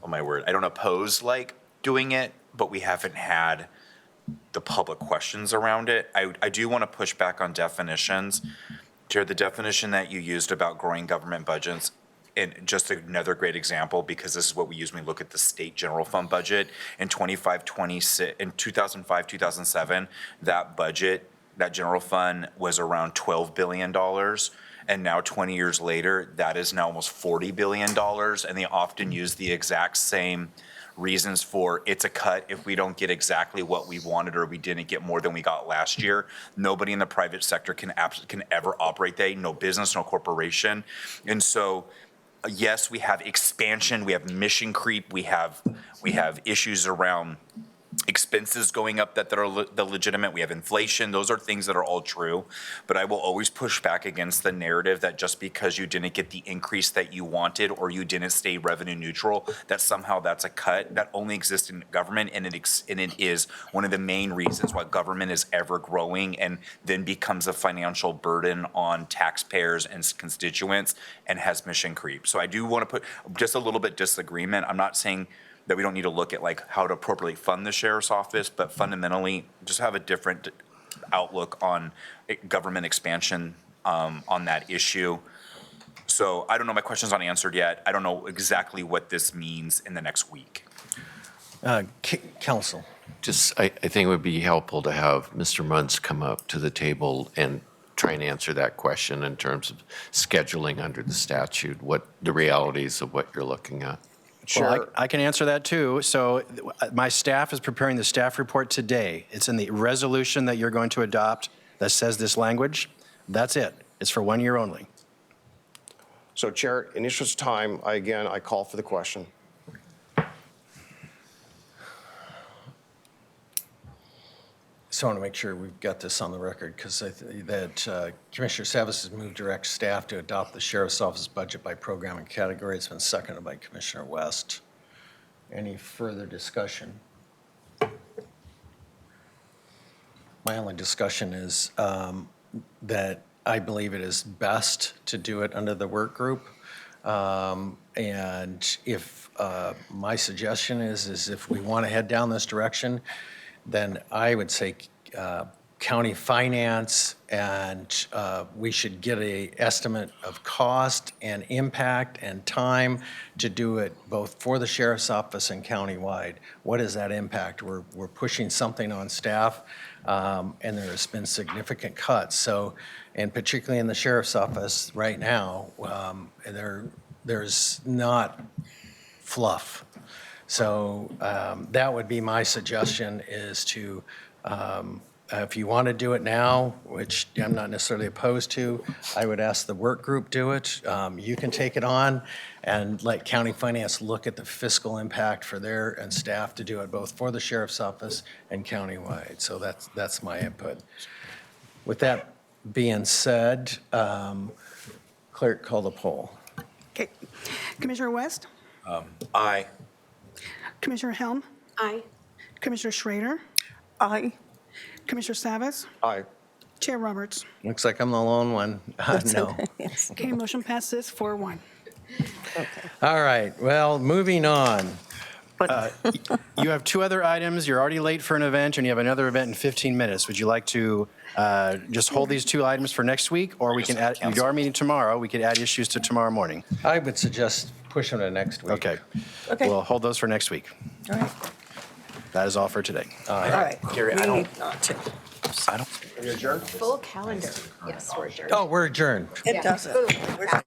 oh my word, I don't oppose like doing it, but we haven't had the public questions around it. I do want to push back on definitions. Chair, the definition that you used about growing government budgets, and just another great example, because this is what we use when we look at the state general fund budget. In 2005, 2007, that budget, that general fund was around $12 billion. And now 20 years later, that is now almost $40 billion. And they often use the exact same reasons for it's a cut if we don't get exactly what we wanted or we didn't get more than we got last year. Nobody in the private sector can ever operate that, no business, no corporation. And so, yes, we have expansion, we have mission creep, we have issues around expenses going up that are the legitimate, we have inflation, those are things that are all true. But I will always push back against the narrative that just because you didn't get the increase that you wanted or you didn't stay revenue neutral, that somehow that's a cut. That only exists in government, and it is one of the main reasons why government is ever growing and then becomes a financial burden on taxpayers and constituents and has mission creep. So I do want to put just a little bit disagreement. I'm not saying that we don't need to look at like how to appropriately fund the sheriff's office, but fundamentally just have a different outlook on government expansion on that issue. So I don't know, my question's not answered yet. I don't know exactly what this means in the next week. Council. I think it would be helpful to have Mr. Muntz come up to the table and try and answer that question in terms of scheduling under the statute, what the realities of what you're looking at. Well, I can answer that too. So my staff is preparing the staff report today. It's in the resolution that you're going to adopt that says this language. That's it. It's for 1 year only. So Chair, in the interest of time, I call for the question. So I want to make sure we've got this on the record, because that Commissioner Savas has moved direct staff to adopt the Sheriff's Office budget by program and category. It's been seconded by Commissioner West. Any further discussion? My only discussion is that I believe it is best to do it under the work group. And if my suggestion is if we want to head down this direction, then I would say county finance, and we should get an estimate of cost and impact and time to do it both for the sheriff's office and countywide. What is that impact? We're pushing something on staff, and there's been significant cuts. So, and particularly in the sheriff's office right now, there's not fluff. So that would be my suggestion, is to, if you want to do it now, which I'm not necessarily opposed to, I would ask the work group do it. You can take it on and let county finance look at the fiscal impact for their and staff to do it both for the sheriff's office and countywide. So that's my input. With that being said, clerk, call the poll. Okay. Commissioner West? Aye. Commissioner Helm? Aye. Commissioner Schrader? Aye. Commissioner Savas? Aye. Chair Roberts? Looks like I'm the lone one. No. Yes. Okay, motion passes 4-1. All right, well, moving on. But You have 2 other items. You're already late for an event, and you have another event in 15 minutes. Would you like to just hold these 2 items for next week, or we can add, we are meeting tomorrow, we could add issues to tomorrow morning? I would suggest push them to next week. Okay. Okay. We'll hold those for next week. all right. That is all for today. All right. Gary, I We don't- need not to. I don't. Full calendar. Yes, we're adjourned. Oh, we're adjourned. It doesn't. We're-